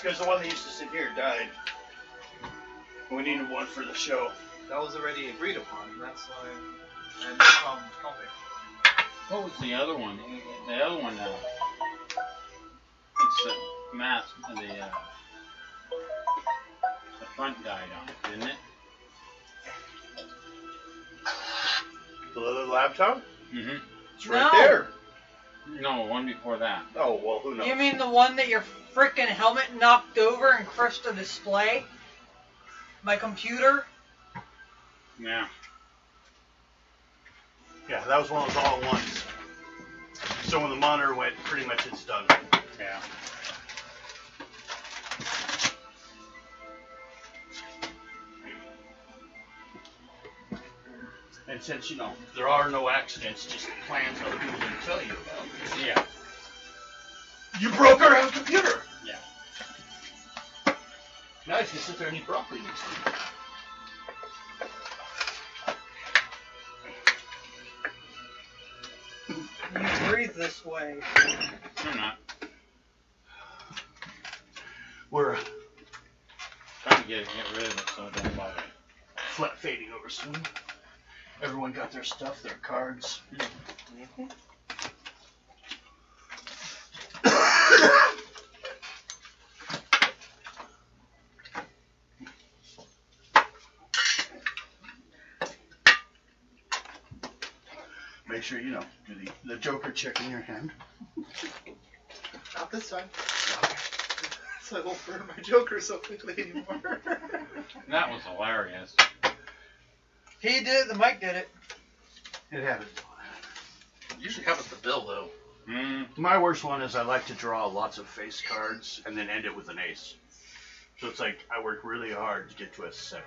because the one that used to sit here died. We needed one for the show. That was already agreed upon, and that's why I had no problem helping. What was the other one? The other one, it's the mask, the front died on it, didn't it? The other laptop? Mm-hmm. It's right there. No, one before that. Oh, well, who knows? You mean the one that your freaking helmet knocked over and crushed the display? My computer? Yeah. Yeah, that was one of those all-at-ones. So when the monitor went, pretty much it's done. Yeah. And since, you know, there are no accidents, just plans other people didn't tell you about. Yeah. You broke our own computer! Yeah. Now he's gonna sit there and eat broccoli next week. You breathe this way. I'm not. We're Trying to get rid of it so it don't bother me. flat fading over soon. Everyone got their stuff, their cards. Make sure you know, do the Joker check in your hand. Not this time. So I won't burn my Joker so quickly anymore. That was hilarious. He did it, the mic did it. It happens. It usually happens to Bill, though. My worst one is I like to draw lots of face cards and then end it with an ace. So it's like I work really hard to get to a 7.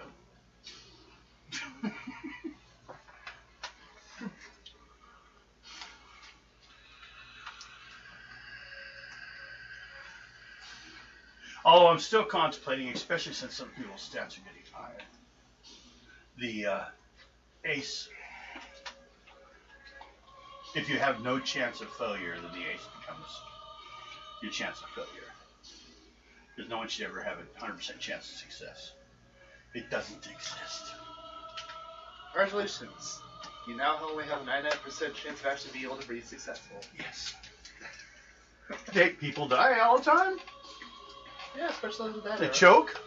Although I'm still contemplating, especially since some people's stats are getting higher, the ace. If you have no chance of failure, then the ace becomes your chance of failure. Because no one should ever have a 100% chance of success. It doesn't exist. Congratulations. You now only have a 99% chance of actually being able to be successful. Yes. People die all the time. Yeah, especially with that. They era. choke.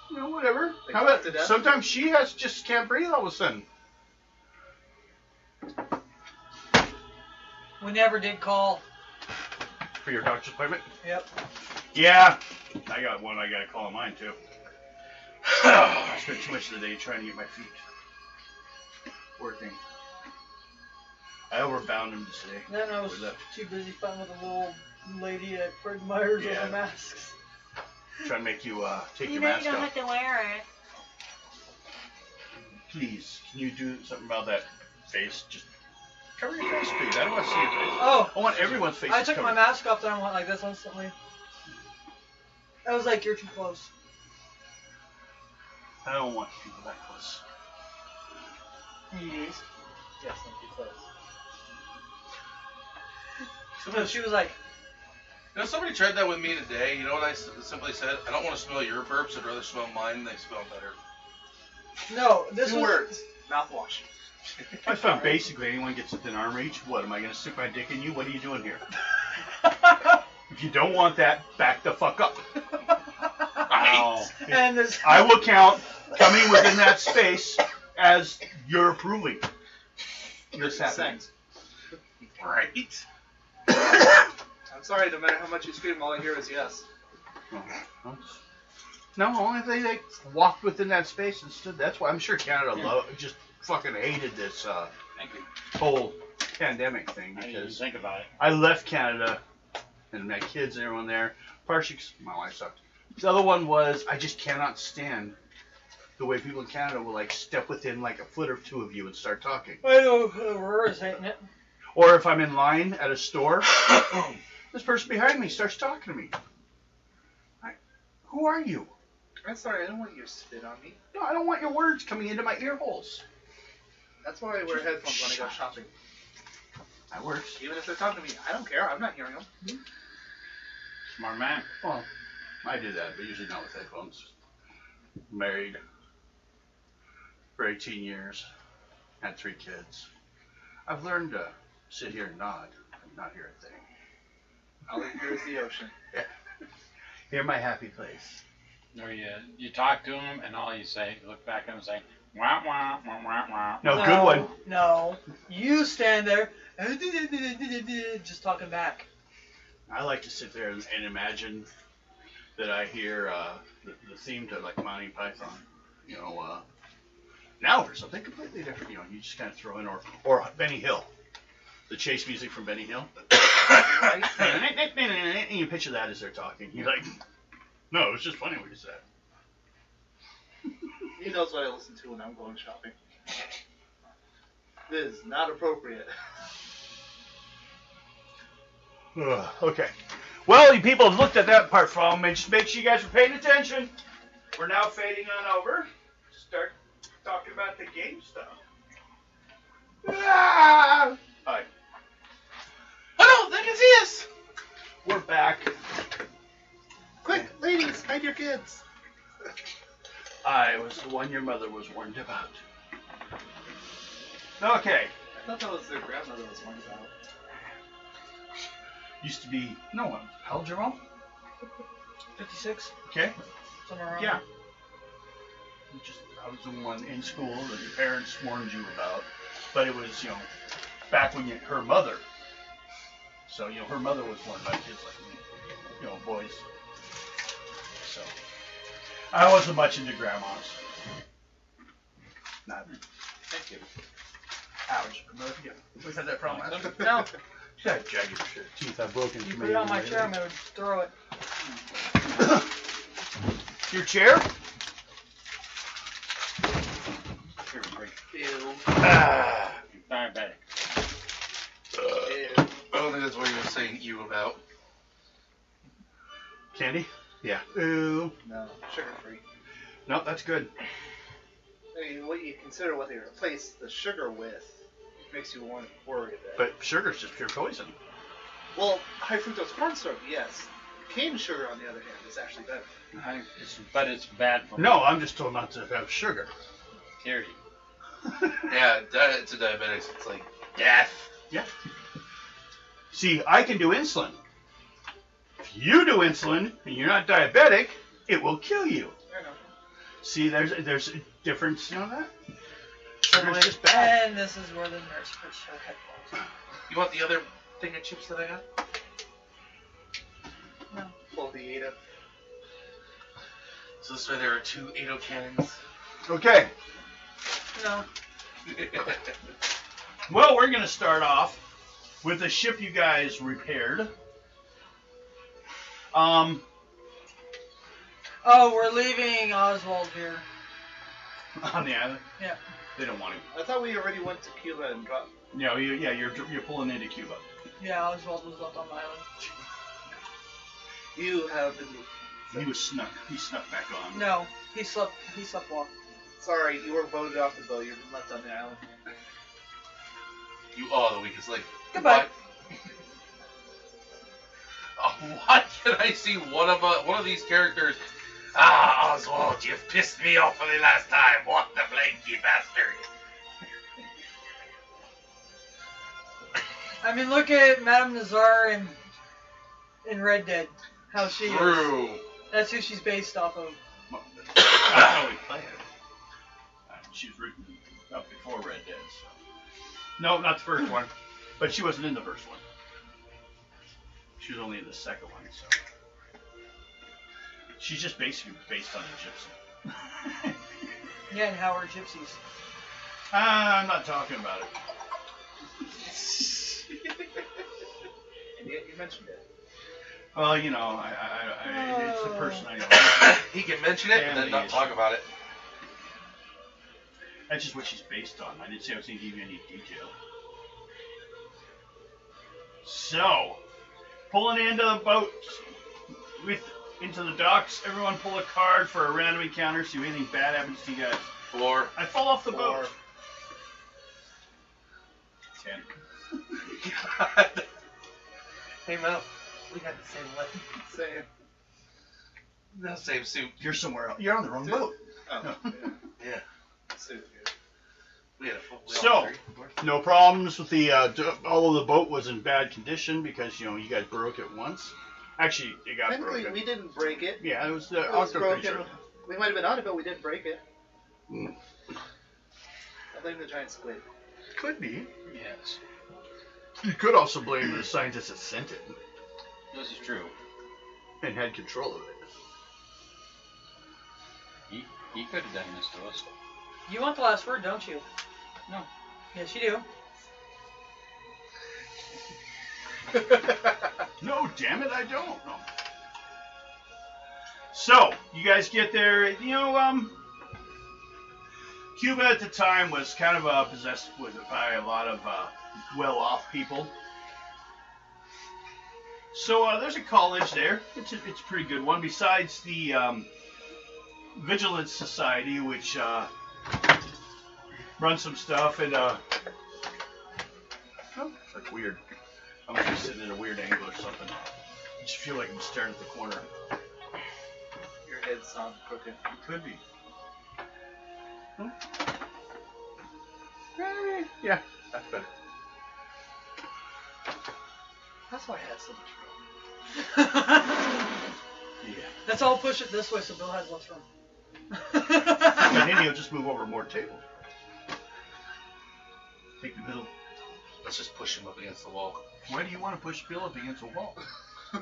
You know, whatever. They How choke about to death. sometimes she just can't breathe all of a sudden. We never did call. For your doctor's appointment? Yep. Yeah. I got one I gotta call on mine too. I spent too much of the day trying to get my feet working. I overbound them today. Then I was With that. too busy fighting with a little lady at Fred Meyer's with Yeah. the masks. Trying to make you take You your know you mask don't off. have to wear it. Please, can you do something about that face? Just cover your face, please. I don't want to see your face. Oh, I want everyone's face I took covered. my mask off and I went like this instantly. I was like, you're too close. I don't want people that close. Yes. Yes, I'm too close. So she was like, You know, somebody tried that with me today. You know what I simply said? I don't want to smell your burps. I'd rather smell mine. They smell better. no, this Two was... words. Mouthwash. I found basically anyone gets within arm reach. What, am I going to stick my dick in you? What are you doing here? If you don't want that, back the fuck up. Wow. And this... I will count coming within that space as you're approving. This happening. Sex. Right? I'm sorry, no matter how much you scream, all I hear is yes. No, only if they walked within that space and stood. That's why I'm sure Canada just fucking hated this Thank you. whole pandemic thing I didn't even because think about it. I left Canada and my kids and everyone there. Partially 'cause my wife sucked. The other one was I just cannot stand the way people in Canada will like step within like a foot or two of you and start talking. I know, Aurora's hating it. Or if I'm in line at a store, this person behind me starts talking to me. Who are you? I'm sorry, I don't want you to spit on me. No, I don't want your words coming into my ear holes. That's why I wear headphones when I go shopping. That works. Even if they're talking to me, I don't care. I'm not hearing them. Smart man. Well, I do that, but usually not with headphones. Married for 18 years, had 3 kids. I've learned to sit here and nod and not hear a thing. All I hear is the ocean. Yeah. Hear my happy place. Or you talk to them and all you say, you look back at them and say, wah, wah, wah, wah, wah. No, good one. No. You stand there, just talking back. I like to sit there and imagine that I hear the theme to like Monty Python. You know, now for something completely different. You know, you just kind of throw in or Benny Hill, the chase music from Benny Hill. And you picture that as they're talking. You're like, no, it was just funny what you said. He knows what I listen to when I'm going shopping. This is not appropriate. Okay. Well, you people have looked at that part from me. Just make sure you guys are paying attention. We're now fading on over. Start talking about the game stuff. Ah! Hi. Oh no, they can see us. We're back. Quick, ladies, hide your kids. I was the one your mother was warned about. Okay. I thought that was their grandmother was warned about. Used to be no one. How old's your mom? 56, Okay. somewhere around. Yeah. I was the one in school that your parents warned you about, but it was, you know, back when her mother. So, you know, her mother was warned by kids like me, you know, boys. So, I wasn't much into grandmas. Not. Thank you. Ouch. Yeah. We've had that problem. No, Yeah, jagged teeth I've broken. you put it on my chair, I'm going to throw it. Your chair? Here, break. Ew. Ah. Diabetic. Ew. I don't think that's what you were saying you about. Candy? Yeah. Ooh. No, sugar free. No, that's good. I mean, what you consider what they replace the sugar with makes you worried a bit. But sugar's just pure poison. Well, high fructose corn syrup, yes. Cane sugar, on the other hand, is actually better. But it's bad for No, I'm just told not to have sugar. Period. Yeah, to diabetics, it's like death. Yeah. See, I can do insulin. If you do insulin and you're not diabetic, it will kill you. I know. See, there's a difference, you know that? Sugar's just bad. And this is where the nurse puts her headphones. You want the other thing of chips that I got? No. Pull the Ada. So this way there are 2 Ado cannons. Okay. No. Well, we're going to start off with the ship you guys repaired. Oh, we're leaving Oswald here. On the island. Yeah. They don't want I thought we already went to Cuba and dropped. to. No, you're pulling into Cuba. Yeah, Oswald was left on the island. You have been. He snuck back on. No, he slept well. Sorry, you were voted off the boat. You've been left on the island. You are the weakest link. Goodbye. What can I see one of these characters? Ah, Oswald, you've pissed me off for the last time. What the blanky bastard? I mean, look at Madame Nazar in Red Dead. How she is. True. That's who she's based off of. That's how we play it. She was written up before Red Dead. So. No, not the first one. But she wasn't in the first one. She was only in the second one. So she's just basically based on a gypsy. Yeah, and how are gypsies? I'm not talking about it. And yet you mentioned it. Well, you know, it's the person I know. He can mention it and then not talk about it. That's just what she's based on. I didn't say I was going to give you any detail. So, pulling into the boat, into the docks, everyone pull a card for a random encounter, see if anything bad happens to you guys. 4. I fall off the boat. 10. God. Hey, Mel. We got the same weapon. Same. No, same suit. You're somewhere else. You're on the wrong boat. Oh, yeah. Yeah. Suit, We had a full. So, no problems with the, all of the boat was in bad condition because, you know, you guys broke it once. Actually, it got Technically, broken. we didn't break it. Yeah, it was It was pretty broken. sure. We might have been on it, but we didn't break it. Mm. I blame the giant squid. Could be. Yes, You could also blame the scientists that sent it this is true. and had control of it. He could have done this to us. You want the last word, don't you? No. Yes, you do. No, damn it, I don't. No. So, you guys get there, you know, Cuba at the time was kind of possessed by a lot of well-off people. So there's a college there. It's a pretty good one. Besides the Vigilance Society, which runs some stuff, and oh, it's like weird. I must be sitting at a weird angle or something. I just feel like I'm staring at the corner. Your head's on crooked. It could be. Yeah, that's better. That's why I had so much room. Yeah. Let's all push it this way so Bill has less room. And then he'll just move over more tables. Take the middle. Let's just push him up against the wall. Why do you want to push Bill up against a wall?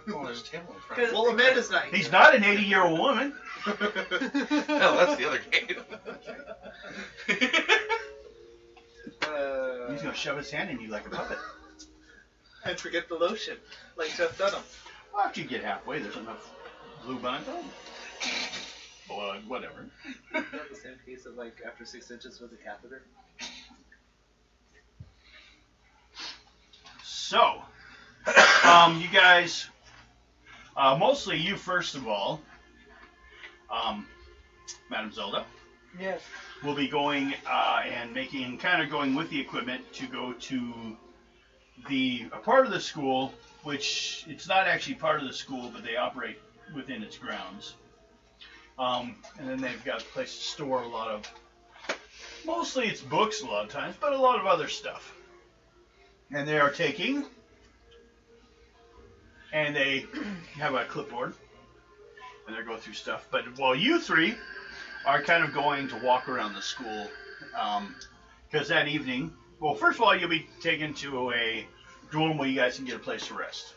Oh, there's a table in front. Well, Amanda's not here. He's not an 80-year-old woman. No, that's the other game. He's gonna shove his hand in you like a puppet. And forget the lotion, like Jeff Dunham. Well, after you get halfway, there's enough lube on it. Blood, whatever. Isn't that the same case of like after 6 inches with a catheter? So, you guys, mostly you first of all, Madam Zelda, Yes. will be going and going with the equipment to go to a part of the school, which it's not actually part of the school, but they operate within its grounds. And then they've got a place to store a lot of, mostly it's books a lot of times, but a lot of other stuff. And they are taking, and they have a clipboard, and they're going through stuff. But while you three are kind of going to walk around the school, because that evening, well, first of all, you'll be taken to a dorm where you guys can get a place to rest.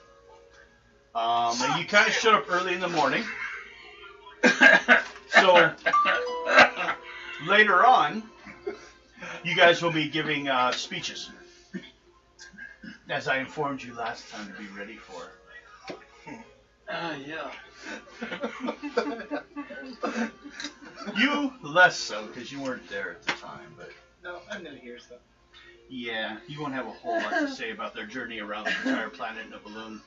And you kind of showed up early in the morning. So later on, you guys will be giving speeches, as I informed you last time to be ready for. Yeah. You less so, because you weren't there at the time, but No, I'm gonna hear stuff. yeah, you won't have a whole lot to say about their journey around the entire planet in a balloon.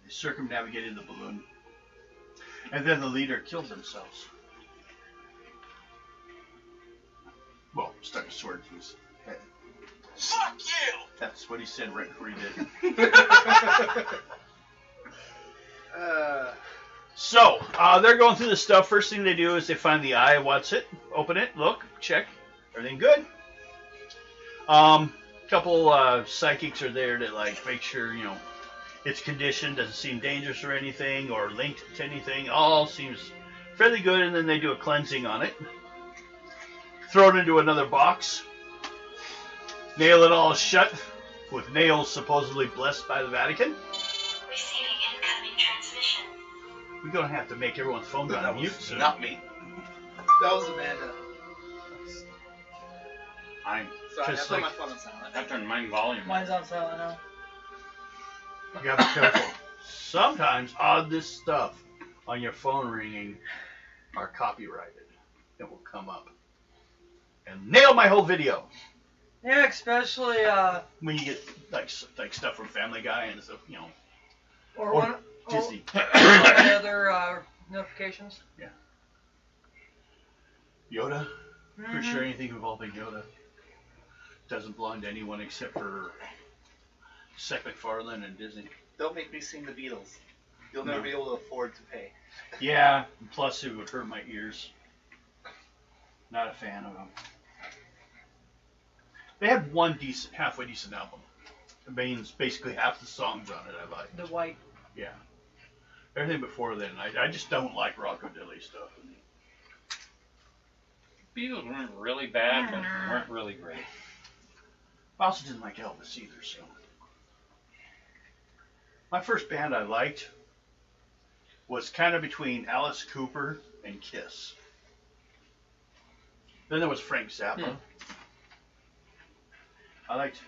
They circumnavigated the balloon. And then the leader killed themselves. Well, stuck a sword through his head. Fuck you! That's what he said right before he did. So, they're going through the stuff. First thing they do is they find the eye. What's it? Open it. Look. Check. Everything good. Couple psychics are there to like make sure, you know, its condition doesn't seem dangerous or anything or linked to anything. All seems fairly good, and then they do a cleansing on it. Throw it into another box. Nail it all shut with nails supposedly blessed by the Vatican. Receiving incoming transmission. We're gonna have to make everyone's phone go on That mute was soon. not me. That was Amanda. I'm Sorry, I just put like, my phone on silent. I turned mine volume. Mine's on silent now. you gotta be careful. Sometimes this stuff on your phone ringing are copyrighted. It will come up and nail my whole video. Yeah, especially When you get like stuff from Family Guy and stuff, you know, or or one Disney. or the other notifications. Yoda. For Mhm. sure, anything involving Yoda doesn't belong to anyone except for Seth MacFarlane and Disney. Don't make me sing the Beatles. You'll never No. be able to afford to pay. Yeah, and plus it would hurt my ears. Not a fan of them. They had one halfway decent album. It means basically half the songs on it I like. The white. Yeah. Everything before then, I just don't like rockabilly stuff. Beatles weren't really bad, but they weren't really great. I also didn't like Elvis either, so. My first band I liked was kind of between Alice Cooper and Kiss. Then there was Frank Zappa. I liked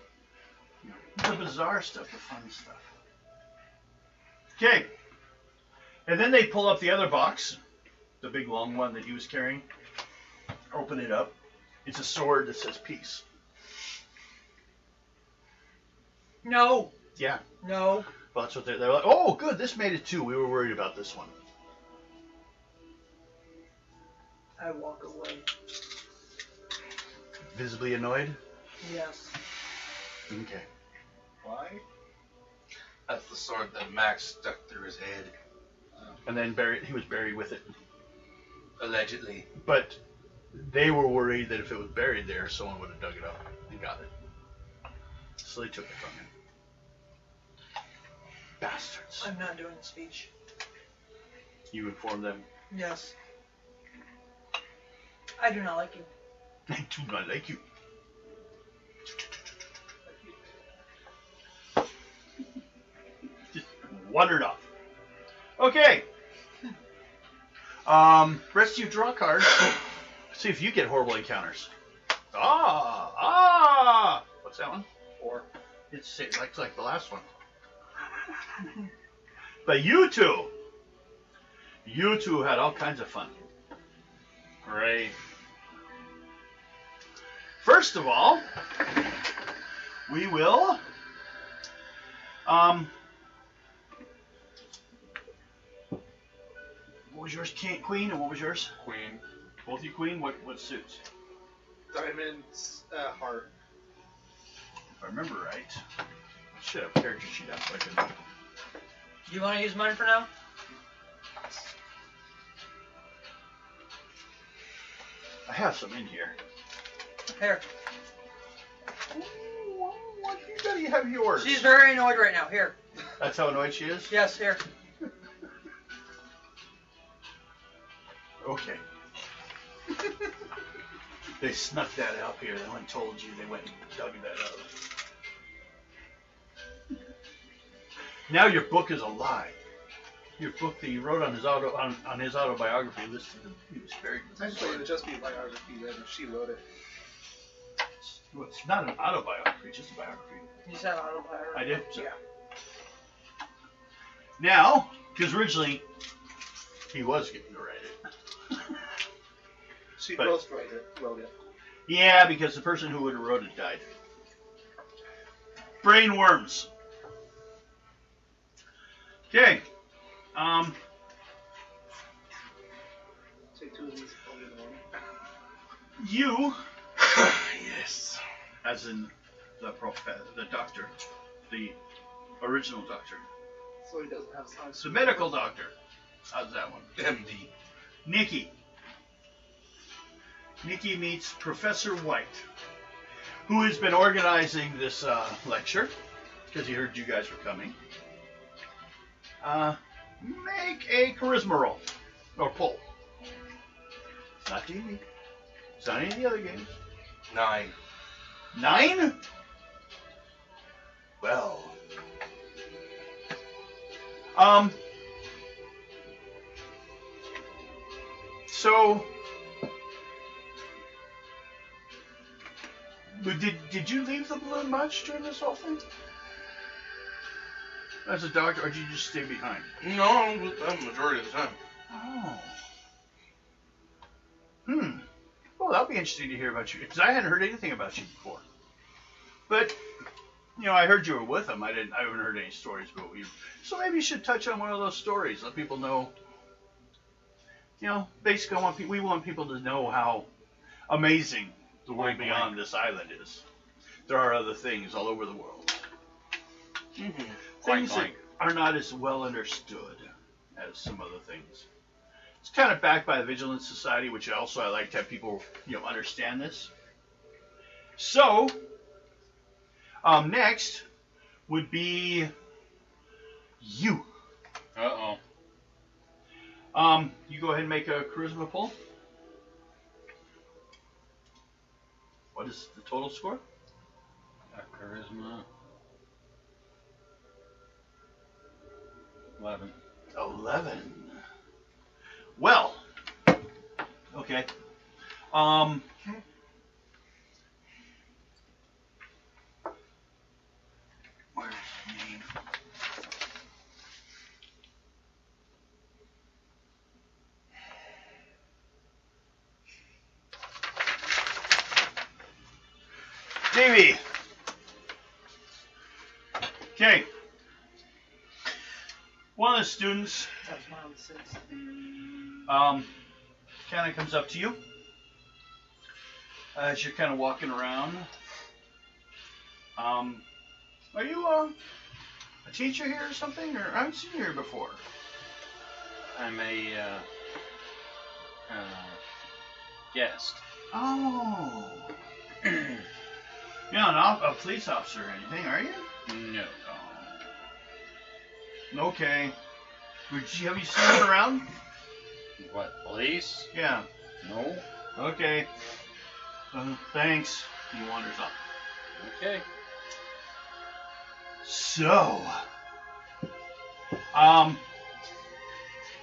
the bizarre stuff, the fun stuff. Okay. And then they pull up the other box, the big long one that he was carrying. Open it up. It's a sword that says peace. No. Yeah. No. Well, that's what they're like. Oh, good. This made it too. We were worried about this one. I walk away. Visibly annoyed. Yes. Okay. Why? That's the sword that Max stuck through his head, And then he was buried with it. allegedly. But they were worried that if it was buried there, someone would have dug it up and got it. So they took it from him. Bastards. I'm not doing the speech. You informed them. Yes. I do not like you. I do not like you. Just wandered off. Okay. Rest of you draw cards. See if you get horrible encounters. What's that one? 4. It's like the last one. But you two had all kinds of fun. Great. First of all, we will what was yours, Queen, and what was yours? Queen. Both you Queen? What suits? Diamond's heart. If I remember right. I should have a character sheet out so I could. Do you want to use mine for now? I have some in here. Here. Why do you have yours? She's very annoyed right now. Here. That's how annoyed she is? Yes, here. Okay. They snuck that out here. They went and told you. They went and dug that up. Now your book is a lie. Your book that you wrote on his autobiography listed that he was buried with his Essentially, it sword. would just be a biography then if she wrote it. Well, it's not an autobiography, it's just a biography. You said autobiography. I did? So. Yeah. Now, because originally he was getting to write it. She But- both wrote it. Yeah, because the person who would have wrote it died. Brain worms. Okay. Take 2 of these. I'll leave one. You, Yes. as in the doctor, the original doctor, So he doesn't have time. the medical doctor. How's that one? MD. Nikki. Nikki meets Professor White, who has been organizing this lecture because he heard you guys were coming. Make a charisma roll or pull. It's not TV. It's not any of the other games. 9. 9? Well. So, did you leave the balloon much during this whole thing? As a doctor, or did you just stay behind? No, I'm with them majority of the time. Oh. Well, that'll be interesting to hear about you, because I hadn't heard anything about you before. But, I heard you were with them. I haven't heard any stories about you. So maybe you should touch on one of those stories. Let people know. Basically, we want people to know how amazing the world beyond this island is. There are other things all over the world. Mm-hmm. Things that Boink. are not as well understood. as some other things. It's kind of backed by the Vigilance Society, which also I like to have people, understand this. So, next would be you. Uh-oh. You go ahead and make a charisma pull. What is the total score? Charisma. 11. 11. Well, okay. Where's the name? Davey. Okay. One of the students That's round 6. kind of comes up to you as you're kind of walking around. Are you a teacher here or something? Or I haven't seen you here before. I'm a guest. Oh. You're not a police officer or anything, are you? No. Okay. Have you seen him around? What, police? Yeah. No. Okay. Thanks. He wanders off. Okay. So,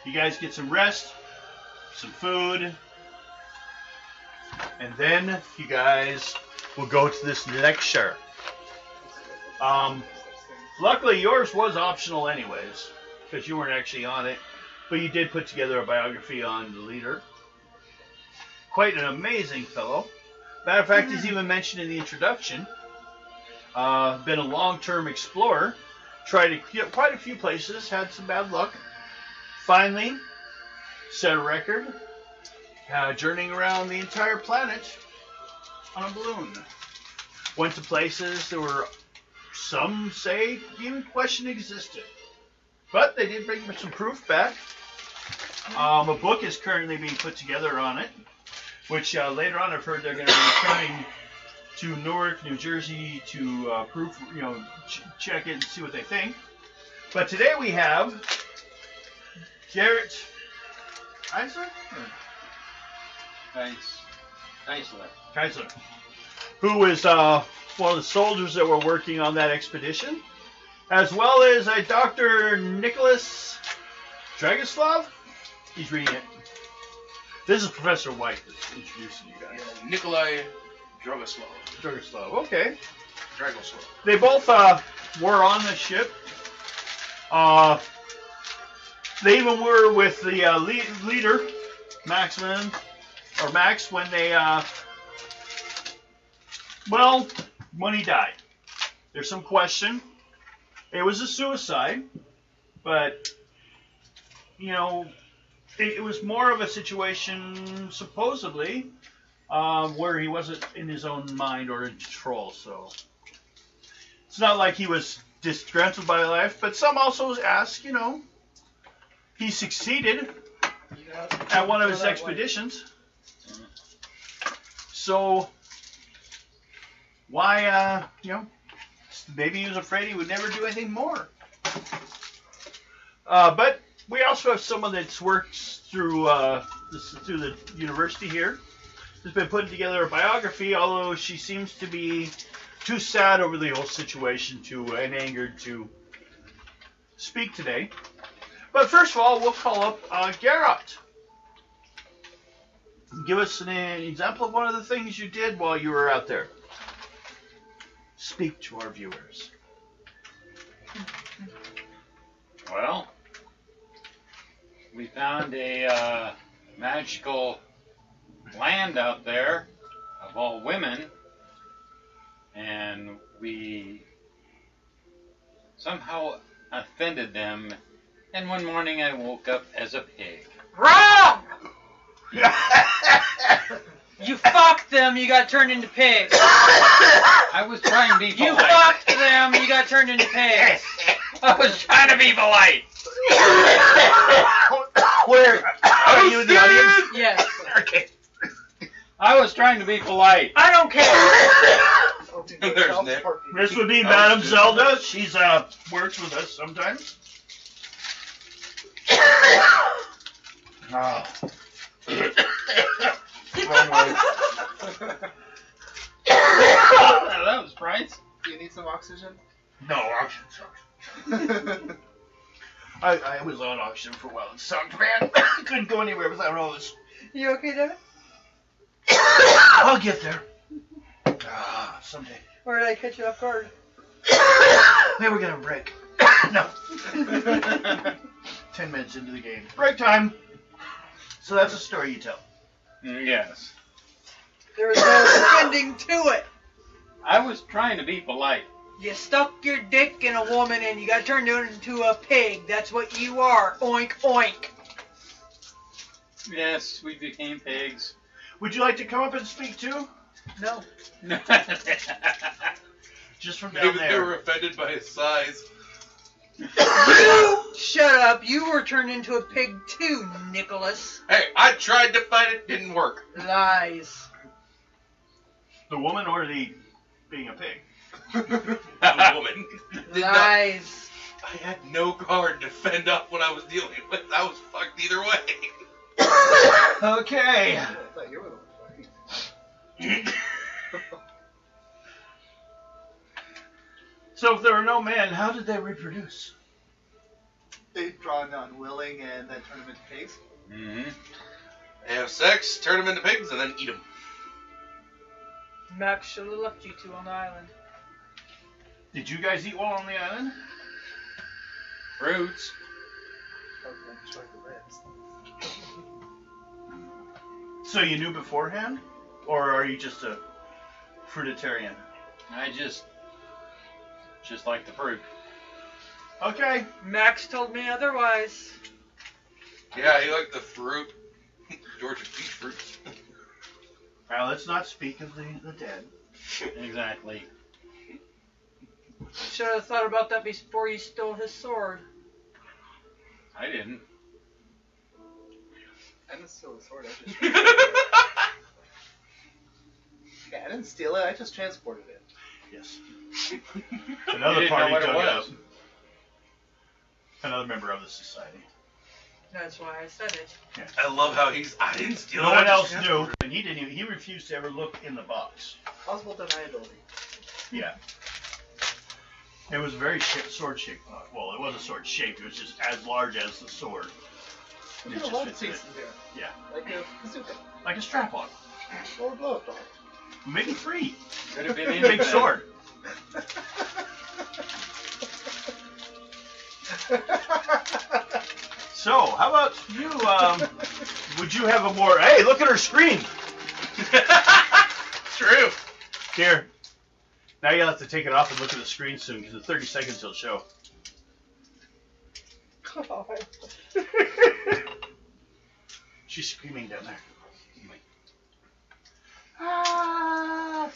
you guys get some rest, some food, and then you guys will go to this lecture. Luckily, yours was optional anyways, because you weren't actually on it, but you did put together a biography on the leader. Quite an amazing fellow. Matter of fact, he's even mentioned in the introduction. Been a long-term explorer. Tried to get quite a few places. Had some bad luck. Finally, set a record. Journeying around the entire planet on a balloon. Went to places that were, some say, even question existed. But they did bring some proof back. A book is currently being put together on it, which later on I've heard they're going to be returning to Newark, New Jersey to proof, check it and see what they think. But today we have Garrett Eisler? Keisler, who is one of the soldiers that were working on that expedition, as well as a Dr. Nicholas Dragoslav. He's reading it. This is Professor White that's introducing you guys. Yeah, Nikolai Dragoslav. Dragoslav, okay. Dragoslav. They both were on the ship. They even were with the leader, Max, when they, when he died. There's some question. It was a suicide, but, it was more of a situation, supposedly, where he wasn't in his own mind or in control, so it's not like he was disgruntled by life, but some also ask, he succeeded at one of his expeditions, so why, maybe he was afraid he would never do anything more. But we also have someone that's worked through the university here. Has been putting together a biography, although she seems to be too sad over the whole situation and angered to speak today. But first of all, we'll call up Garrett. Give us an example of one of the things you did while you were out there. Speak to our viewers. Well, we found a magical land out there of all women, and we somehow offended them, and one morning I woke up as a pig. Wrong! You fucked them, you got turned into pigs. I was trying to be You polite. fucked them, you got turned into pigs. I was trying to be polite. trying to be polite. I don't care. Oh, dude, There's South Nick. Park. This would be Oh, Madame shit. Zelda. She's works with us sometimes. Oh. Wrong way. That was Bryce. Do you need some oxygen? No, oxygen sucks. I was on oxygen for a while. It sucked, man. I couldn't go anywhere without all this. You okay, Devin? I'll get there. Someday. Or did I catch you off guard? Maybe we're gonna break. No. 10 minutes into the game. Break time. So that's a story you tell. Yes. There was no ending to it. I was trying to be polite. You stuck your dick in a woman and you got turned into a pig. That's what you are. Oink, oink. Yes, we became pigs. Would you like to come up and speak too? No. Just from down Maybe they were there. offended by his size. You shut up. You were turned into a pig too, Nicholas. Hey, I tried to fight it, didn't work. Lies. The woman or the being a pig? The woman. Did not- Lies. I had no guard to fend off what I was dealing with. I was fucked either way. Okay. I thought you were the one. So if there were no men, how did they reproduce? They draw an unwilling and then turn them into pigs. Mm-hmm. They have sex, turn them into pigs, and then eat them. Max should have left you two on the island. Did you guys eat while on the island? Fruits. Okay, try the ribs. So you knew beforehand? Or are you just a fruitarian? I just like the fruit. Okay. Max told me otherwise. Yeah, he liked the fruit. Georgia peach fruits. Well, let's not speak of the dead. Exactly. Should have thought about that before you stole his sword. I didn't. I didn't steal the sword. I just yeah, I didn't steal it. I just transported it. Yes. You Another didn't know party what it dug it up. was. Another member of the society. That's why I said it. I love how I didn't steal No it. one I else just knew, and he didn't. He refused to ever look in the box. Possible deniability. Yeah. It was very sword shaped. Well, it wasn't sword shaped. It was just as large as the sword. We It got a just lot of fits in pieces it. here. Yeah. Like a bazooka. Like a strap-on. Or a blow-up dog. Maybe 3. Could have been Big anything. sword. So, how about you? Would you have a more? Hey, look at her scream. True. Here. Now you'll have to take it off and look at the screen soon, because in 30 seconds it'll show. She's screaming down there. Ah.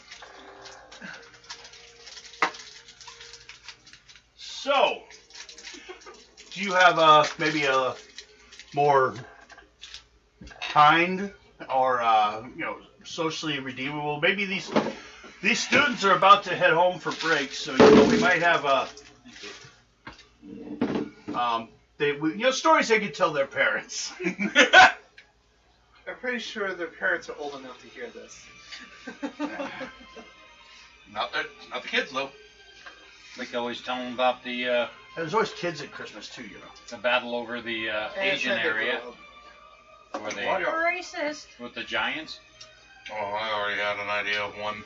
So, do you have maybe a more kind or socially redeemable? Maybe these students are about to head home for break, so we might have stories they could tell their parents. I'm pretty sure their parents are old enough to hear this. Not the kids though. We could always tell them about the There's always kids at Christmas too, the battle over the Asian area where they Racist. with the giants. Oh, I already had an idea of one.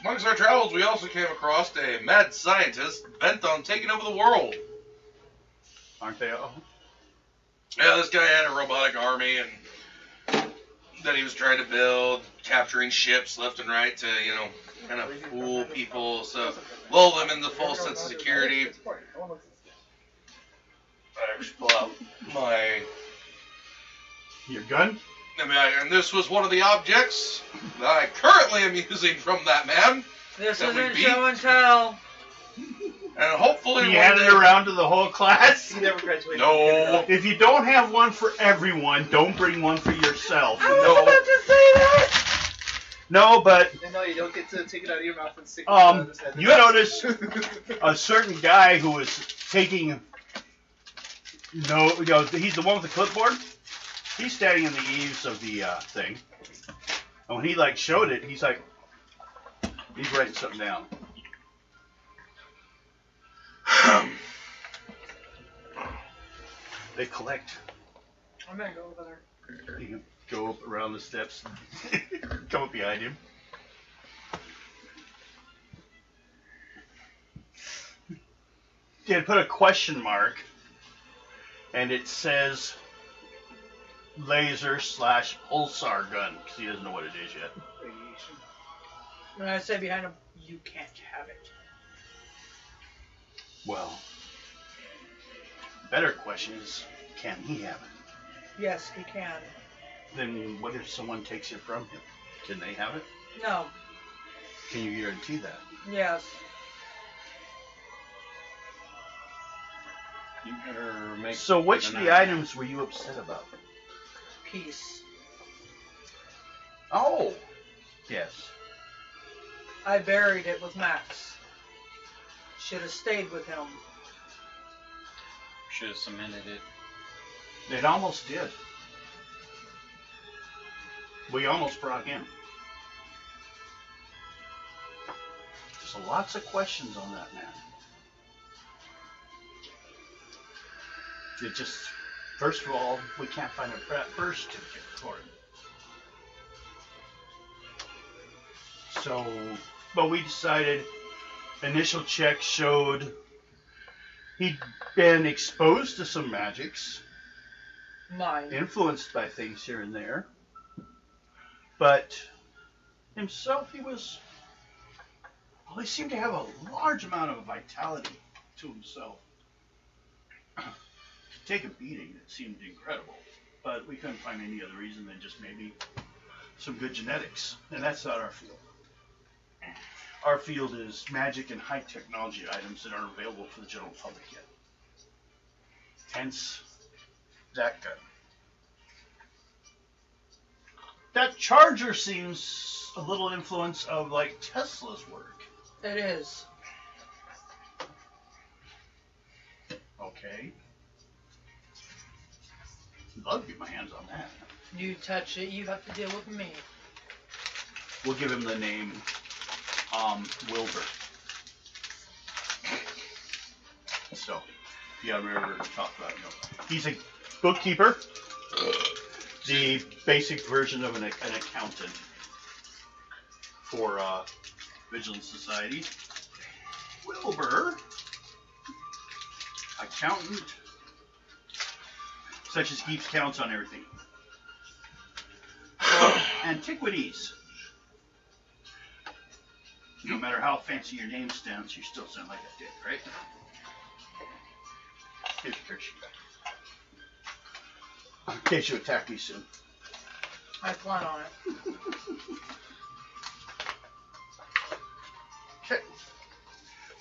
Amongst our travels, we also came across a mad scientist bent on taking over the world. aren't they all? Yeah, this guy had a robotic army and that he was trying to build, capturing ships left and right to, kind of fool people, so lull them into false sense of security. I actually pull out Your gun? and this was one of the objects that I currently am using from that man. This That would isn't be- show and tell. And hopefully You one hand day. it around to the whole class. He never graduated. No. If you don't have one for everyone, don't bring one for yourself. I was No. about to say that. No, but And no, you don't get to take it out of your mouth and stick it Um, on his head. you notice a certain guy who was taking he's the one with the clipboard. He's standing in the eaves of the thing, and when he showed it, he's writing something down. They collect. I'm gonna go over there. You can go up around the steps, come up behind him. They put a question mark, and it says laser/pulsar gun, because he doesn't know what it is yet. Radiation. When I say behind him, you can't have it. Well, better question is, can he have it? Yes, he can. Then what if someone takes it from him? Can they have it? No. Can you guarantee that? Yes. You better make. So which of keep an the eye. items were you upset about? Peace. Oh, yes. I buried it with Max. Should have stayed with him. Should have cemented it. It almost did. We almost brought him. There's lots of questions on that man. It just, first of all, we can't find a birth certificate for him. So, but we decided, initial check showed he'd been exposed to some magics, Mine. influenced by things here and there, but himself, he seemed to have a large amount of vitality to himself. Take a beating, it seemed incredible, but we couldn't find any other reason than just maybe some good genetics, and that's not our field. Our field is magic and high technology items that aren't available for the general public yet. Hence, that gun. That charger seems a little influence of Tesla's work. It is. Okay. I'd love to get my hands on that. You touch it, you have to deal with me. We'll give him the name Wilbur. So, yeah, we ever talk about him. He's a bookkeeper, the basic version of an accountant for Vigilance Society. Wilbur, accountant, such as keeps counts on everything. Antiquities. No matter how fancy your name stands, you still sound like a dick, right? Here's your picture. In case you attack me soon. I plan on it. Okay.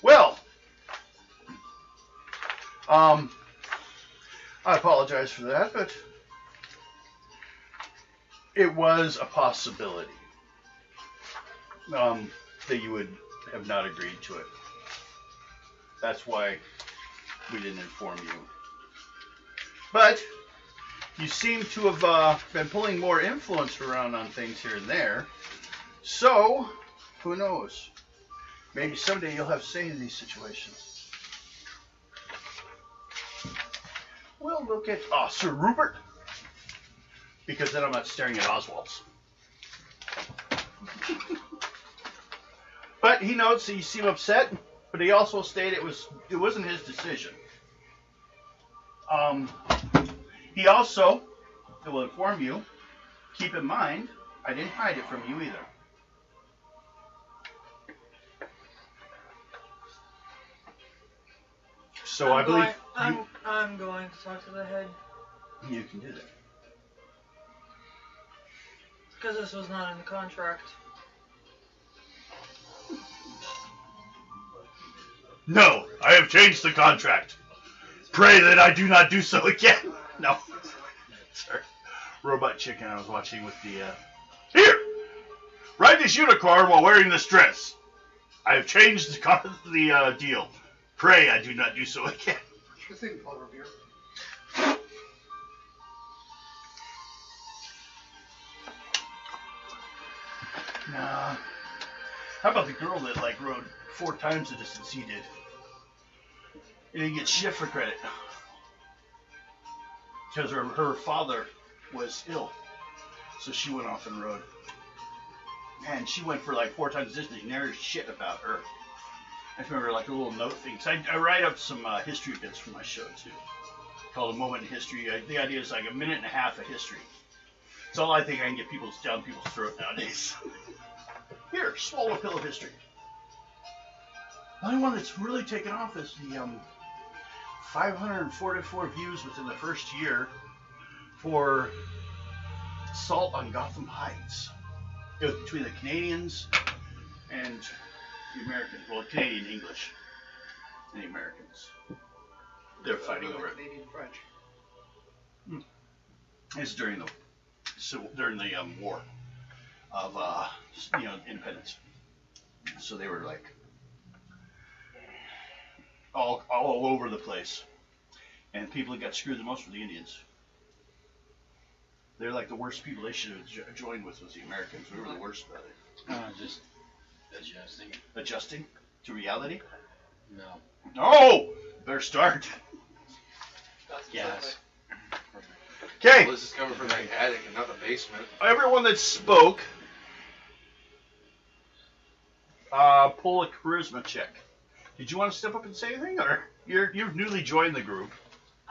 Well, I apologize for that, but it was a possibility that you would have not agreed to it. That's why we didn't inform you. But you seem to have been pulling more influence around on things here and there. So, who knows? Maybe someday you'll have say in these situations. We'll look at Sir Rupert, because then I'm not staring at Oswald's. But he notes that you seem upset, but he also stated it wasn't his decision. He also will inform you, keep in mind, I didn't hide it from you either. So I believe I'm going to talk to the head you can do that. because this was not in the contract. No, I have changed the contract. Pray that I do not do so again. No. Sorry. Robot Chicken I was watching with the, Here! Ride this unicorn while wearing this dress. I have changed the deal. Pray I do not do so again. This thing called a beer. Nah. How about the girl that like rode 4 times the distance he did? He didn't get shit for credit. Because her father was ill. So she went off and rode. Man, she went for like 4 times the distance. You never heard shit about her. I remember like a little note thing. So I write up some history bits for my show too. Called A Moment in History. The idea is like a minute and a half of history. It's all I think I can get down people's throat nowadays. Here, swallow a pill of history. The only one that's really taken off is the 544 views within the first year for Assault on Gotham Heights. It was between the Canadians and the Americans. Well, Canadian English and the Americans. They're fighting over it. Canadian French. It's during the war of independence. So they were like all over the place, and people that got screwed the most were the Indians. They're like the worst people. They should have joined with was the Americans. We were the worst about it. Just adjusting. Adjusting to reality. No. No, better start. Yes. Okay. Well, this is coming from the attic and not the basement. Everyone that spoke, pull a charisma check. Did you want to step up and say anything, or you've newly joined the group?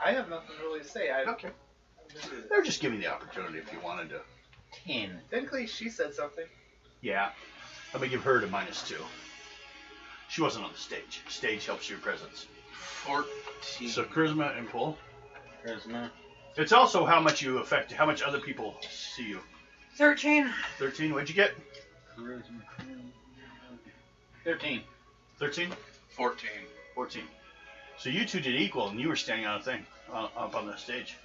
I have nothing really to say. Okay. They're just giving the opportunity if you wanted to. 10. Technically, she said something. Yeah. Let me give her to -2. She wasn't on the stage. Stage helps your presence. 14. So charisma and pull. Charisma. It's also how much you affect, how much other people see you. 13. 13. What'd you get? Charisma. 13. 13. 14. 14. So you two did equal, and you were standing on a thing up on the stage.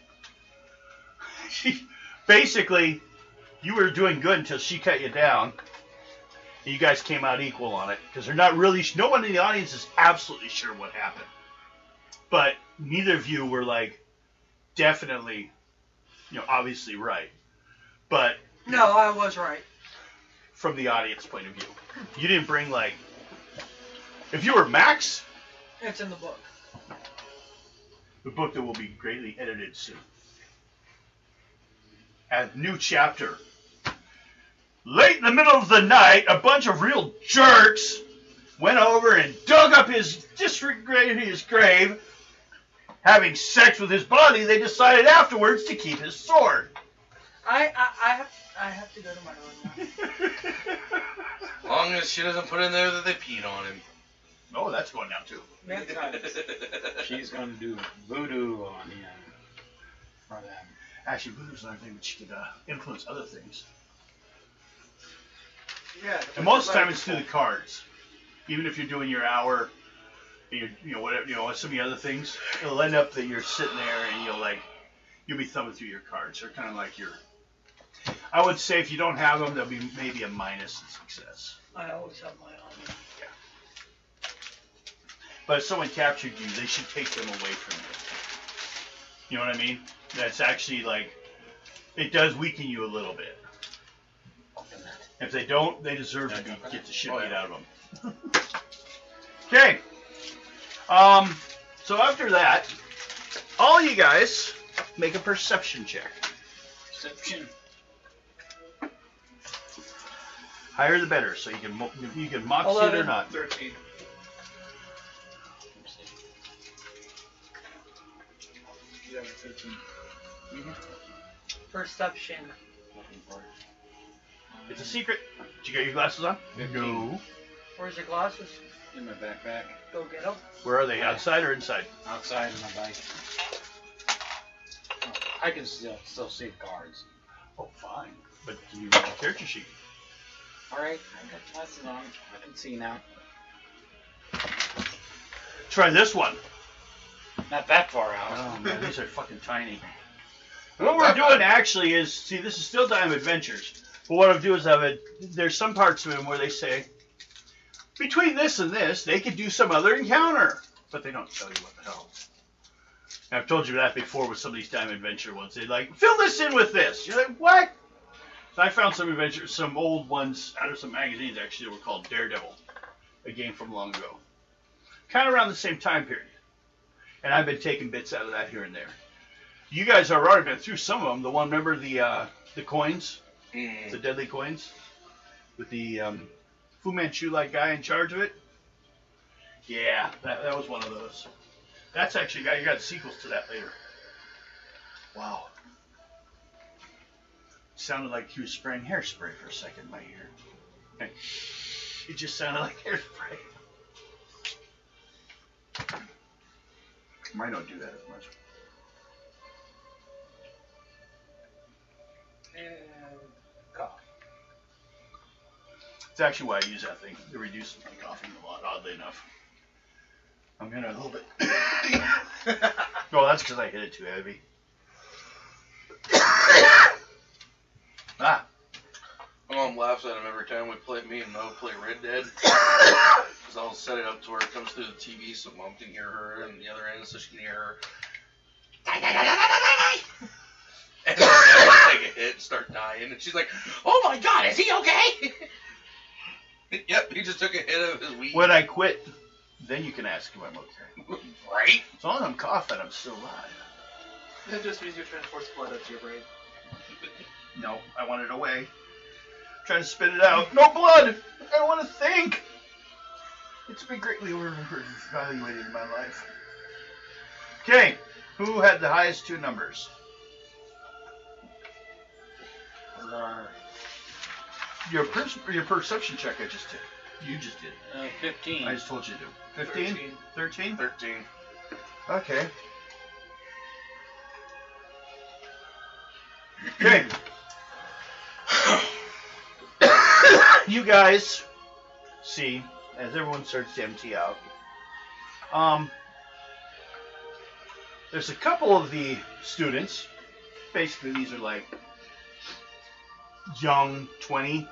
Basically, you were doing good until she cut you down. You guys came out equal on it because they're not really. No one in the audience is absolutely sure what happened, but neither of you were like definitely, obviously right. But No, I was right. from the audience point of view, you didn't bring like. If you were Max, It's in the book. the book that will be greatly edited soon. A new chapter. Late in the middle of the night, a bunch of real jerks went over and dug up his grave. Having sex with his body, they decided afterwards to keep his sword. I have to go to my room now. As long as she doesn't put in there that they peed on him. Oh, that's going down too. Next time. She's going to do voodoo on him for them. Actually, voodoo's another thing, but she could influence other things. Yeah. And most of the time it's through the cards. Even if you're doing your hour, whatever, some of the other things, it'll end up that you're sitting there and you'll be thumbing through your cards. They're kind of like I would say if you don't have them, there'll be maybe a minus in success. I always have my on me. But if someone captured you, they should take them away from you. You know what I mean? That's actually it does weaken you a little bit. If they don't, they deserve to get the shit beat out of them. Okay. So after that, all you guys make a perception check. Perception. Higher the better, so you can moxie it or not. 13. Yeah, 13. Perception. It's a secret. Did you get your glasses on? 15. No. Where's your glasses? In my backpack. Go get them. Where are they? Outside or inside? Outside in my bike. I can still see the cards. Oh, fine. But can you read the character sheet? Alright, I got glasses on. I can see now. Try this one. Not that far out. Oh man, these are fucking tiny. And what we're doing actually is, see, this is still Dime Adventures. But what I'll do is there's some parts of them where they say, between this and this, they could do some other encounter. But they don't tell you what the hell. And I've told you that before with some of these Dime Adventure ones. They're like, fill this in with this. You're like, what? So I found some old ones out of some magazines actually that were called Daredevil, a game from long ago. Kind of around the same time period. And I've been taking bits out of that here and there. You guys have already been through some of them. The one, remember the coins? The deadly coins? With the Fu Manchu-like guy in charge of it? Yeah, that was one of those. That's actually, you got sequels to that later. Wow. Sounded like he was spraying hairspray for a second in my ear. It just sounded like hairspray. Might not do that as much. And cough. It's actually why I use that thing. It reduces my coughing a lot, oddly enough. I'm gonna a little bit. No, that's because I hit it too heavy. Ah. My mom laughs at him every time me and Mo play Red Dead. Because I'll set it up to where it comes through the TV so Mom can hear her on the other end so she can hear her. And then I take a hit and start dying. And she's like, oh my god, is he okay? Yep, he just took a hit of his weed. When I quit, then you can ask if I'm okay. Right? As long as I'm coughing, I'm still alive. That just means you transport blood up to your brain. No, I want it away. Trying to spit it out. No blood! I don't want to think! It's been greatly evaluated in my life. Okay, who had the highest two numbers? Your perception check I just did. You just did. 15. I just told you to do. 15? 13? 13. Okay. Okay. You guys see, as everyone starts to empty out, there's a couple of the students, basically these are like young, 20,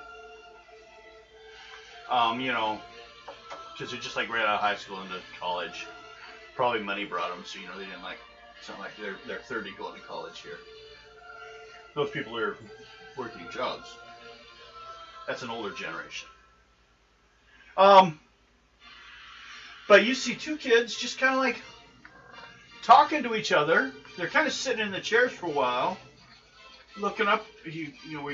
because they're just like right out of high school into college. Probably money brought them, so they didn't it's not like they're 30 going to college here. Those people are working jobs. That's an older generation. But you see two kids just kind of like talking to each other. They're kind of sitting in the chairs for a while, looking up, where you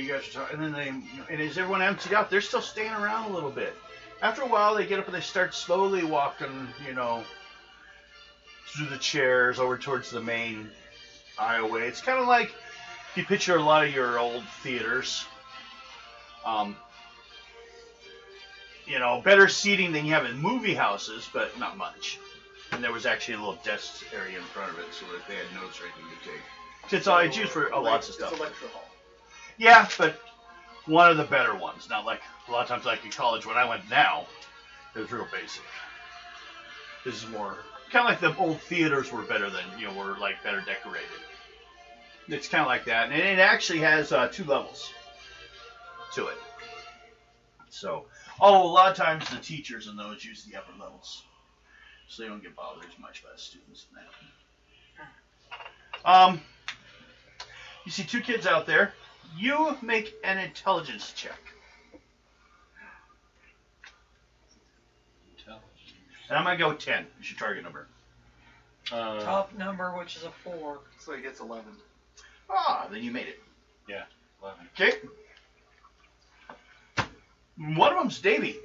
guys are talking, and then and as everyone emptied out, they're still staying around a little bit. After a while, they get up and they start slowly walking, through the chairs over towards the main aisleway. It's kind of like if you picture a lot of your old theaters. Better seating than you have in movie houses, but not much. And there was actually a little desk area in front of it, so that they had notes or anything to take. It's used for lots of stuff. It's a lecture hall. Yeah, but one of the better ones. Not like a lot of times, like in college when I went now, it was real basic. This is more kind of like the old theaters were better than were like better decorated. It's kind of like that, and it actually has 2 levels to it. So, a lot of times the teachers in those use the upper levels, so they don't get bothered as much by the students in that. You see 2 kids out there. You make an intelligence check. And I'm going to go 10. It's your target number. Top number, which is a 4. So he gets 11. Ah, then you made it. Yeah, 11. Okay. One of them's Davey.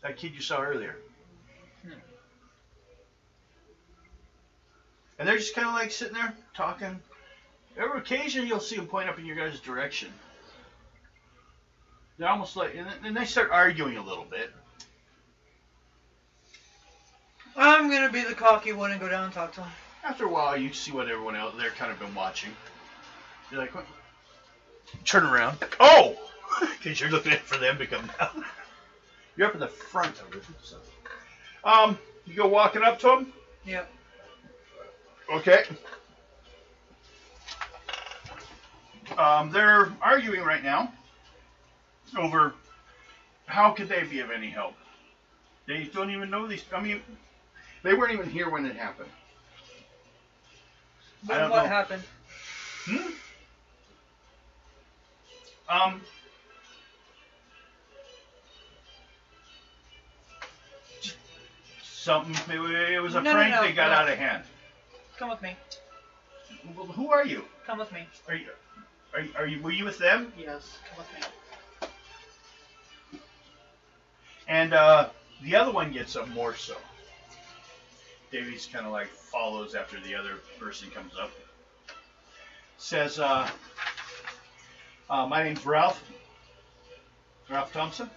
That kid you saw earlier. And they're just kind of like sitting there talking. Every occasion you'll see them point up in your guys' direction. They're almost like, and they start arguing a little bit. I'm going to be the cocky one and go down and talk to him. After a while, you see what everyone else there kind of been watching. You're like, what? Turn around. Oh! Because you're looking for them to come down. You're up in the front of it. So. You go walking up to them. Yep. Okay. They're arguing right now over how could they be of any help. They don't even know these. I mean, they weren't even here when it happened. I don't What know. happened? Um, something. It was a No, prank. no, They got no. out of hand. Come with me. Well, who are you? Come with me. Are you? Were you with them? Yes. Come with me. And the other one gets up more so. Davies kind of like follows after the other person comes up. Says, my name's Ralph. Ralph Thompson.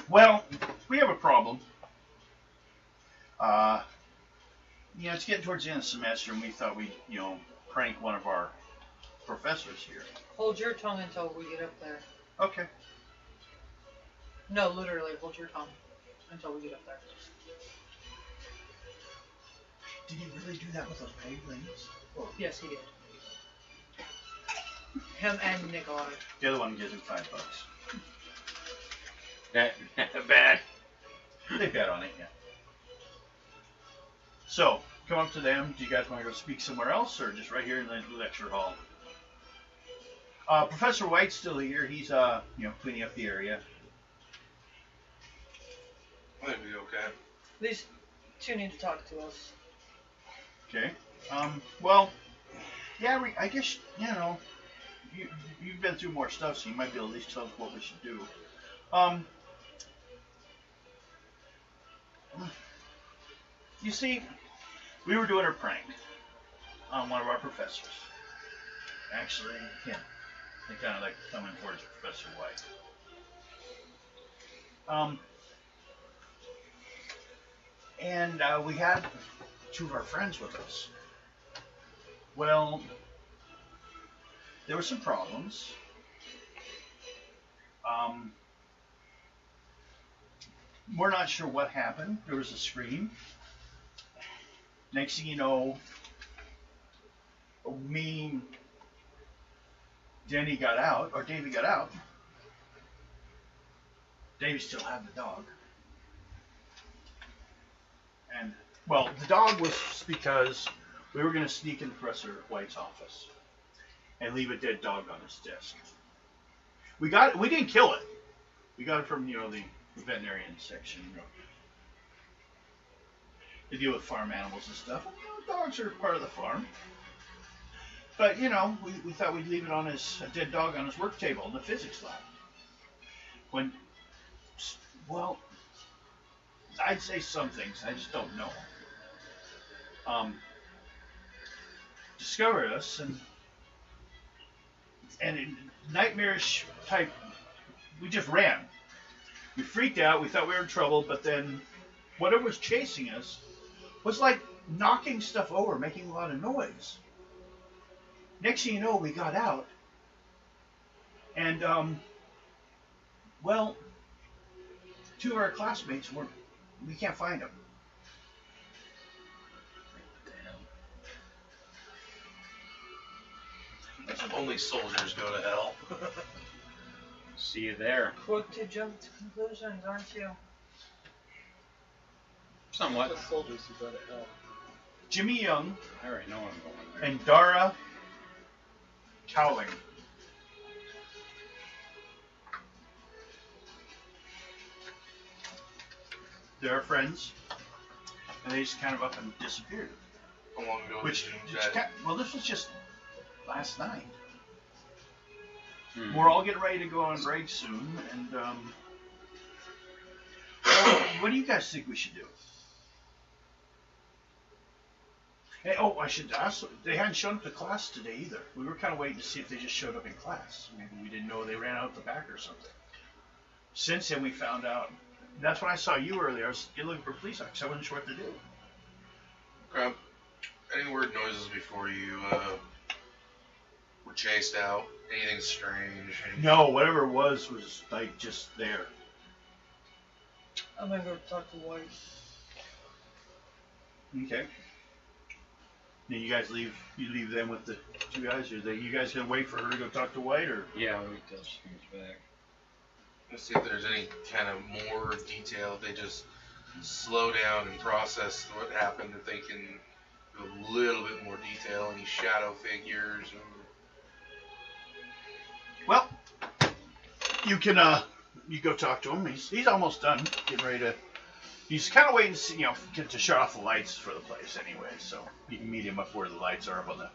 Well, we have a problem. It's getting towards the end of the semester, and we thought we'd, prank one of our professors here. Hold your tongue until we get up there. Okay. No, literally, hold your tongue until we get up there. Did he really do that with those paglings? Yes, he did. Him and Nikolai. The other one gives him $5. Bad. They bet on it, yeah. So, come up to them. Do you guys want to go speak somewhere else, or just right here in the lecture hall? Professor White's still here. He's, cleaning up the area. Might be okay. These two need to talk to us. Okay. Well, yeah, I guess, you've been through more stuff, so you might be able to at least tell us what we should do. You see, we were doing a prank on one of our professors. Actually, him. They kind of like coming towards Professor White. And we had two of our friends with us. Well, there were some problems. We're not sure what happened. There was a scream. Next thing you know, me, Davey got out. Davey still had the dog. And, well, the dog was because we were going to sneak into Professor White's office and leave a dead dog on his desk. We didn't kill it. We got it from, the veterinarian section. They deal with farm animals and stuff. And, dogs are part of the farm. But, we thought we'd leave it on a dead dog on his work table in the physics lab. I'd say some things. I just don't know. Discovered us and in nightmarish type, we just ran. We freaked out. We thought we were in trouble, but then whatever was chasing us was like knocking stuff over, making a lot of noise. Next thing you know, we got out, and two of our classmates we can't find them. Only soldiers go to hell. See you there. Quick to jump to conclusions, aren't you? Somewhat. The soldiers who go to hell. Jimmy Young I already know I'm going there. and Dara Cowling. They're friends, and they just kind of up and disappeared. How long ago Which, did you die? this was just last night. Hmm. We're all getting ready to go on break soon, and what do you guys think we should do? Hey, I should ask. They hadn't shown up to class today either. We were kind of waiting to see if they just showed up in class. Maybe we didn't know they ran out the back or something. Since then, we found out. That's when I saw you earlier. I was looking for police officers. I wasn't sure what to do. Okay. Any weird noises before you were chased out. Anything strange? No, whatever it was like just there. I'm gonna go talk to White. Okay. Then you guys leave. You leave them with the two guys, or you guys gonna wait for her to go talk to White, or? Yeah, wait till she comes back. Let's see if there's any kind of more detail. They just slow down and process what happened. If they can do a little bit more detail, any shadow figures. Well, you can you go talk to him. He's almost done, getting ready to. He's kind of waiting to see, to shut off the lights for the place anyway. So you can meet him up where the lights are up on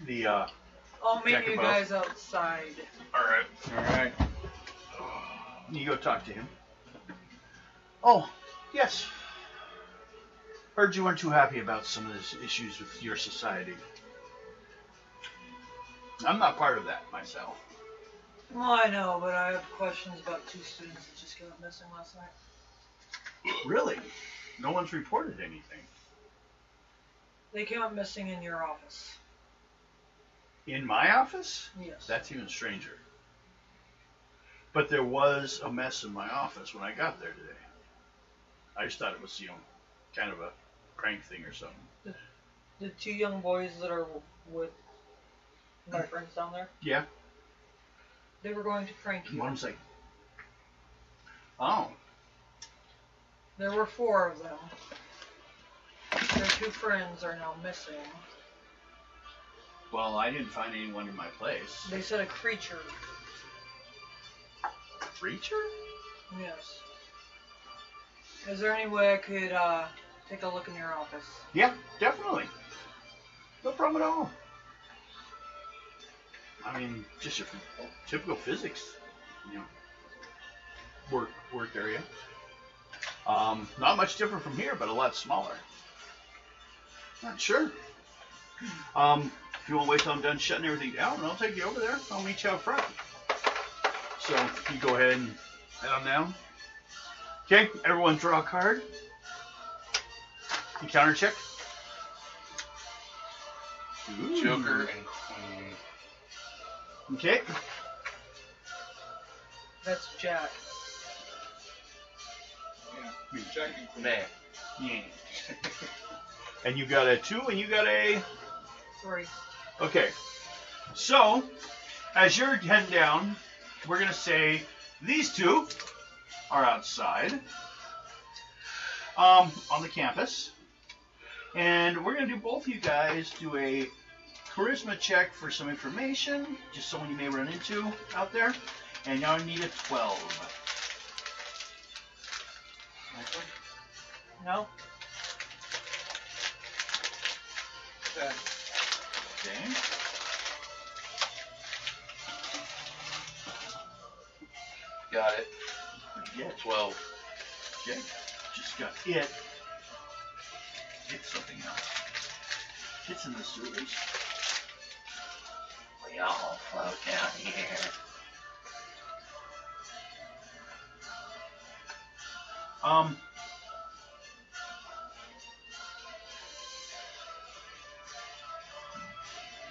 the. I'll meet Deck you above. guys outside. All right. Alright. You go talk to him. Oh, yes. Heard you weren't too happy about some of the issues with your society. I'm not part of that myself. Well, I know, but I have questions about 2 students that just got missing last night. Really? No one's reported anything. They came up missing in your office. In my office? Yes. That's even stranger. But there was a mess in my office when I got there today. I just thought it was, kind of a prank thing or something. The 2 young boys that are with my friends down there, Yeah. they were going to prank you. One was like, oh, There were 4 of them. Their 2 friends are now missing. well, I didn't find anyone in my place. They said a creature. Creature? Yes. Is there any way I could take a look in your office? Yeah, definitely. No problem at all. I mean, just your typical physics, work area. Not much different from here, but a lot smaller. Not sure. If you want to wait till I'm done shutting everything down, I'll take you over there. I'll meet you out front. So you go ahead and head on down. Okay, everyone draw a card. You counter check. Ooh. Joker and Queen. Okay. That's Jack. Yeah. Jack and Queen. Nah. Yeah. And you got a 2 and you got a 3. Okay, so as you're heading down, we're going to say these 2 are outside on the campus. And we're going to do both of you guys do a charisma check for some information, just someone you may run into out there. And y'all need a 12. No? Okay. Okay. Got it. Yeah, 12. okay. Just got it. It's something else. It's in the sewers. We all float down here.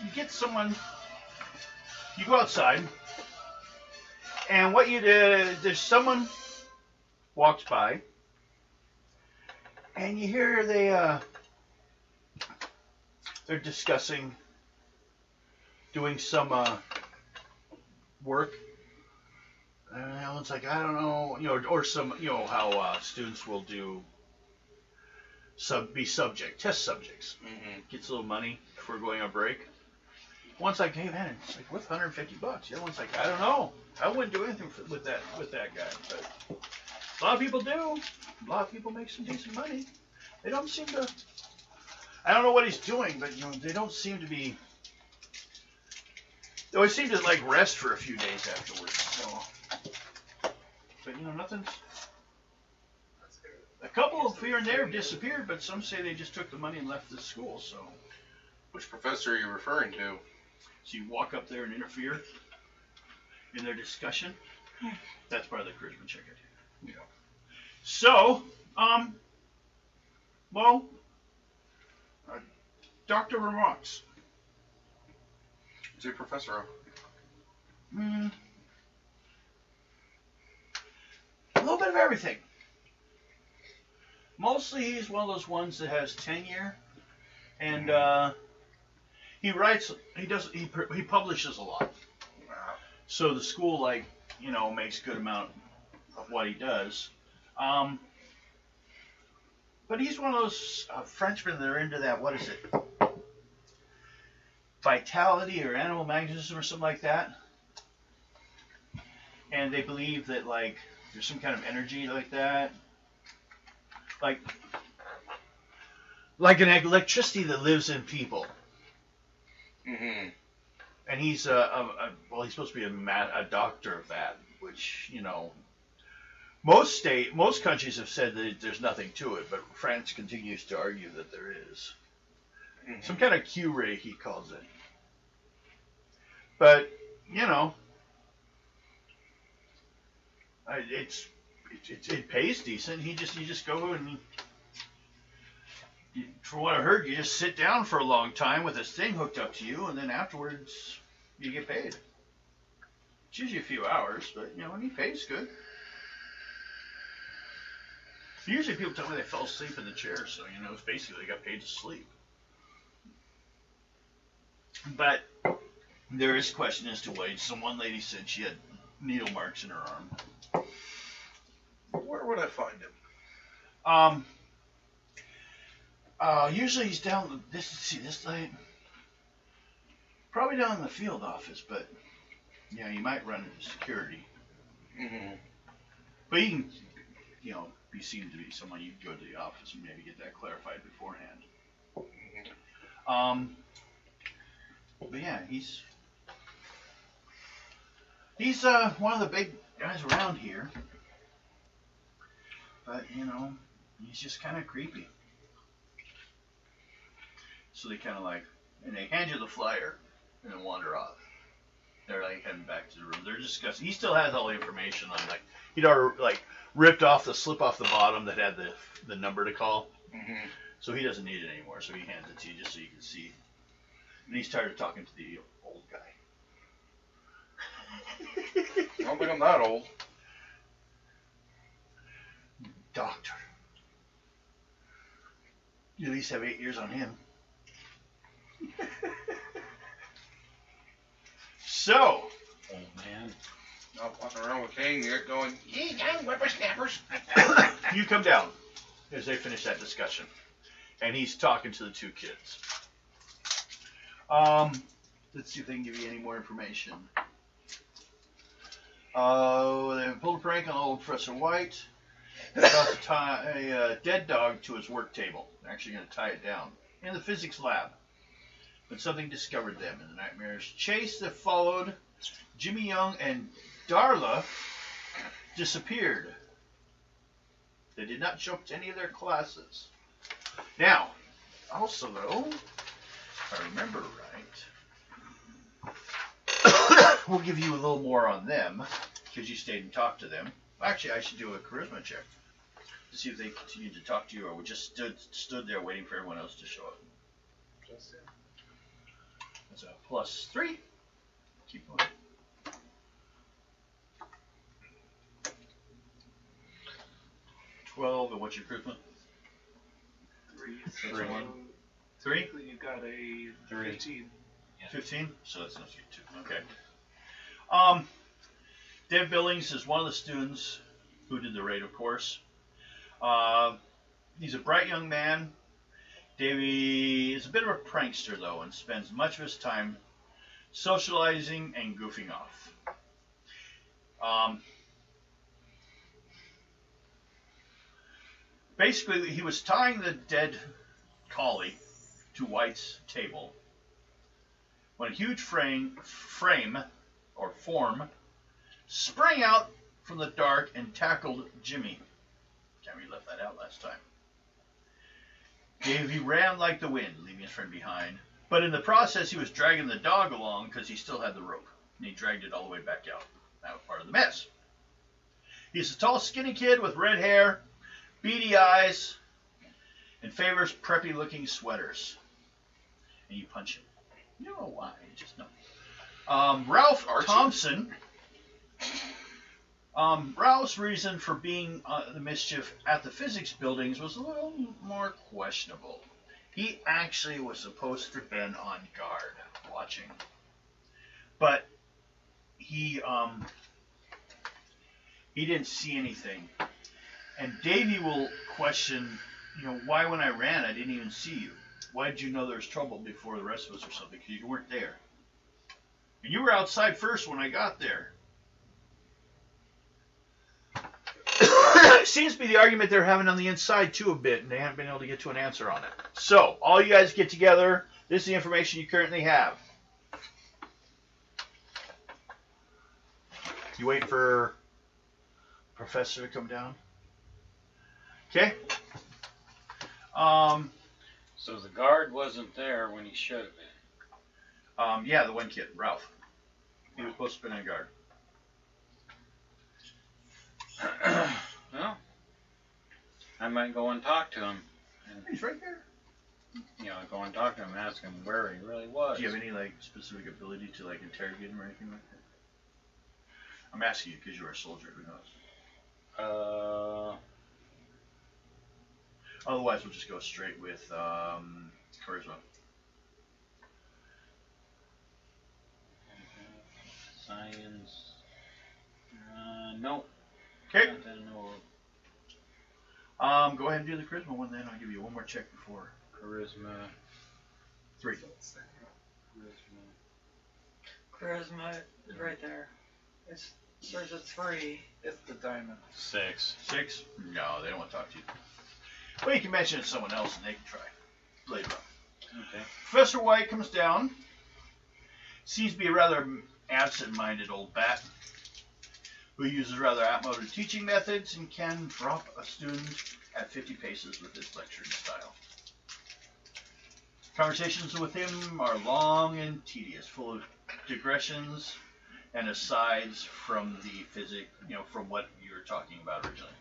You get someone, you go outside, and what you did, there's someone walks by, and you hear they're discussing doing some work. And it's like, I don't know, or some, how students will do test subjects. Mm-hmm. Gets a little money before going on break. One's like, hey man, it's like worth $150. The other one's like, I don't know, I wouldn't do anything with that guy. But a lot of people do. A lot of people make some decent money. They don't seem to. I don't know what he's doing, but they don't seem to be. They always seem to like rest for a few days afterwards. So, but nothing's. A couple of here and there have disappeared, but some say they just took the money and left the school. So, Which professor are you referring to? so you walk up there and interfere in their discussion. That's part of the charisma check. Yeah. So, well, Dr. Ramoux, What's your Professor Oak? A little bit of everything. Mostly he's one of those ones that has tenure, and he writes. He publishes a lot. So the school makes a good amount of what he does. But he's one of those Frenchmen that are into that. What is it? Vitality or animal magnetism or something like that. And they believe that there's some kind of energy like that. Like an electricity that lives in people. Mm-hmm. And he's he's supposed to be a doctor of that, which most countries have said that there's nothing to it, but France continues to argue that there is. Mm-hmm. Some kind of Q-ray, he calls it. But it pays decent. You just go and from what I heard, you just sit down for a long time with this thing hooked up to you, and then afterwards you get paid. It's usually a few hours, but and he pays good. Usually people tell me they fell asleep in the chair, so it's basically they got paid to sleep. But there is a question as to why. Some one lady said she had needle marks in her arm. Where would I find him? Usually he's down this night. Probably down in the field office, but yeah, you might run into security. Mm-hmm. But you can, be seen to be someone you can go to the office and maybe get that clarified beforehand. Mm-hmm. But yeah, he's one of the big guys around here. But he's just kind of creepy. So they kind of and they hand you the flyer and then wander off. They're heading back to the room. They're discussing. He still has all the information on he'd already ripped off the slip off the bottom that had the number to call. Mm-hmm. So he doesn't need it anymore. So he hands it to you just so you can see. And he started talking to the old guy. I don't think I'm that old. Doctor. You at least have 8 years on him. So, Old man. Not walking around with cane here going, "Ye young whippersnappers." you come down as they finish that discussion. And he's talking to the two kids. Let's see if they can give you any more information. They pulled a prank on old Professor White. They're about to tie a dead dog to his work table. They're actually going to tie it down in the physics lab. But something discovered them in the nightmare's chase that followed. Jimmy Young and Darla disappeared. They did not show up to any of their classes. Now, also though, if I remember right, we'll give you a little more on them because you stayed and talked to them. Actually, I should do a charisma check to see if they continued to talk to you or just stood there waiting for everyone else to show up. That's a +3. Keep going. 12, and what's your charisma? 3. 3. So 3? technically you got a 15. 15? So that's not 2. Okay. Dave Billings is one of the students who did the raid, of course. He's a bright young man. Davey is a bit of a prankster, though, and spends much of his time socializing and goofing off. Basically, he was tying the dead collie to White's table when a huge form sprang out from the dark and tackled Jimmy. Jeremy left that out last time. Davey ran like the wind, leaving his friend behind. But in the process, he was dragging the dog along because he still had the rope. And he dragged it all the way back out. That was part of the mess. He's a tall, skinny kid with red hair, beady eyes, and favors preppy-looking sweaters. And you punch him. You don't know why, you just know. Ralph Archie? Thompson. Ralph's reason for being the mischief at the physics buildings was a little more questionable. He actually was supposed to have been on guard, watching, but he didn't see anything. And Davey will question, why when I ran I didn't even see you? Why did you know there was trouble before the rest of us or something? Because you weren't there. And you were outside first when I got there. Seems to be the argument they're having on the inside too a bit, and they haven't been able to get to an answer on it. So, all you guys get together. This is the information you currently have. You wait for Professor to come down. Okay. So the guard wasn't there when he should have been. Yeah, the one kid, Ralph. He was supposed to be on guard. Well, I might go and talk to him. And, He's right there. go and talk to him and ask him where he really was. Do you have any specific ability to interrogate him or anything like that? I'm asking you because you're a soldier. Who knows? Otherwise, we'll just go straight with charisma. Science. No. Okay. Not that I know of. Go ahead and do the charisma one then. I'll give you one more check before. Charisma. 3. Charisma is right there. There's a 3. It's the diamond. 6. 6? No, they don't want to talk to you. Well, you can mention it to someone else and they can try later on. Okay. Professor White comes down. Seems to be a rather absent-minded old bat who uses rather outmoded teaching methods and can drop a student at 50 paces with his lecturing style. Conversations with him are long and tedious, full of digressions and asides from the physics, from what you were talking about originally.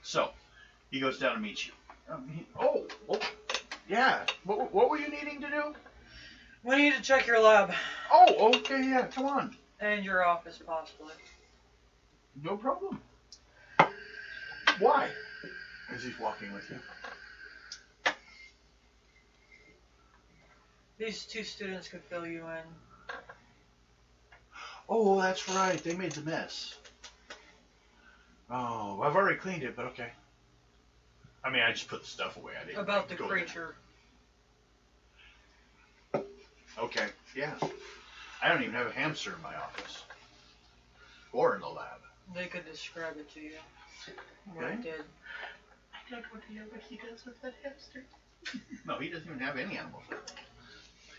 So he goes down to meet you. Yeah. What were you needing to do? We need to check your lab. Oh, okay, yeah, come on. And your office, possibly. No problem. Why? As he's walking with you. These 2 students could fill you in. Oh, that's right. They made the mess. Oh, I've already cleaned it, but okay. I mean, I just put the stuff away. I didn't About the go creature. there. Okay, yeah. I don't even have a hamster in my office. Or in the lab. They could describe it to you. What Okay. it did. I don't want to know what he does with that hamster. No, he doesn't even have any animals.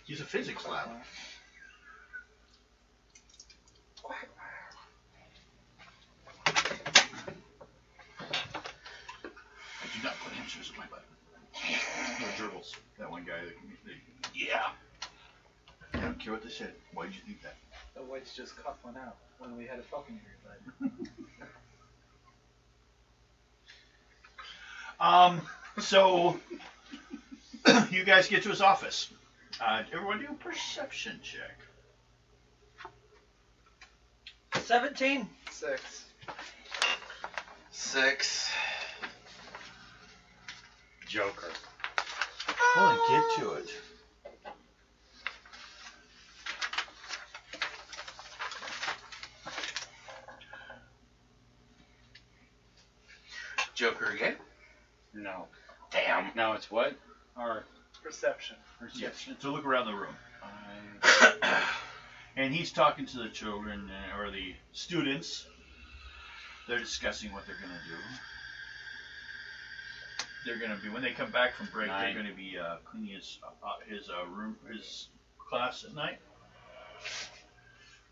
He's a physics lab. I do not put hamsters in my butt. No gerbils. That one guy yeah. I don't care what they said. Why did you think that? The whites just cut one out when we had a falconry bud. So you guys get to his office. Everyone do a perception check. 17. 6. 6. Joker. Well, then get to it. Joker again? No. Damn. No, it's what? Or Perception. perception? So look around the room. And he's talking to the children, or the students. They're discussing what they're going to do. They're going to be, when they come back from break, 9. they're going to be cleaning his room, his class at night.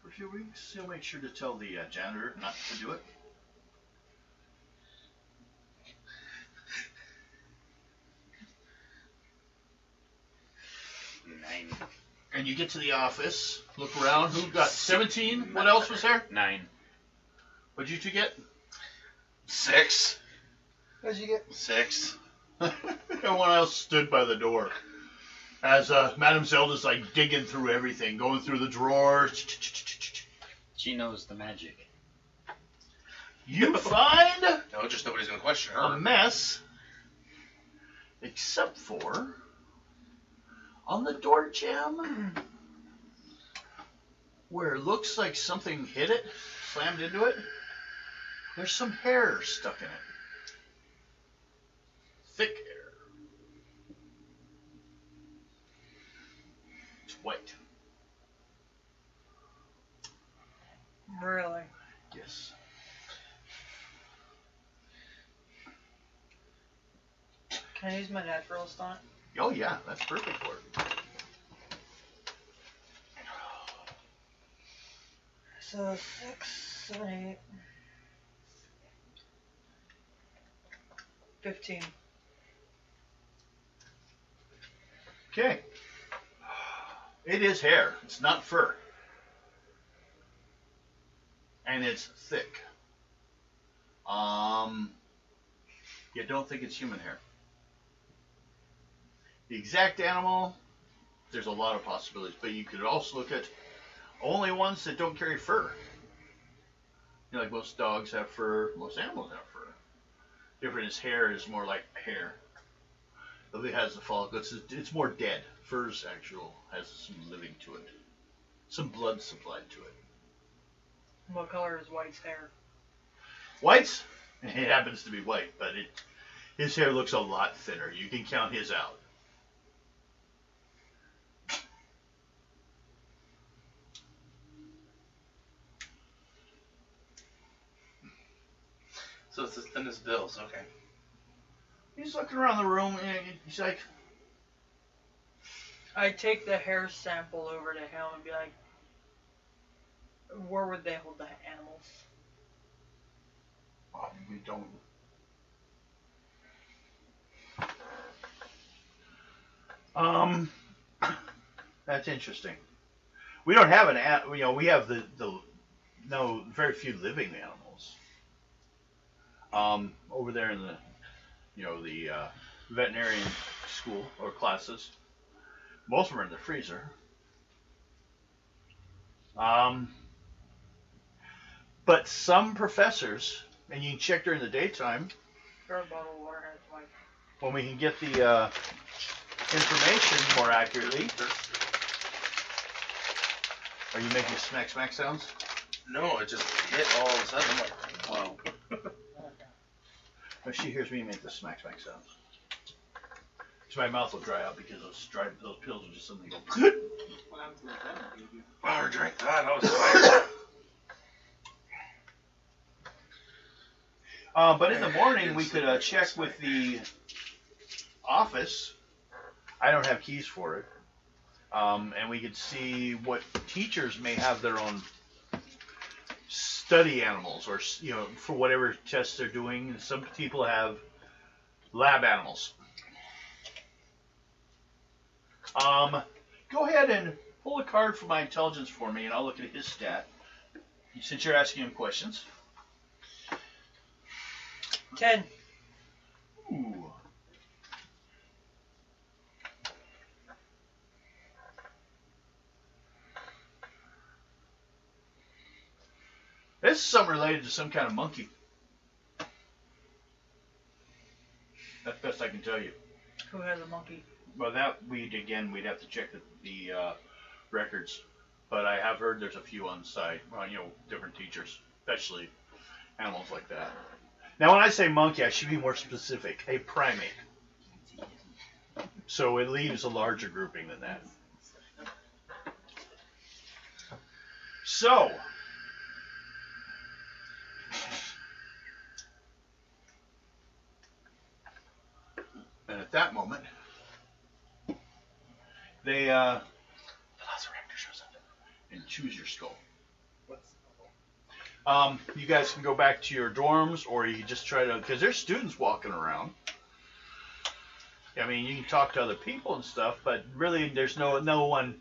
For a few weeks, he'll make sure to tell the janitor not to do it. And you get to the office, look around. Who got 17? What else was there? 9. What'd you two get? 6. What'd you get? 6. Everyone else stood by the door. As Madame Zelda's like digging through everything, going through the drawers. She knows the magic. You find No, just nobody's gonna question a her. mess, except for on the door jamb, where it looks like something hit it, slammed into it. There's some hair stuck in it. Thick hair. It's white. Really? Yes. Can I use my natural stunt? Oh yeah, that's perfect for it. So 6, 7, 8, 15. Okay. It is hair. It's not fur. And it's thick. You don't think it's human hair. The exact animal, there's a lot of possibilities, but you could also look at only ones that don't carry fur. You know, like most dogs have fur, most animals have fur. Different is hair is more like hair. It has the follicles. It's more dead. Fur's actual has some living to it, some blood supplied to it. What color is White's hair? White's, it happens to be white, but his hair looks a lot thinner. You can count his out. So it's as thin as Bill's. Okay. He's looking around the room and he's like, I take the hair sample over to him and be like, where would they hold the animals? we don't. That's interesting. We don't have we have the no, very few living animals. Over there in the, the veterinarian school or classes, most of them are in the freezer. But some professors, and you can check during the daytime, Or a bottle of water has White. when we can get the information more accurately. Are you making smack smack sounds? No, it just hit all of a sudden. I'm like, wow. If she hears me make the smack smack sounds. So my mouth will dry out because those pills will just suddenly go. What happened to the lemon, baby? Wow, drink that. I was tired. But in the morning, we could check with the office. I don't have keys for it. And we could see what teachers may have their own study animals, or for whatever tests they're doing. Some people have lab animals. Go ahead and pull a card for my intelligence for me, and I'll look at his stat. Since you're asking him questions. 10. Ooh. This is something related to some kind of monkey. That's best I can tell you. Who has a monkey? Well, we'd have to check the records. But I have heard there's a few on site, different teachers, especially animals like that. Now, when I say monkey, I should be more specific. A primate. So it leaves a larger grouping than that. So, and at that moment, they Velociraptor shows up and chews your skull. You guys can go back to your dorms, or you can just try to, because there's students walking around. I mean, you can talk to other people and stuff, but really there's no one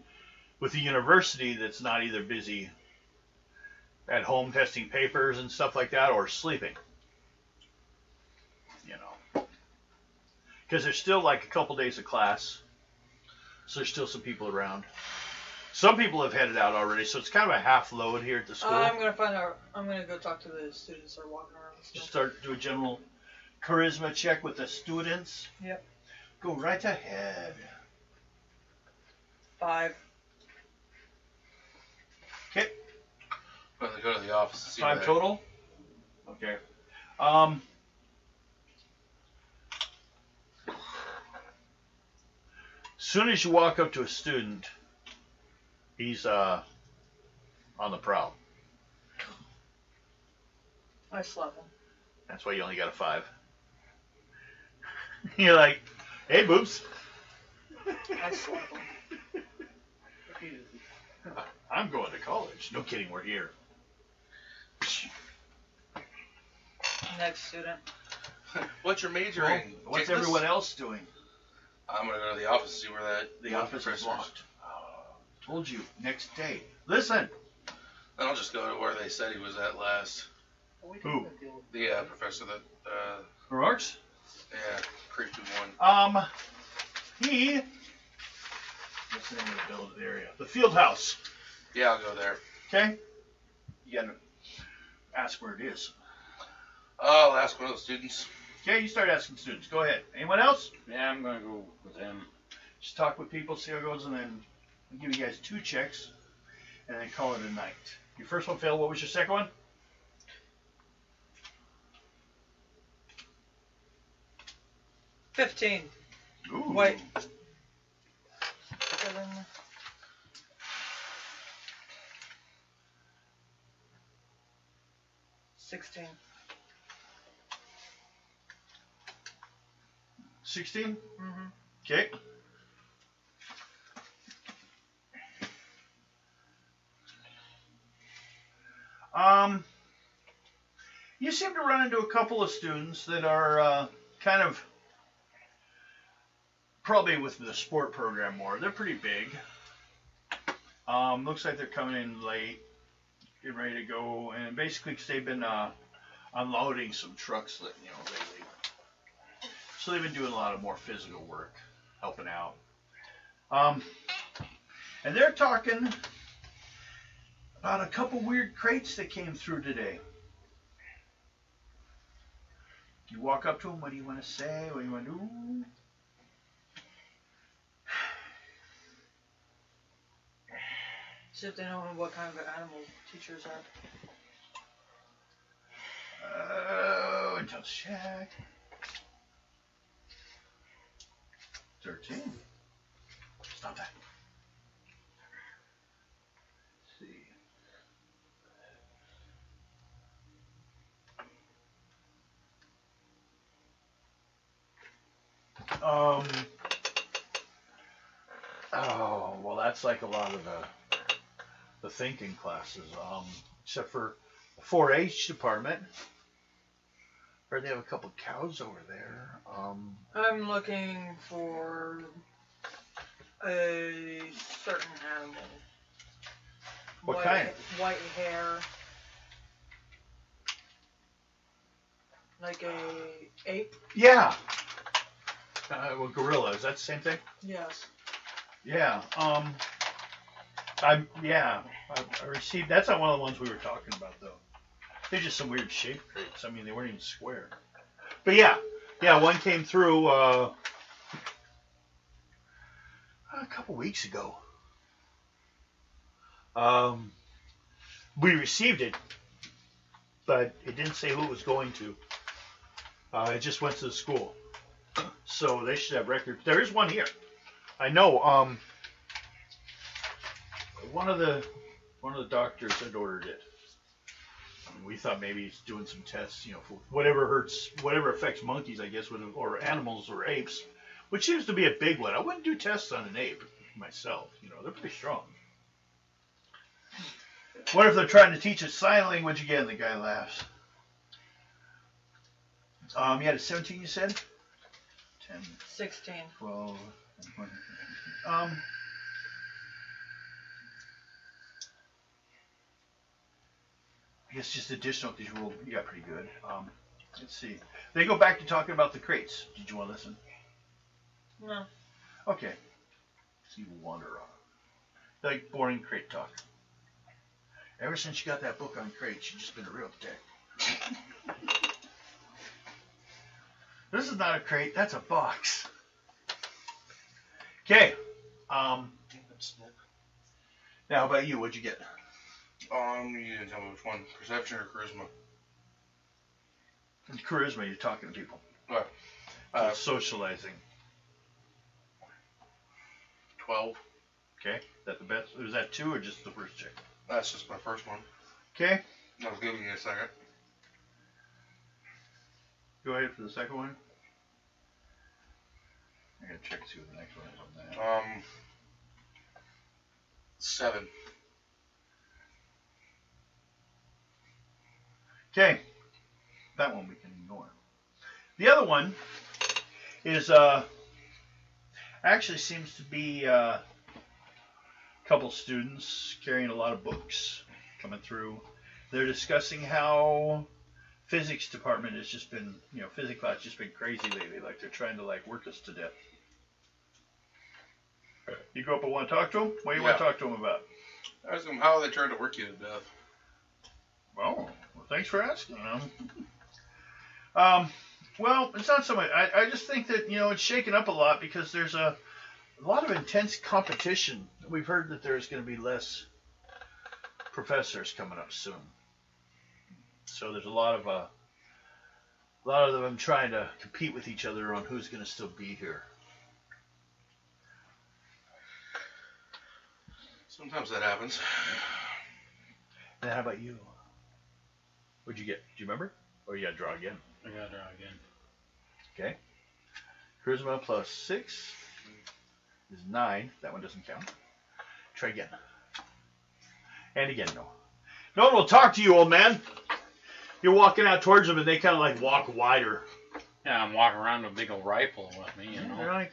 with the university that's not either busy at home testing papers and stuff like that, or sleeping. Because there's still like a couple days of class. So there's still some people around. Some people have headed out already, so it's kind of a half load here at the school. I'm gonna find out. I'm gonna go talk to the students that are walking around. Still. Just start do a general charisma check with the students. Yep. Go right ahead. 5. Okay. When they go to the office and see 5 that. total. Okay. Soon as you walk up to a student, he's on the prowl. I slept him. That's why you only got a 5. You're like, hey, boobs. I slept him. I'm going to college. No kidding, we're here. Next student. What's your major Well, in? what's Kickless? everyone else doing? I'm gonna go to the office and see where that The one office is professor's. locked. Told you, next day. Listen. Then I'll just go to where they said he was at last. Who? The professor that, Remarks? yeah, creepy one. He. What's the name of the building area? The field house. Yeah, I'll go there. Okay? You gotta ask where it is. I'll ask one of the students. Okay, you start asking students. Go ahead. Anyone else? Yeah, I'm gonna go with him. Just talk with people, see how it goes, and then I'll give you guys 2 checks, and then call it a night. Your first one failed. What was your second one? 15. Ooh. Wait. 7. 16. 16? Mm-hmm. Okay. You seem to run into a couple of students that are kind of probably with the sport program more. They're pretty big. Looks like they're coming in late, getting ready to go, and basically 'cause they've been unloading some trucks, lately. So they've been doing a lot of more physical work, helping out. And they're talking about a couple weird crates that came through today. You walk up to them, what do you want to say? What do you want to do? See if they know what kind of animal teachers are. Until check. 13. Stop that. Let's see. Oh, well, that's like a lot of the thinking classes. Except for the 4-H department. Or they have a couple cows over there. I'm looking for a certain animal. What kind? White hair. Like a ape? Yeah. Well, gorilla. Is that the same thing? Yes. Yeah. I received. That's not one of the ones we were talking about, though. They're just some weird shaped crates. I mean, they weren't even square. But yeah, one came through a couple weeks ago. We received it, but it didn't say who it was going to. It just went to the school, so they should have records. There is one here. I know. One of the doctors had ordered it. We thought maybe he's doing some tests, for whatever affects monkeys, I guess, or animals or apes, which seems to be a big one. I wouldn't do tests on an ape myself. They're pretty strong. What if they're trying to teach us sign language again? The guy laughs. You had a 17, you said? 10, 16. 12, I guess just additional because you got pretty good. Let's see. They go back to talking about the crates. Did you want to listen? No. Okay. So you wander on. Like boring crate talk. Ever since you got that book on crates, you've just been a real dick. This is not a crate, that's a box. Okay. Now, how about you? What'd you get? You didn't tell me which one. Perception or charisma? Charisma, you're talking to people. What? Socializing. 12. Okay. Is that the best? Was that 2 or just the first check? That's just my first one. Okay. I was giving you a second. Go ahead for the second one. I gotta check to see what the next one is on that. 7. Okay. That one we can ignore. The other one is actually seems to be a couple students carrying a lot of books coming through. They're discussing how physics department has just been, physics class has just been crazy lately. Like they're trying to work us to death. You go up and want to talk to them? What do you want to talk to them about? Ask them how they tried to work you to death. Well, thanks for asking. Well, it's not so much. I just think that, it's shaken up a lot because there's a lot of intense competition. We've heard that there's going to be less professors coming up soon. So there's a lot of them trying to compete with each other on who's going to still be here. Sometimes that happens. And how about you? What'd you get? Do you remember? Or you got to draw again? I gotta draw again. Okay. Charisma plus 6 is 9. That one doesn't count. Try again. And again, no. No one will talk to you, old man. You're walking out towards them, and they kind of walk wider. Yeah, I'm walking around with a big old rifle with me, You're like,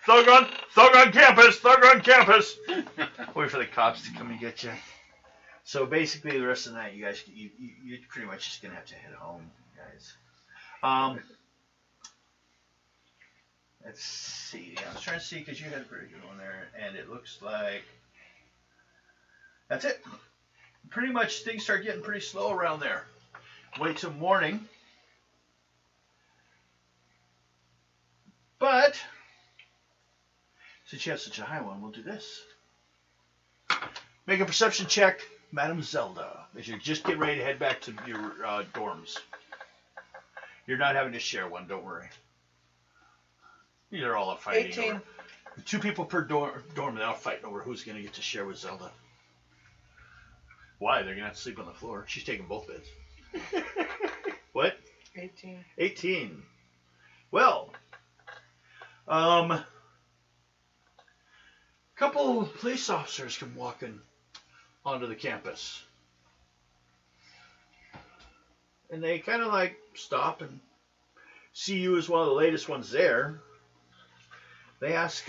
thug on campus, thug on campus. Wait for the cops to come and get you. So basically, the rest of the night, you guys, you're pretty much just gonna have to head home, guys. Let's see. I was trying to see because you had a pretty good one there, and it looks like that's it. Pretty much, things start getting pretty slow around there. Wait till morning. But since you have such a high one, we'll do this. Make a perception check, Madam Zelda, as you just get ready to head back to your dorms. You're not having to share one, don't worry. You're all fighting 18. over. 2 people per dorm, they're all fighting over who's going to get to share with Zelda. Why? They're going to have to sleep on the floor. She's taking both beds. What? 18. 18. Well, couple police officers come walking onto the campus. And they kind of stop and see you as one of the latest ones there. They ask,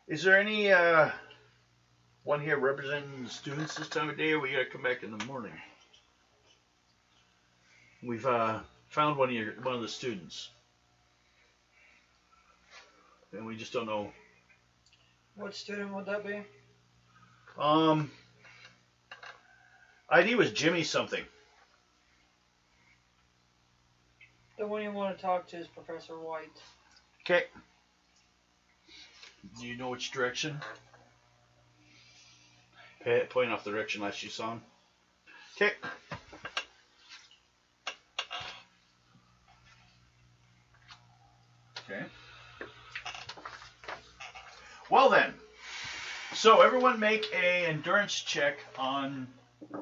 is there any one here representing the students this time of day, or we gotta come back in the morning? We've found one of the students, and we just don't know. What student would that be? ID was Jimmy something. The one you want to talk to is Professor White. Okay. Do you know which direction? Point off the direction last you saw him. Okay. Okay. Well then. So everyone make a endurance check on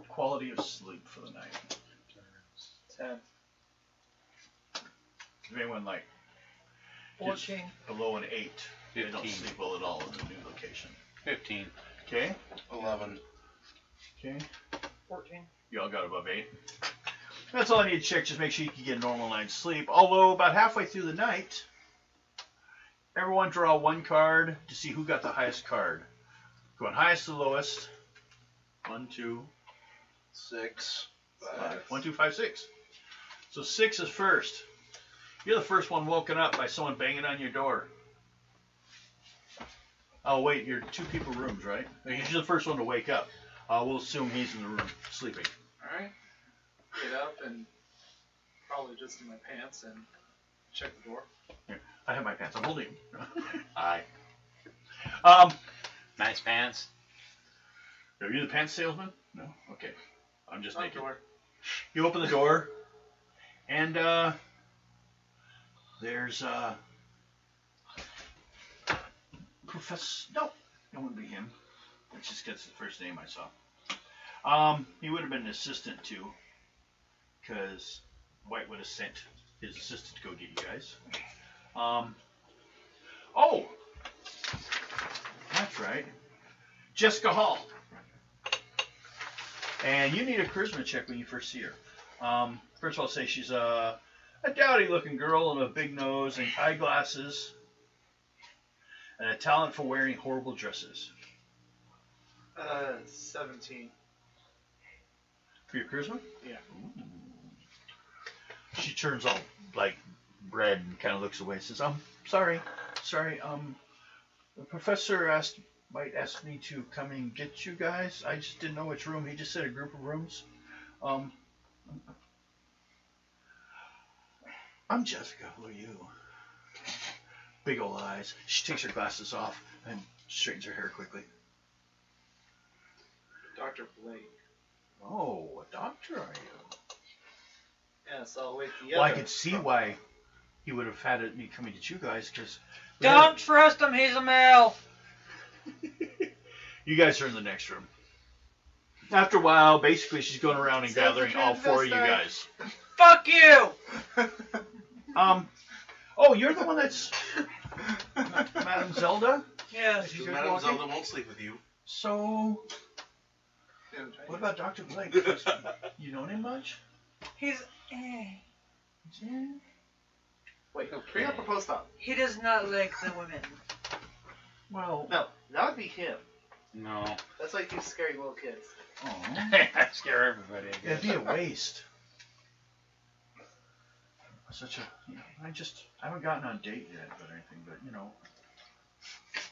quality of sleep for the night. 10. If anyone 14. below an 8, they don't 15. sleep well at all in the new location. 15. Okay. 11. Okay. 14. You all got above 8. That's all I need to check. Just make sure you can get a normal night's sleep. Although about halfway through the night, everyone draw 1 card to see who got the highest card. Going highest to lowest. 1, 2, 6. 5. 1, 2, 5, 6. So 6 is first. You're the first one woken up by someone banging on your door. Oh, wait, you're 2 people rooms, right? He's the first one to wake up. We'll assume he's in the room sleeping. Alright. Get up and probably just in my pants and check the door. Here, I have my pants. I'm holding them. Aye. Nice pants. Are you the pants salesman? No? Okay. I'm just Front naked. door. You open the door, and there's Professor. No, it wouldn't be him. It just gets the first name I saw. He would have been an assistant too, because White would have sent his assistant to go get you guys. Oh, that's right, Jessica Hall. And you need a charisma check when you first see her. First of all, say she's a dowdy-looking girl with a big nose and eyeglasses, and a talent for wearing horrible dresses. 17. For your charisma? Yeah. Ooh. She turns all like red and kind of looks away. Says, sorry. The professor might ask me to come and get you guys. I just didn't know which room. He just said a group of rooms. I'm Jessica. Who are you? Big old eyes. She takes her glasses off and straightens her hair quickly. Dr. Blake. Oh, a doctor, are you? Yes, I'll wait the Well, I other. could see why he would have had me coming to you guys, because Don't trust him. He's a male. you guys are in the next room. After a while, basically, she's going around and Sounds gathering like all 4 of you transvestite. guys. Fuck you. Oh, you're the one that's Madame Zelda? Yes. You Because guys Madame walking? Zelda won't sleep with you. So, what about Dr. Blake? You know him much? He's. Wait, bring up a post-op. He does not like the women. Well, No, that would be him. No. That's why he's scaring little kids. oh, I scare everybody. I it'd guess. be a waste. Such a, I haven't gotten on a date yet, but anything, but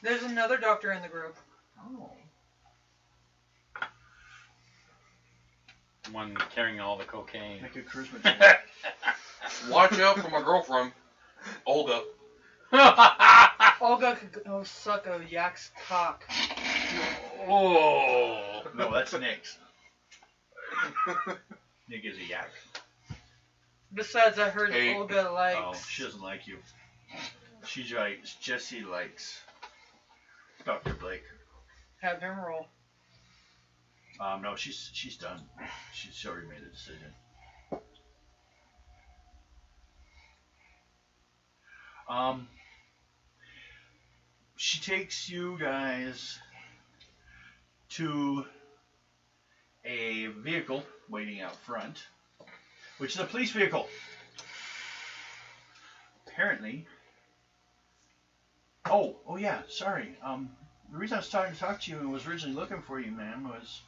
There's another doctor in the group. Oh. One carrying all the cocaine. Make a charisma check. Watch out for my girlfriend, Olga. Olga could go suck a yak's cock. Oh. No, that's Nick's. Nick is a yak. Besides, I heard Hey. Olga likes. Oh, she doesn't like you. Jesse likes Dr. Blake. Have him roll. No, she's done. She's already made a decision. She takes you guys to a vehicle waiting out front, which is a police vehicle. Apparently. Oh yeah, sorry. The reason I was trying to talk to you and was originally looking for you, ma'am, was,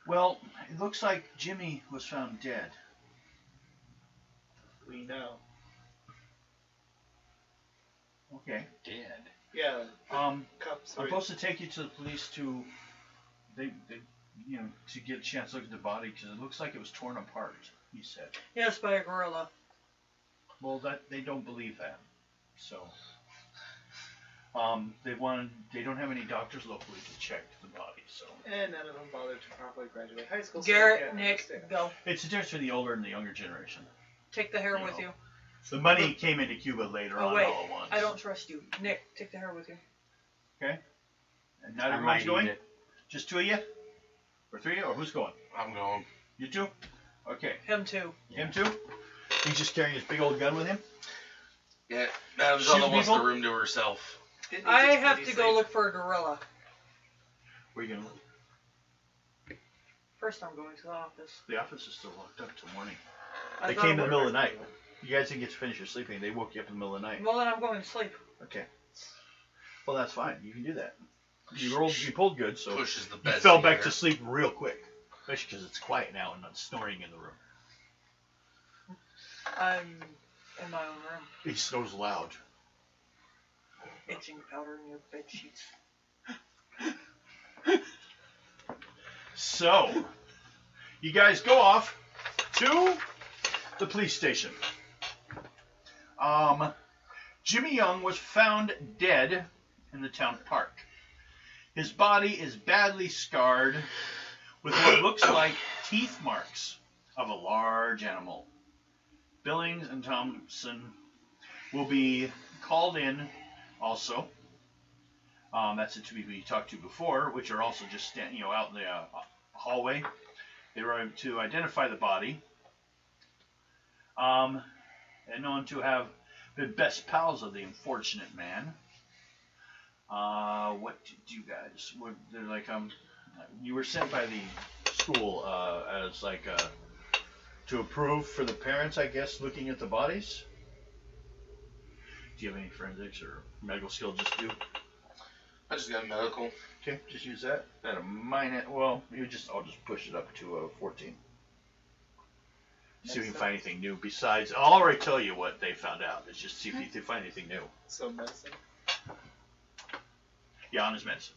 well, it looks like Jimmy was found dead. We know. Okay. Dead. Yeah. I'm Cups. supposed to take you to the police to, to get a chance to look at the body because it looks like it was torn apart. He said. Yes, by a gorilla. Well, they don't believe that. So, they don't have any doctors locally to check the body. So And none of them bothered to properly graduate high school. Garrett, so they Nick, can't understand. go. it's the difference between the older and the younger generation. Take the hair You with know. you. The money came into Cuba later Oh on wait, all at once. I don't trust you. Nick, take the hair with you. Okay. And not I everyone's might eat going? it. Just 2 of you? Or 3 of you? Or who's going? I'm going. You 2? Okay. Him too. Him 2? He's just carrying his big old gun with him? Yeah, Madame Shoot Zelda wants the people? room to herself. Didn't he I just have really to go say- look for a gorilla. Where are you going to look? First, I'm going to the office. The office is still locked up till morning. I They thought came it in the would- middle of the night. You guys didn't get to finish your sleeping. They woke you up in the middle of the night. Well, then I'm going to sleep. Okay. Well, that's fine. You can do that. You pulled good, so Push is the you best. fell back here. to sleep real quick. Especially because it's quiet now and not snoring in the room. I'm in my own room, He snores loud. itching powder in your bed sheets. So, you guys go off to the police station. Jimmy Young was found dead in the town park. His body is badly scarred with what looks like teeth marks of a large animal. Billings and Thompson will be called in also. That's the two people you talked to before, which are also just out in the hallway. They were to identify the body. And known to have been best pals of the unfortunate man. What did you guys? They're like you were sent by the school as like to approve for the parents, I guess, looking at the bodies. Do you have any forensics or medical skill? Just do. I just got medical. Okay, just use that. At a minus. Well, I'll just push it up to a 14. See if we can find anything new besides. I'll already tell you what they found out. It's just see if you can find anything new. So medicine. Yeah, on his meds.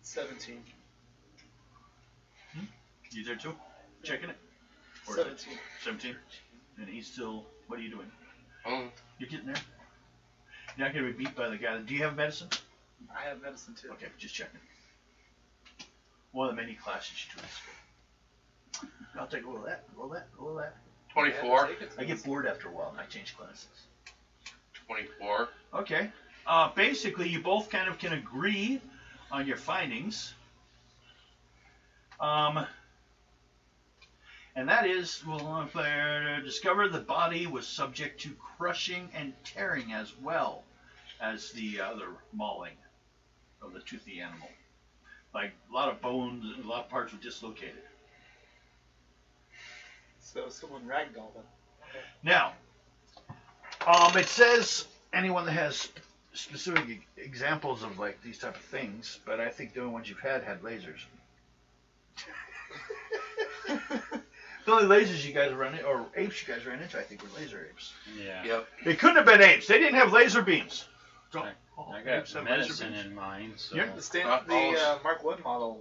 17. You there too? Checking it? Or 17. 17? And he's still. What are you doing? Oh, You're getting there? You're not going to be beat by the guy. Do you have medicine? I have medicine too. Okay, just checking. One of the many classes you do in school. I'll take a little of that, a little of that, a little of that. 24. I get bored after a while and I change classes. 24. Okay. Basically, you both kind of can agree on your findings. And that is, we'll discover the body was subject to crushing and tearing as well as the other mauling of the toothy animal. Like a lot of bones, a lot of parts were dislocated. So someone ragdolled them. Okay. Now, it says anyone that has specific examples of like these type of things, but I think the only ones you've had lasers. The only lasers you guys run into, or apes you guys ran into, I think were laser apes. Yeah. Yep. They couldn't have been apes. They didn't have laser beams. I Apes got have laser medicine beams. in mind, so Yeah. The Mark 1 model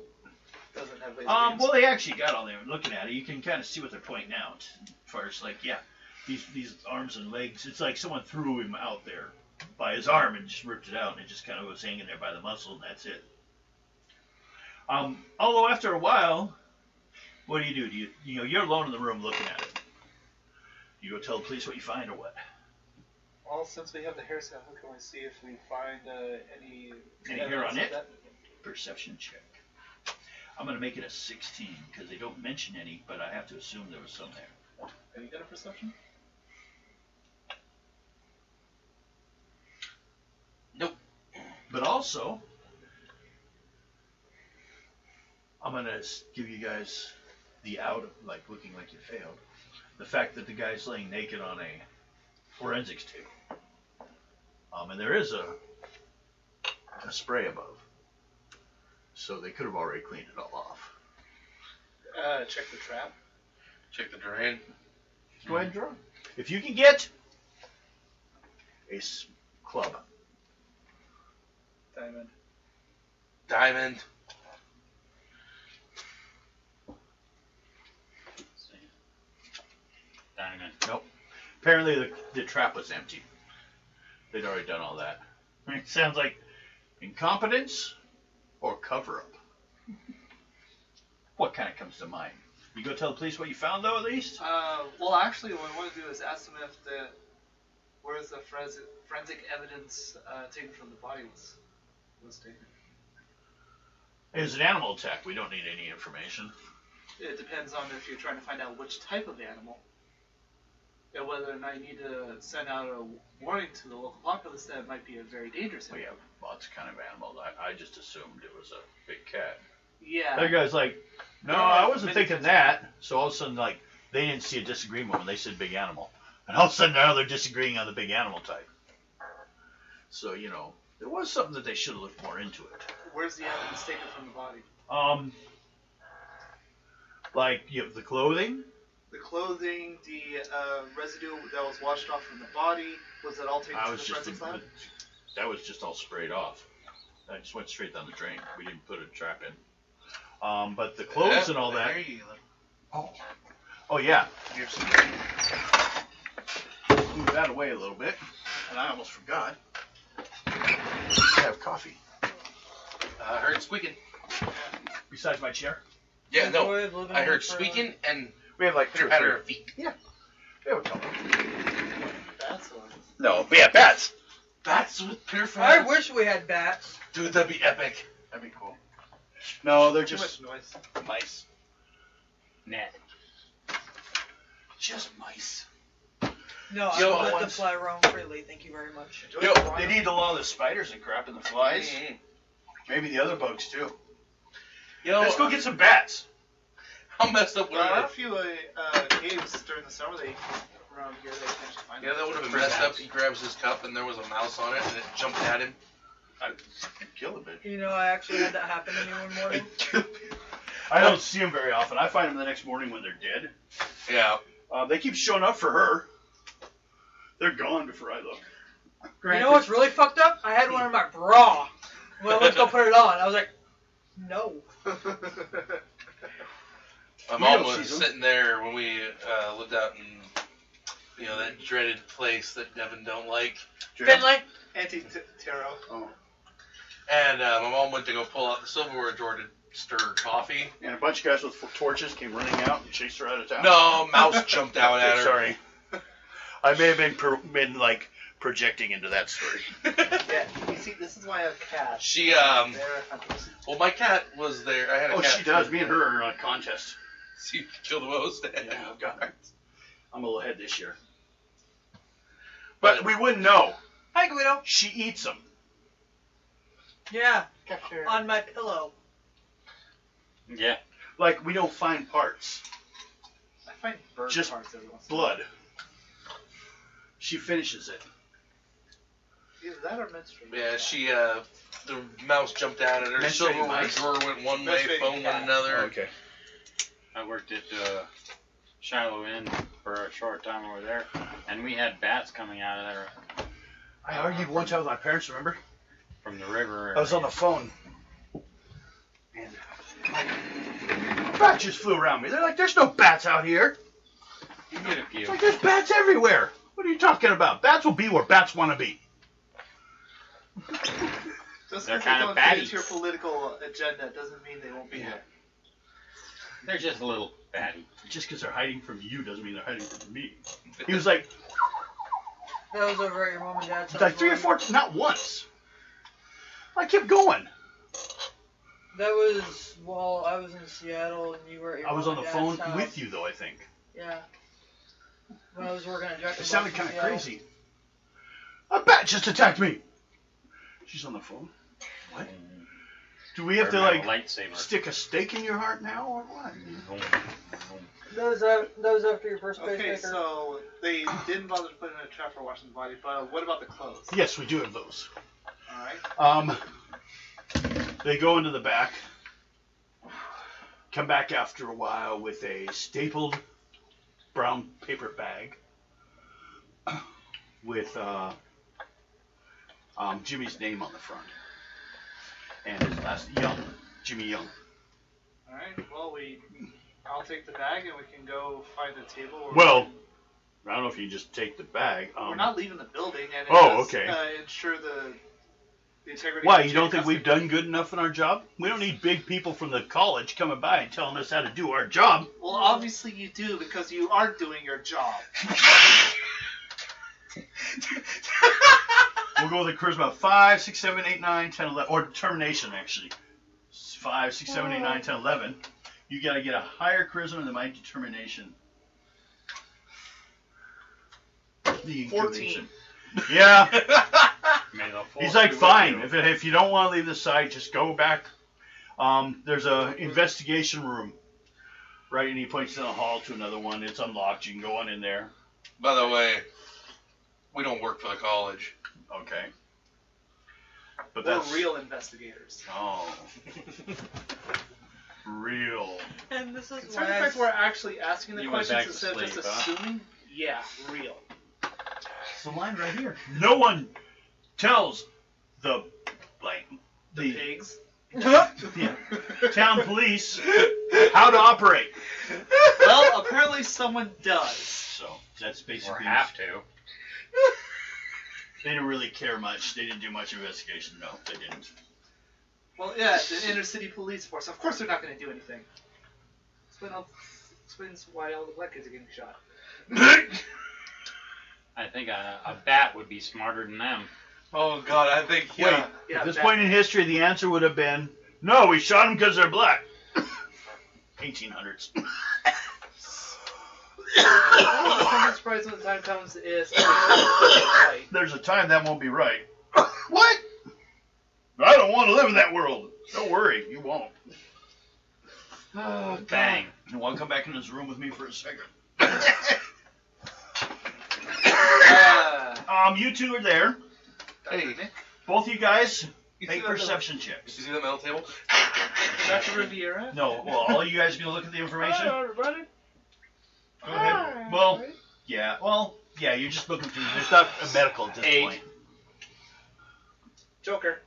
doesn't have laser beams. Well, they actually got all there. Looking at it, you can kind of see what they're pointing out. As far as like, yeah, these arms and legs. It's like someone threw him out there by his arm and just ripped it out, and it just kind of was hanging there by the muscle, and that's it. Although after a while, what do? You're alone in the room looking at it. You go tell the police what you find, or what? Well, since we have the hair sample, can we see if we find any hair on evidence of it? that? Perception check. I'm gonna make it a 16 because they don't mention any, but I have to assume there was some there. Have you got a perception? Nope. But also, I'm gonna give you guys the out of like looking like you failed. The fact that the guy's laying naked on a forensics table, and there is a spray above, so they could have already cleaned it all off. Check the trap. Check the drain. Go ahead and draw. If you can get a club. Diamond. Diamond. diamond. Nope. Apparently the trap was empty. They'd already done all that. It sounds like incompetence or cover-up. What kind of comes to mind? You go tell the police what you found, though, at least? Well, actually, what I want to do is ask them if where's the forensic evidence taken from the body was taken. It was an animal attack. We don't need any information. It depends on if you're trying to find out which type of animal. And whether or not you need to send out a warning to the local populace that it might be a very dangerous We animal. have lots of kind of animals. I just assumed it was a big cat. Yeah. That guy's like, no, Yeah, I wasn't many thinking times. that. So all of a sudden, like, they didn't see a disagreement when they said big animal. And all of a sudden now they're disagreeing on the big animal type. So, there was something that they should have looked more into it. Where's the evidence taken from the body? Like you have the clothing. The clothing, the residue that was washed off from the body, was it all taken I to was the just forensics lab? that was just all sprayed off. I just went straight down the drain. We didn't put a trap in. But the clothes and all that. There you go. Oh yeah. Here's some. Move that away a little bit, and I almost forgot. I have coffee I heard squeaking. besides my chair. Yeah, no. Boy, living I in heard for- squeaking and We have like two pitter or patter three. of feet. We have a couple. That's what. No, but yeah, bats. Bats with pitter I patter. wish we had bats. Dude, that'd be epic. That'd be cool. No, they're Too just much noise. mice. Net. Just mice. No, I Yo, will let them once- fly roam freely. Thank you very much. Yo, they need a lot of the spiders and crap and the flies. Mm-hmm. Maybe the other bugs too. Yo, Let's go get some bats. how messed up would There are a have few caves during the summer they around here they can find. Yeah, that would have been messed up. He grabs his cup and there was a mouse on it and it jumped at him. I'd kill a bitch. You know, I actually had that happen to me one morning. I don't see them very often. I find them the next morning when they're dead. Yeah. They keep showing up for her. They're gone before I look. You know what's really fucked up? I had one in my bra. When I went to go put it on, I was like, no. My You mom don't was see them. sitting there when we lived out in, that dreaded place that Devin don't like. Finley? Anti-tarot. Oh. And my mom went to go pull out the silverware drawer to stir coffee. And a bunch of guys with torches came running out and chased her out of town. No, mouse jumped out at her. Sorry. I may have been like projecting into that story. Yeah, you see, this is why I have cats. She, They're hunters. well, my cat was there. I had a Oh, cat. she does. Me and her are in a contest. She killed the most. Yeah, I've got her. I'm a little ahead this year. But we wouldn't know. Hi, Guido. She eats them. Yeah, Capture. on my pillow. Yeah. Like we don't find parts. I find bird Just parts every once in a while. Blood. She finishes it. Either that or menstruation. Yeah, she, the mouse jumped out at her. Menstruating Silverware mice? drawer went one way, Menstruating phone cat. went another. Okay. I worked at Shiloh Inn for a short time over there, and we had bats coming out of there I argued one time with my parents, remember? from the river. I was on the phone. And a bat just flew around me. They're like, there's no bats out here. You get a It's few. like, there's bats everywhere. What are you talking about? Bats will be where bats want to be. Just They're because kind they of don't fit batty. into your political agenda doesn't mean they won't be there. They're just a little batty. Just because they're hiding from you doesn't mean they're hiding from me. He was like, That was over at your mom and dad's house. like 3 or 4, not once. I kept going. That was while I was in Seattle and you were at your I was on mom the and phone dad's house. with you, though, I think. Yeah. When I was working at Jack in It the sounded Box in kind of Seattle. crazy. A bat just attacked me. She's on the phone. What? Do we have to, like, lightsaber. stick a stake in your heart now, or what? Boom, boom. That was after your first Okay, pacemaker. so they didn't bother to put in a trap for washing the body, but what about the clothes? Yes, we do have those. Alright. They go into the back, come back after a while with a stapled brown paper bag with Jimmy's name on the front. And his last, Young, Jimmy Young. Alright, well, I'll take the bag and we can go find a table. Where Well, I don't know if you just take the bag. we're not leaving the building, and it Oh, does, okay. Ensure the integrity. Why, of the you don't chain think of we've custody. done good enough in our job? We don't need big people from the college coming by and telling us how to do our job. Well, obviously you do, because you aren't doing your job. We'll go with a charisma of 5, 6, 7, 8, 9, 10, 11, or determination, actually. 5, 6, 7, 8, 9, 10, 11. You gotta get a higher charisma than my determination. The 14. Yeah. May the He's force like, be with fine. you. If you don't want to leave the site, just go back. There's a investigation room, right? And he points in the hall to another one. It's unlocked. You can go on in there. By the way, we don't work for the college. Okay. But We're that's real investigators. Oh. Real. And this is Concerning why the fact we're actually asking the You went questions back to instead of just sleep, huh? assuming. Yeah, real. It's the line right here. No one tells the The pigs. yeah, town police how to operate. Well, apparently someone does. So that's Or basically have to. They didn't really care much. They didn't do much investigation. No, they didn't. Well, yeah, the inner city police force. Of course they're not going to do anything. Explains why all the black kids are getting shot. I think a bat would be smarter than them. Oh God, I think Wait, Yeah, at this that- point in history, the answer would have been, no, we shot them because they're black. 1800s. I'm surprised when the time comes is right. There's a time that won't be right. What? I don't want to live in that world. Don't worry, you won't. Oh, Bang. You want to come back in this room with me for a second? You two are there. Hey, Both you guys you see make that perception You checks. see the metal table? Dr. Riviera? No, well, all you guys gonna look at the information? Hello, everybody. Go ahead. Well, yeah, you're just looking through. There's not a medical at this 8. point. Joker.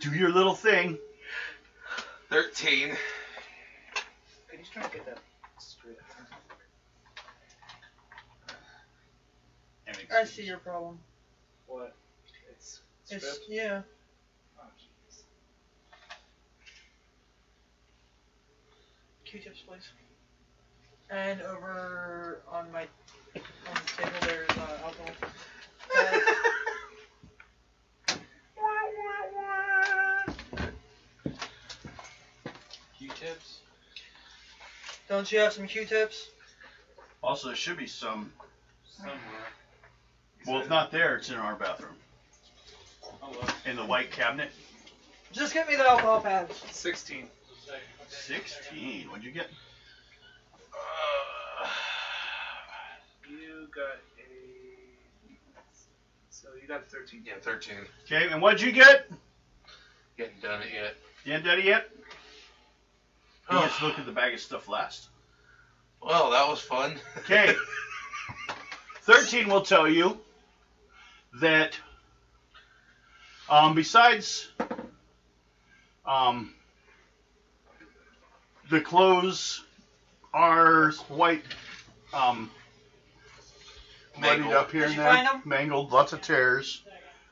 Do your little thing. 13. Can you try to get that straight? I see your problem. What? It's It's script? yeah. Oh, jeez. Q-tips, please. And over on the table there's alcohol. Q-tips? Don't you have some Q-tips? Also, there should be some. Somewhere. Well, if not there, it's in our bathroom. Oh, look. In the white cabinet. Just get me the alcohol pads. 16. 16. What'd you get? You got a. So you got a 13. Yeah, 13. Okay, and what'd you get? Getting done it yet. You ain't done it yet? He gets to look at the bag of stuff last. Well, that was fun. Okay. 13 will tell you that besides the clothes are quite muddied Mangled. up here Did and you there, find 'em? mangled, lots of tears.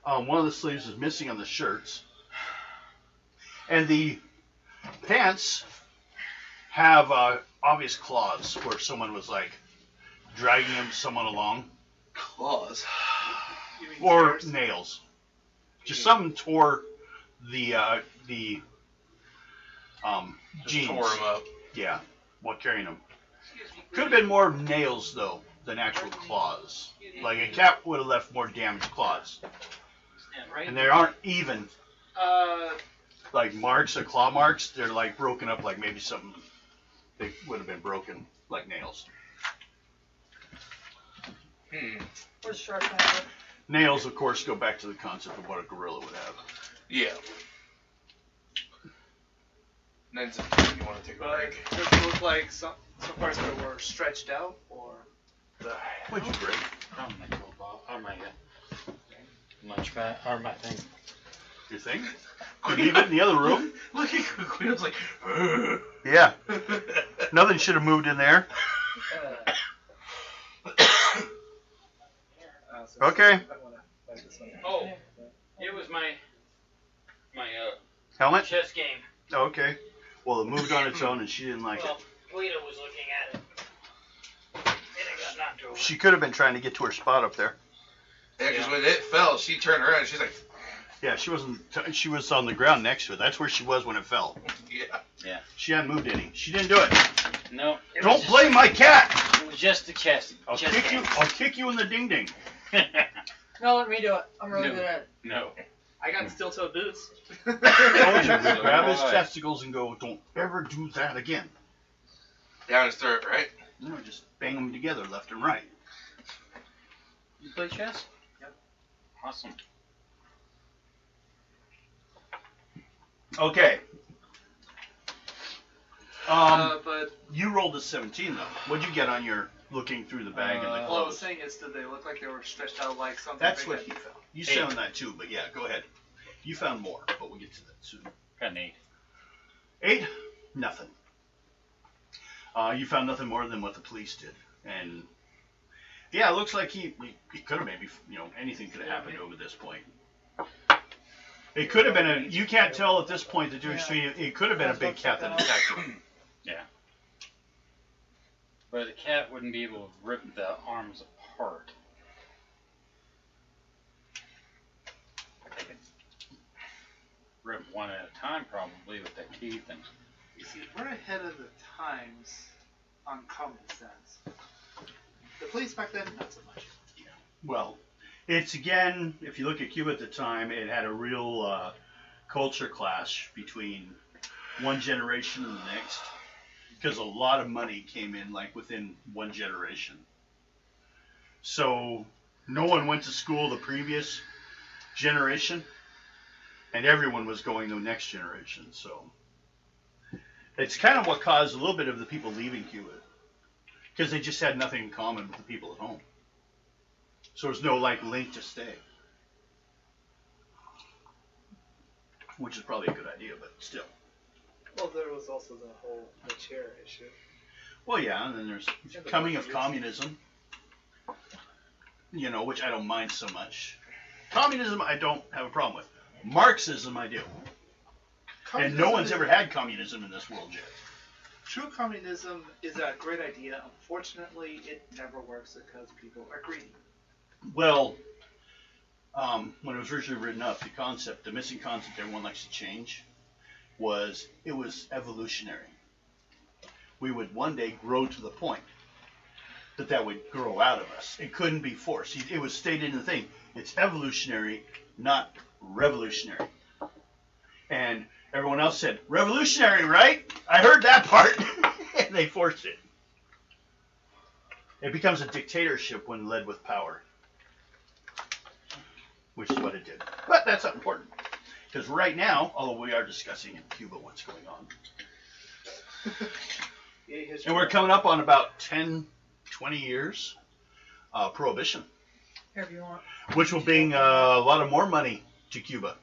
One of the sleeves is missing on the shirts, and the pants have obvious claws where someone was like dragging someone along, Claws. You mean or tears? nails. Just someone tore the Just jeans. tore him up. Yeah, while carrying them. Could have been more nails though than actual claws. Like a cat would have left more damaged claws, Stand right. and they aren't even Uh, like marks or claw marks. They're like broken up, like maybe something they would have been broken, like nails. Where's Shark Tank? Nails, of course, go back to the concept of what a gorilla would have. Yeah. Nen's, you want to take a but break? does it look like some parts that were stretched out, or What'd you break? Oh my God. Oh my God. Lunch bag. Or my thing. Your thing? You leave it in the other room? Look at Queen's like, Yeah. Nothing should have moved in there. so Okay. I wanna like this one. Oh, it was my Helmet? chess game. Okay. Well, it moved on its own and she didn't like Well, it. Guido was looking at it. And it got knocked over. She could have been trying to get to her spot up there. yeah, because when it fell, she turned around and she's like, Yeah, she wasn't. She was on the ground next to it. That's where she was when it fell. yeah. She hadn't moved any. She didn't do it. No. It was Don't just- blame my cat. It was just the chess. I'll chess kick you. game. I'll kick you in the ding ding. No, let me do it. I'm really No. good at it. No. I got steel-toe boots. I told you, Really? grab his Why? testicles and go. Don't ever do that again. Down his throat, right? No, just bang them together, left and right. You play chess? Yep. Awesome. Okay. But You rolled a 17 though. What'd you get on your looking through the bag and the all I was clothes? saying is, did they look like they were stretched out like something? That's big what and- he found. You found that too, but yeah, go ahead. You found more, but we'll get to that soon. Got an 8. 8? Nothing. You found nothing more than what the police did, and yeah, it looks like he could have maybe, anything could have happened over this point. It could have been you can't tell at this point the difference between, it could have been a big cat that attacked him. Yeah. But the cat wouldn't be able to rip the arms apart. They could rip one at a time probably with their teeth and. You see, we're ahead of the times on common sense. The police back then, not so much. Well, it's again, if you look at Cuba at the time, it had a real culture clash between one generation and the next, because a lot of money came in like within one generation. So no one went to school the previous generation, and everyone was going to the next generation. So it's kind of what caused a little bit of the people leaving Cuba, because they just had nothing in common with the people at home. So there's no like link to stay, which is probably a good idea, but still. Well, there was also the whole the chair issue. Well, yeah, and then there's coming of communism, which I don't mind so much. Communism, I don't have a problem with. Marxism, I do. And no one's ever had communism in this world yet. True communism is a great idea. Unfortunately, it never works because people are greedy. Well, when it was originally written up, the missing concept everyone likes to change, was evolutionary. We would one day grow to the point that would grow out of us. It couldn't be forced. It was stated in the thing. It's evolutionary, not revolutionary. And everyone else said, revolutionary, right? I heard that part. And they forced it. It becomes a dictatorship when led with power, which is what it did. But that's not important, because right now, although we are discussing in Cuba what's going on, and we're coming up on about 10, 20 years prohibition, If you want. which will bring a lot of more money to Cuba,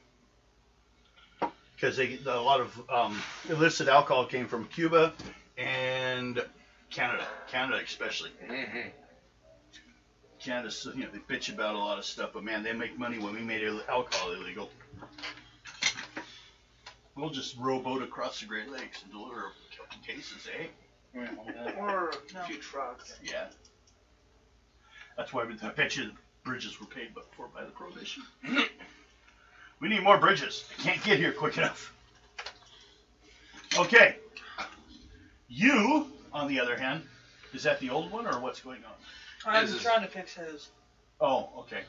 because a lot of illicit alcohol came from Cuba and Canada especially. Mm-hmm. Canada, they bitch about a lot of stuff, but man, they make money when we made alcohol illegal. We'll just rowboat across the Great Lakes and deliver a couple cases, eh? Or a few trucks. Yeah. That's why I bet you the bridges were paid for by the prohibition. We need more bridges. They can't get here quick enough. Okay. You, on the other hand, is that the old one or what's going on? I'm This is- trying to fix his. Oh, okay.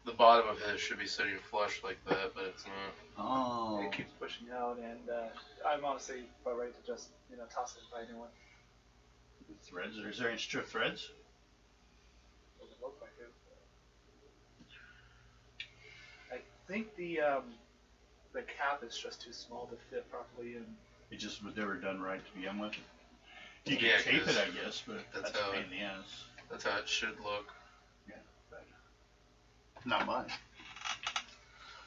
The bottom of his should be sitting flush like that, but it's not. Oh. It keeps pushing out, and I'm honestly about ready to just toss it by anyone. Threads? Is there extra threads? Doesn't look like it. I think the cap is just too small to fit properly in. It just was never done right to begin with. You can Yeah, tape 'cause it, I guess, but that's that's a how pain it- in the ass. That's how it should look. Yeah, but not mine.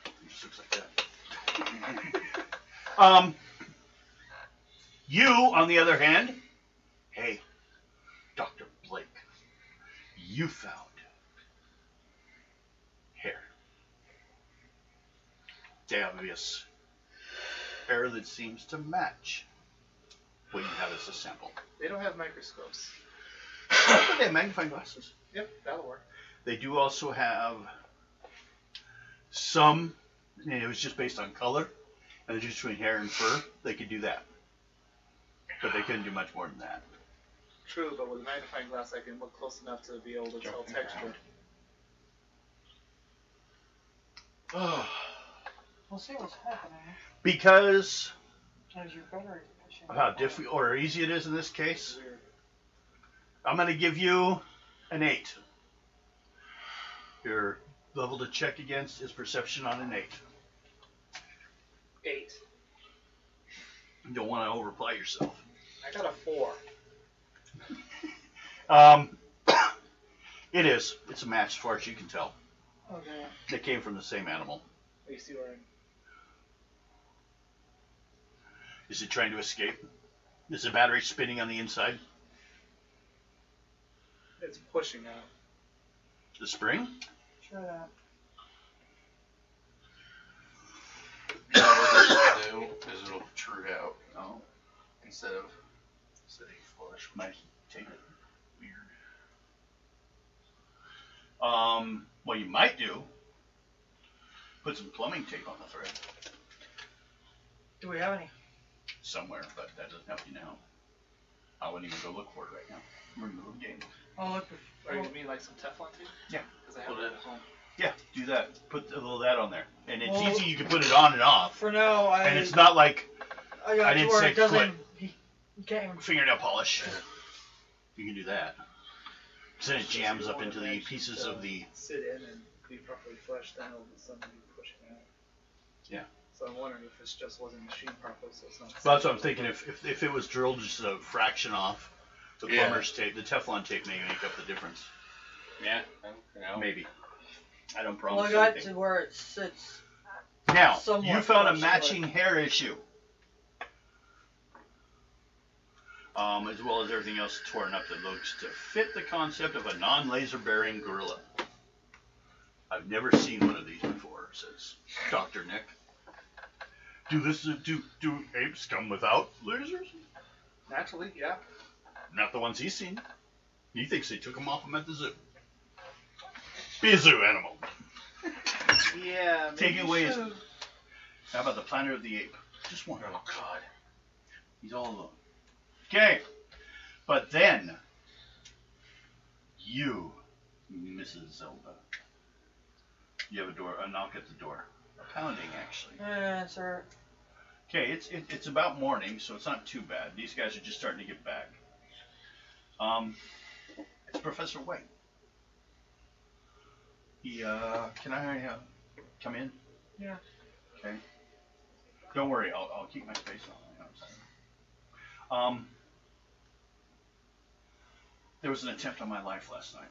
It just looks like that. You, on the other hand, hey, Dr. Blake, you found hair. Davius. Hair that seems to match what you have as a sample. They don't have microscopes. But they have magnifying glasses. Yep, that'll work. They do also have some, and it was just based on color, and the difference between hair and fur, they could do that. But they couldn't do much more than that. True, but with a magnifying glass, I can look close enough to be able to tell texture. We'll see what's happening Because as your battery pushing. of how difficult or easy it is in this case, Weird. I'm going to give you an 8. Your level to check against is perception on an 8. 8. You don't want to overplay yourself. I got a 4. It is. It's a match as far as you can tell. Okay. They came from the same animal. You see where Is it trying to escape? Is the battery spinning on the inside? it's pushing out. The spring? Try that. What this will do is it'll protrude out Oh, instead of sitting flush. might take it. Weird. What you might do, put some plumbing tape on the thread Do we have any? somewhere, but that doesn't help you now. I wouldn't even go look for it right now. We're in the middle of the game. I'll look. Or you mean like some Teflon tape? Yeah. Because I have Put it it- at home. Yeah, do that. Put a little of that on there. And it's Well- easy, you can put it on and off. For now, And it's not like I got I it to didn't where say it doesn't. quit. You can't even. fingernail polish. You can do that. So then it jams up into the pieces of the... Sit in and be properly fleshed, then all of a sudden be pushing out. Yeah. So I'm wondering if this just wasn't machined properly, so it's not. Well, that's what I'm thinking. If it was drilled just a fraction off, the Yeah. plumber's tape, the Teflon tape may make up the difference. Yeah. You know. Maybe. I don't Well, promise I got anything. to where it sits. Now, somewhat you found a close to matching hair issue. As well as everything else torn up that looks to fit the concept of a non-laser bearing gorilla. I've never seen one of these before, says Dr. Nick. Do apes come without lasers? Naturally, yeah. Not the ones he's seen. He thinks they took them off him at the zoo. Be a zoo animal. Yeah, maybe Taking away his... so. How about the Planet of the Ape? Just one. Oh, God. He's all alone. Okay. But then, you, Mrs. Zelda, you have a knock at the door. A pounding, actually. Sir. Okay, it's about morning, so it's not too bad. These guys are just starting to get back. It's Professor White. He, can I come in? Yeah. Okay. Don't worry, I'll keep my face on. You know what I'm saying? There was an attempt on my life last night.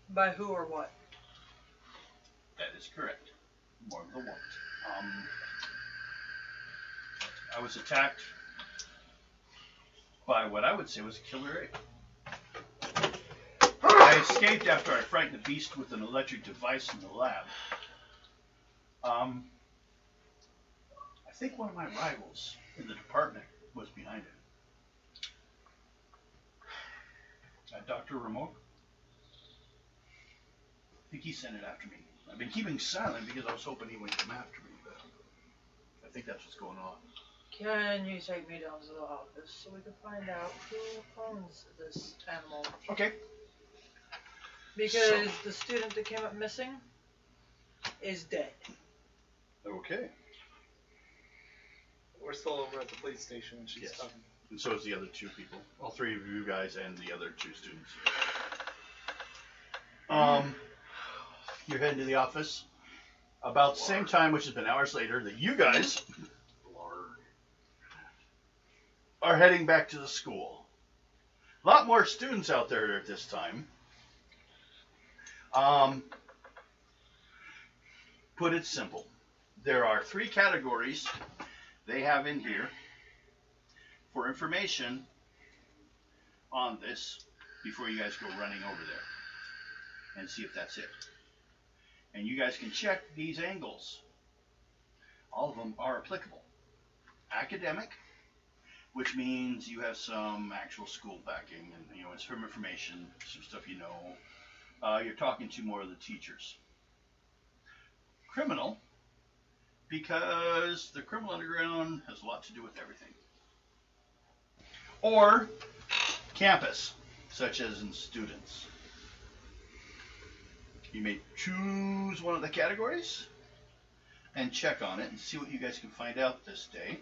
By who or what? That is correct. More of the what. I was attacked by what I would say was a killer ape. I escaped after I frightened the beast with an electric device in the lab. I think one of my rivals in the department was behind it. Dr. Ramoux? I think he sent it after me. I've been keeping silent because I was hoping he wouldn't come after me, but I think that's what's going on. Can you take me down to the office so we can find out who owns this animal? Okay. Because the student that came up missing is dead. Okay. We're still over at the police station and she's Yes. talking. And so is the other two people. All three of you guys and the other two students. You're heading to the office. About the same time, which has been hours later, that you guys are heading back to the school. A lot more students out there at this time. Put it simple. There are 3 categories they have in here for information on this before you guys go running over there and see if that's it. And you guys can check these angles. All of them are applicable. Academic, which means you have some actual school backing and it's from information, some stuff you know. You're talking to more of the teachers. Criminal, because the criminal underground has a lot to do with everything. Or campus, such as in students. You may choose one of the categories and check on it and see what you guys can find out this day.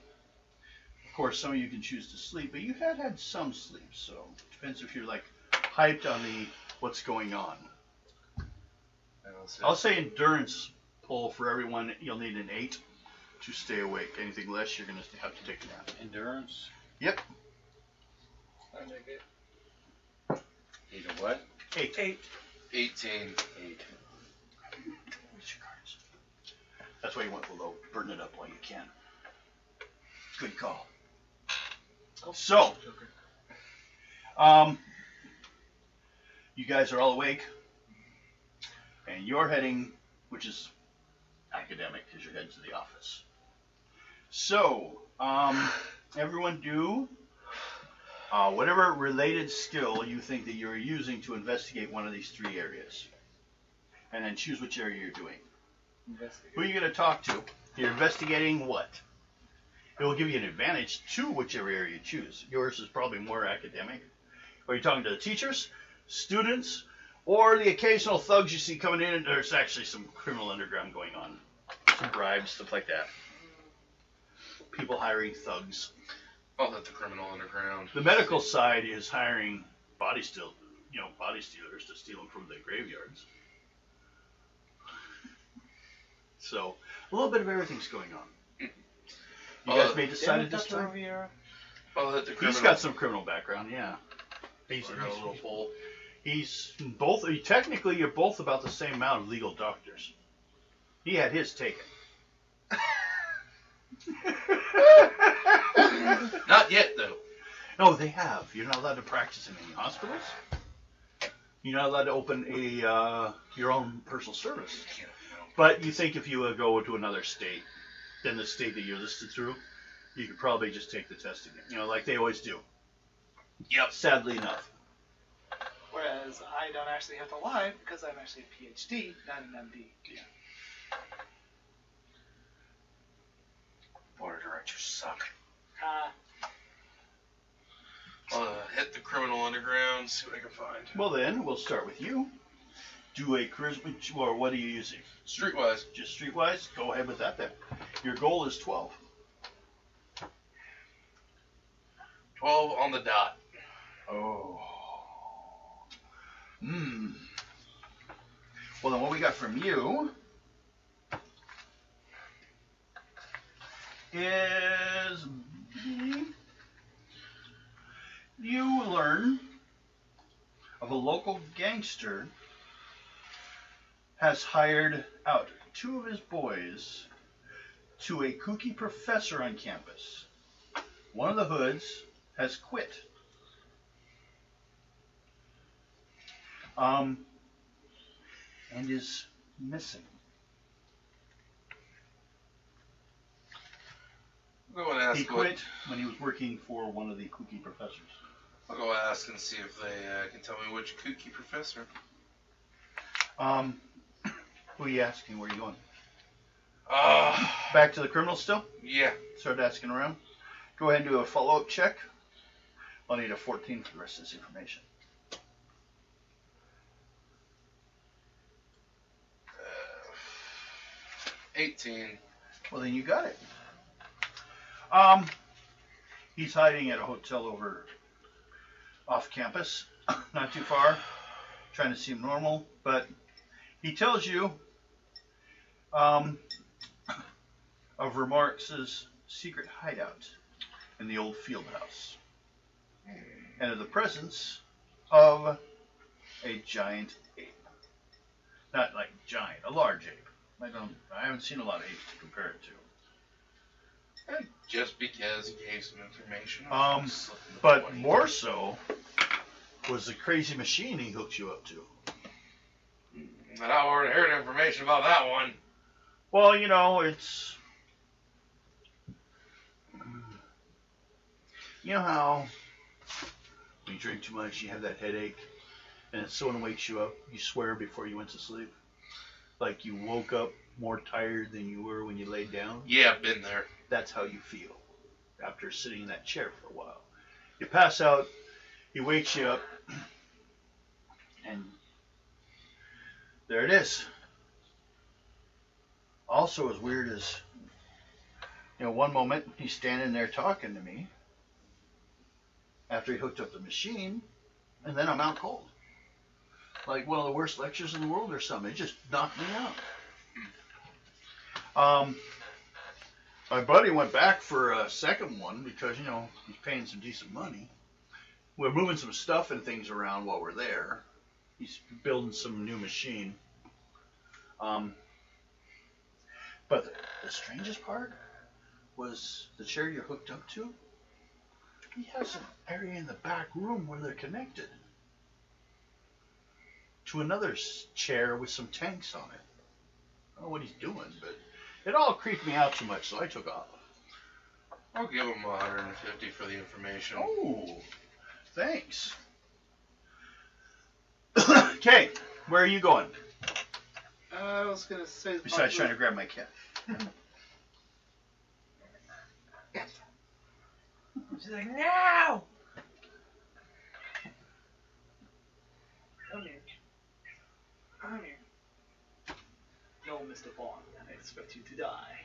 Of course, some of you can choose to sleep, but you had some sleep, so it depends if you're like hyped on the what's going on. I'll say endurance pull for everyone, you'll need an 8. to stay awake. Anything less, you're going to have to take a nap. Endurance. Yep. I make it. 8 of what? 8. 8. 18. 8. Where's your cards? That's why you went below. Burn it up while you can. Good call. So, you guys are all awake, and you're heading, which is academic, because you're heading to the office. So, everyone do whatever related skill you think that you're using to investigate one of these 3 areas, and then choose which area you're doing. Who are you going to talk to? You're investigating what? It will give you an advantage to whichever area you choose. Yours is probably more academic. Are you talking to the teachers, students, or the occasional thugs you see coming in? There's actually some criminal underground going on. Some bribes, stuff like that. People hiring thugs. I'll hit the criminal underground. The medical side is hiring body stealers to steal them from the graveyards. So, a little bit of everything's going on. You guys may decide at this time. I'll hit the criminal. He's got some criminal background, yeah. He's I got a little full. He's both. Technically, you're both about the same amount of legal doctors. He had his taken. Not yet, though. No, they have. You're not allowed to practice in any hospitals. You're not allowed to open a your own personal service. But you think if you go to another state, then the state that you're listed through, you could probably just take the test again. You know, like they always do. Yep. Sadly enough. Whereas I don't actually have to lie because I'm actually a PhD, not an MD. Yeah. Board of directors suck. Ah. I'll hit the criminal underground, see what I can find. Well then, we'll start with you. Do a charisma, or what are you using? Streetwise. Just streetwise? Go ahead with that then. Your goal is 12. 12 on the dot. Oh. Well then what we got from you is you learn of a local gangster has hired out 2 of his boys to a kooky professor on campus. One of the hoods has quit. And is missing. I'll go and ask He quit when he was working for one of the kooky professors. I'll go ask and see if they can tell me which kooky professor. Who are you asking? Where are you going? Uh, Back to the criminal still? yeah. Start asking around. Go ahead and do a follow-up check. I'll need a 14 for the rest of this information. 18. Well, then you got it. He's hiding at a hotel over off campus, not too far, trying to seem normal, but he tells you of Remarque's secret hideout in the old field house, and of the presence of a giant ape. Not like giant, a large ape. I haven't seen a lot of apes to compare it to. Just because he gave some information. But more so was the crazy machine he hooked you up to. But I already heard information about that one. Well, you know, it's... You know how when you drink too much, you have that headache, and if someone wakes you up, you swear before you went to sleep? Like you woke up more tired than you were when you laid down? Yeah, I've been there. That's how you feel after sitting in that chair for a while. You pass out, he wakes you up, and there it is. Also as weird as, you know, one moment he's standing there talking to me after he hooked up the machine, and then I'm out cold. Like one of the worst lectures in the world or something. It just knocked me out. My buddy went back for a second one because, he's paying some decent money. We're moving some stuff and things around while we're there. He's building some new machine. But the strangest part was the chair you're hooked up to. He has an area in the back room where they're connected to another chair with some tanks on it. I don't know what he's doing, but it all creeped me out too much, so I took off. I'll give him 150 for the information. Oh, thanks. Okay, where are you going? I was gonna say. Besides trying to grab my cat. She's like, no! Come here. Come here. No, Mr. Bond. I expect you to die.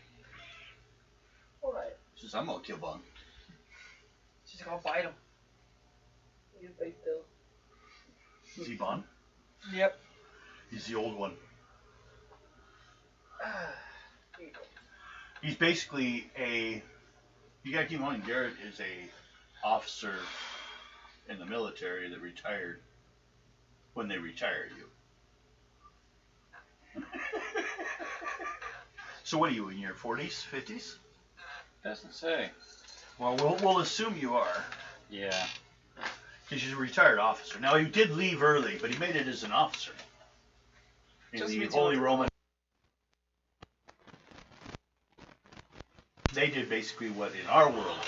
Alright. She says, I'm gonna kill Bond. She's like, I'll bite him. You bite though. Is he Bond? Yep. He's the old one. Here you go. He's basically you gotta keep in mind, Garrett is a officer in the military that retired when they retired you. So what are you, in your 40s, 50s? Doesn't say. Well, we'll assume you are, Yeah. because you're a retired officer. Now, he did leave early, but he made it as an officer in Just the means Holy you- Roman. They did basically what in our world,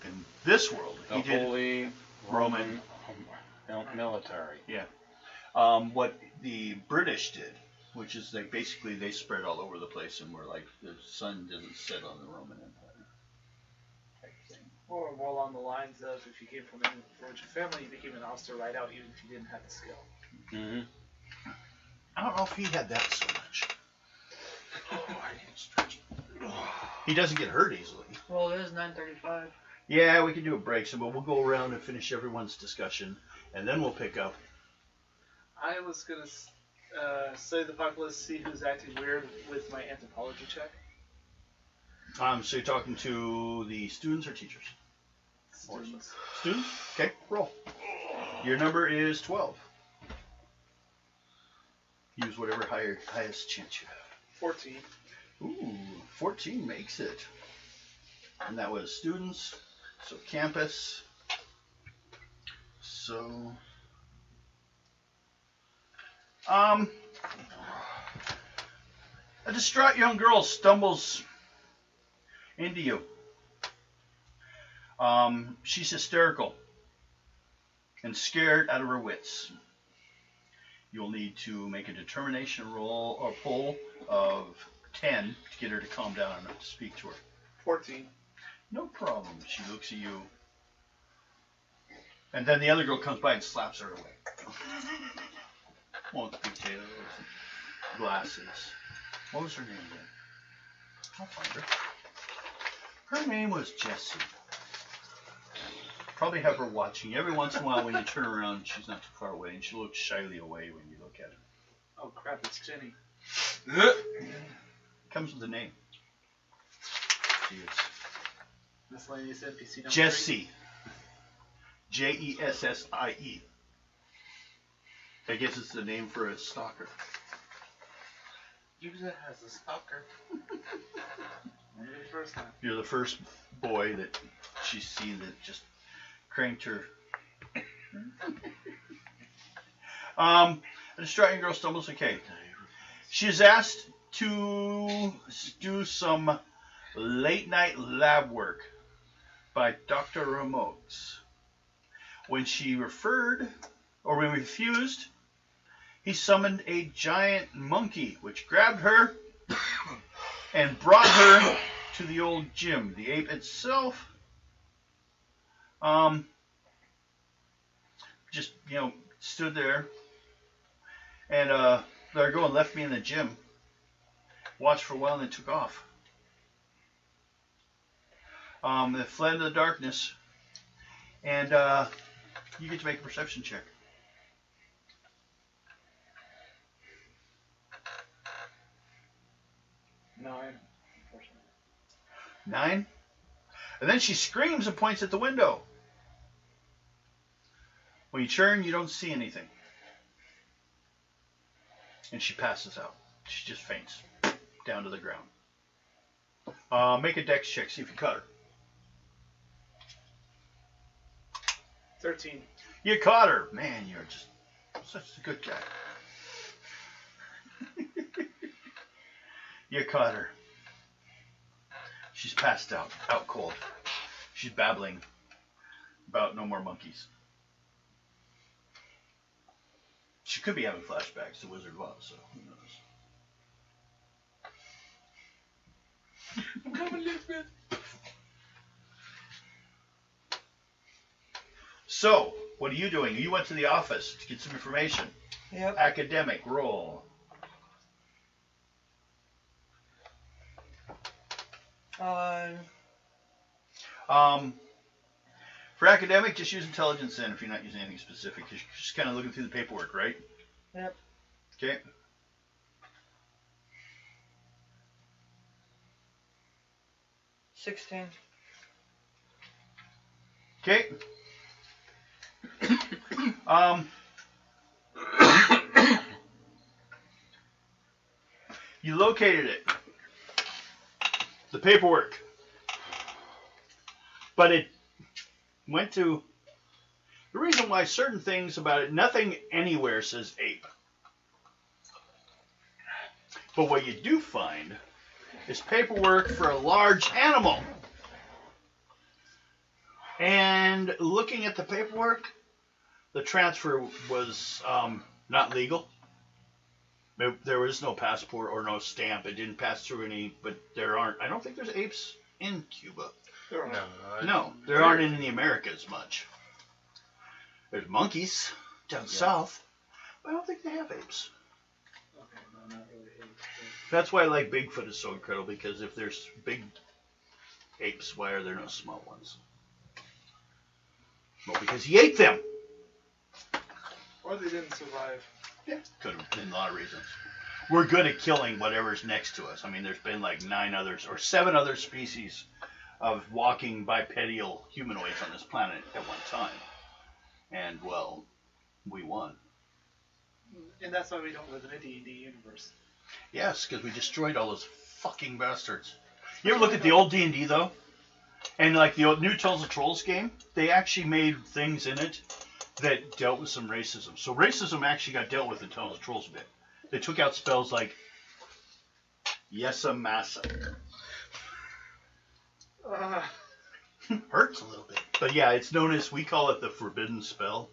in this world, The he did Holy Roman military. what the British did, which is they spread all over the place and were like the sun doesn't set on the Roman Empire type thing. Or more along the lines of if you came from an influential family, you became an officer right out, even if you didn't have the skill. Mm-hmm. I don't know if he had that so much. Oh, I need to stretch. He doesn't get hurt easily. Well, it is 9:35. Yeah, we can do a break, so we'll go around and finish everyone's discussion, and then we'll pick up. I was gonna study the populace, see who's acting weird with my anthropology check. So you're talking to the students or teachers? Students. Students? Okay, roll. Your number is 12. Use whatever highest chance you have. 14. Ooh, 14 makes it. And that was students, so campus. So, a distraught young girl stumbles into you. She's hysterical and scared out of her wits. You'll need to make a determination roll or pull of 10 to get her to calm down enough to speak to her. 14. No problem. She looks at you. And then the other girl comes by and slaps her away. Well, it's pigtails, glasses. What was her name again? I'll find her. Her name was Jessie. Probably have her watching. Every once in a while when you turn around, she's not too far away, and she looks shyly away when you look at her. Oh crap, it's Jenny. Comes with a name. She is This lady is NPC number Jessie. Jessie. I guess it's the name for a stalker. 3. Use it as a stalker. Maybe the first time. You're the first boy that she's seen that just cranked her. A distraught young girl stumbles. Okay. She is asked to do some late night lab work by Dr. Ramoux. When she refused, he summoned a giant monkey, which grabbed her and brought her to the old gym. The ape itself, just, stood there and let her go and left me in the gym. Watched for a while and then took off. They fled into the darkness, and you get to make a perception check. 9. Unfortunately. 9. And then she screams and points at the window. When you turn, you don't see anything. And she passes out. She just faints down to the ground. Make a dex check, see if you caught her. 13. You caught her. Man, you're just such a good guy. You caught her. She's passed out cold. She's babbling about no more monkeys. She could be having flashbacks to Wizard of Oz, so who knows. I'm coming, Lisbeth. So, what are you doing? You went to the office to get some information. Yep. Academic, roll. For academic, just use intelligence then if you're not using anything specific. You're just kind of looking through the paperwork, right? Yep. Okay. $16. Okay. You located it. The paperwork. But it went to the reason why certain things about it, nothing anywhere says ape. But what you do find is paperwork for a large animal. And looking at the paperwork, the transfer was not legal. There was no passport or no stamp. It didn't pass through any, but there aren't, I don't think there's apes in Cuba. No, there aren't in the Americas much. There's monkeys down south, but I don't think they have apes. Okay, no, not really. That's why I like Bigfoot is so incredible, because if there's big apes, why are there no small ones? Well, because he ate them. Or they didn't survive. Yeah, could have been a lot of reasons. We're good at killing whatever's next to us. I mean, there's been like 7 other species of walking bipedal humanoids on this planet at one time. And, well, we won. And that's why we don't live in a D&D universe. Yes, because we destroyed all those fucking bastards. You ever look at the old D&D, though? And, like, the old new Tales of Trolls game? They actually made things in it that dealt with some racism. So racism actually got dealt with in Tales of Trolls a bit. They took out spells like Yesa Massa. Hurts a little bit. But yeah, it's known as, we call it the forbidden spell,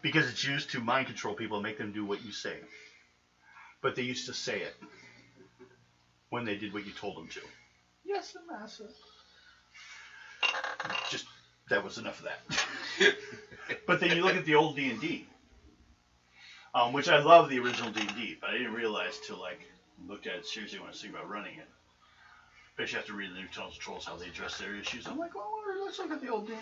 because it's used to mind control people and make them do what you say. But they used to say it when they did what you told them to. Yesa Massa. Just, that was enough of that. But then you look at the old D&D, which I love the original D&D, but I didn't realize till like looked at it seriously when I was thinking about running it. Especially after reading the new Tales of Trolls, how they address their issues. I'm like, well, let's look at the old D&D.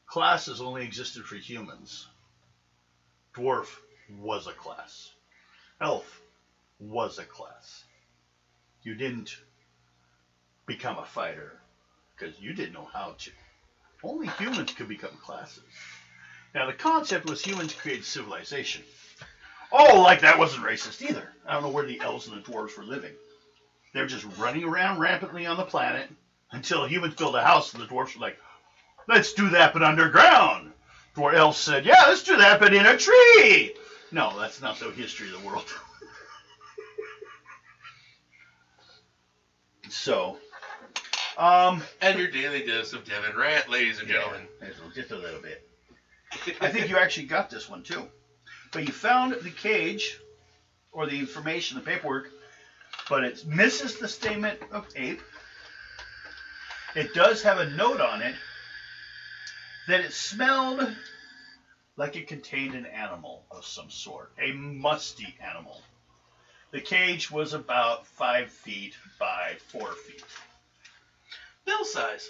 Classes only existed for humans. Dwarf was a class. Elf was a class. You didn't become a fighter because you didn't know how to. Only humans could become classes. Now, the concept was humans created civilization. Oh, like that wasn't racist either. I don't know where the elves and the dwarves were living. They were just running around rampantly on the planet until humans built a house and the dwarves were like, let's do that but underground. Dwarf elves said, yeah, let's do that but in a tree. No, that's not the history of the world. So, and your daily dose of Devin rant, ladies and gentlemen. Just a little bit. I think you actually got this one too. But you found the cage, or the information, the paperwork, but it misses the statement of ape. It does have a note on it that it smelled like it contained an animal of some sort, a musty animal. The cage was about 5 feet by 4 feet. Bill size.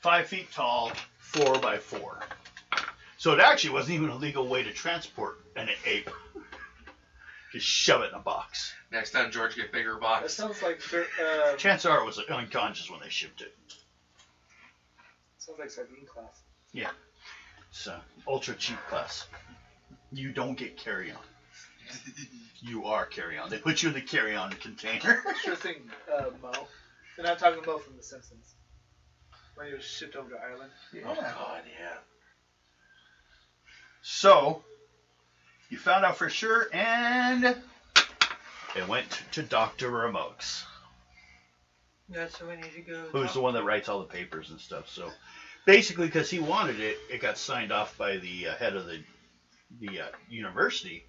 5 feet tall, 4 by 4. So it actually wasn't even a legal way to transport an ape. Just shove it in a box. Next time, George, get bigger That box. sounds like Chances are it was unconscious when they shipped it. sardine class. It's ultra cheap class. You don't get carry-on. You are carry-on. They put you in the carry-on container. Sure thing, Mo. And I'm talking Mo from The Simpsons. When he was shipped over to Ireland. Oh God, yeah. So, you found out for sure, and it went to Dr. Ramoux, That's who we need to go. who's the one that writes all the papers and stuff. So, basically, because he wanted it, it got signed off by the head of the university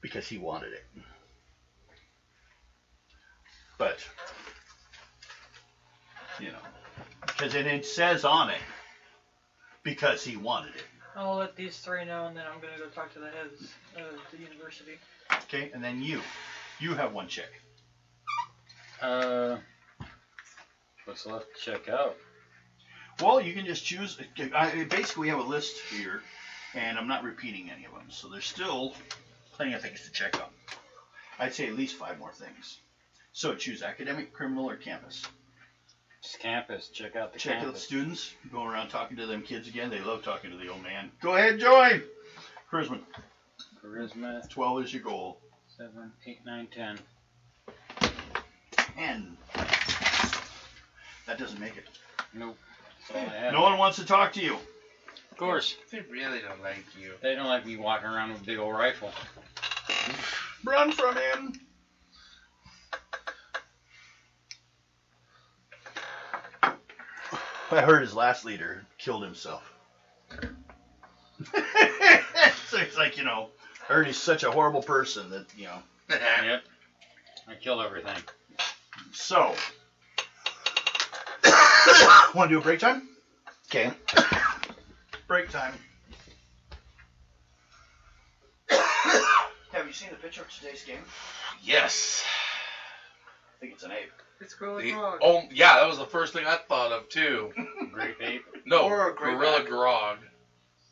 because he wanted it. But, because it says on it, because he wanted it. I'll let these three know, and then I'm gonna go talk to the heads of the university. Okay, and then you have one check. What's left to check out? Well, you can just choose. Basically, we have a list here, and I'm not repeating any of them, so there's still plenty of things to check on. I'd say at least 5 more things. So choose academic, criminal, or campus. Just campus. Check out the Check out the campus. students. Go around talking to them kids again. They love talking to the old man. Go ahead, join. Charisma. Charisma. 12 is your goal. 7, 8, 9, 10. 10. That doesn't make it. Nope. That's all I have. No one wants to talk to you. Of course. They really don't like you. They don't like me walking around with a big old rifle. Run from him. I heard his last leader killed himself. So it's like, I heard he's such a horrible person that, Yep. I killed everything. So, want to do a break time? Okay. Break time. Have you seen the picture of today's game? Yes. I think it's an ape. It's Gorilla The- Grog. oh, yeah, that was the first thing I thought of, too. Grape ape. No, Or a great Gorilla back. Grog.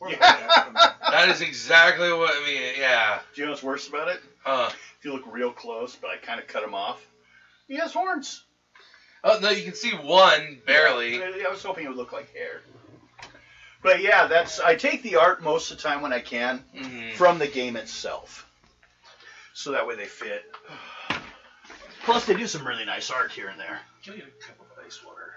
Or Yeah. That is exactly what I mean, yeah. Do you know what's worse about it? Huh. If you look real close, but I kind of cut him off, he has horns. Oh, no, you can see one, barely. Yeah, I was hoping it would look like hair. But yeah, I take the art most of the time when I can Mhm. from the game itself. So that way they fit. Plus they do some really nice art here and there. Give me a cup of ice water.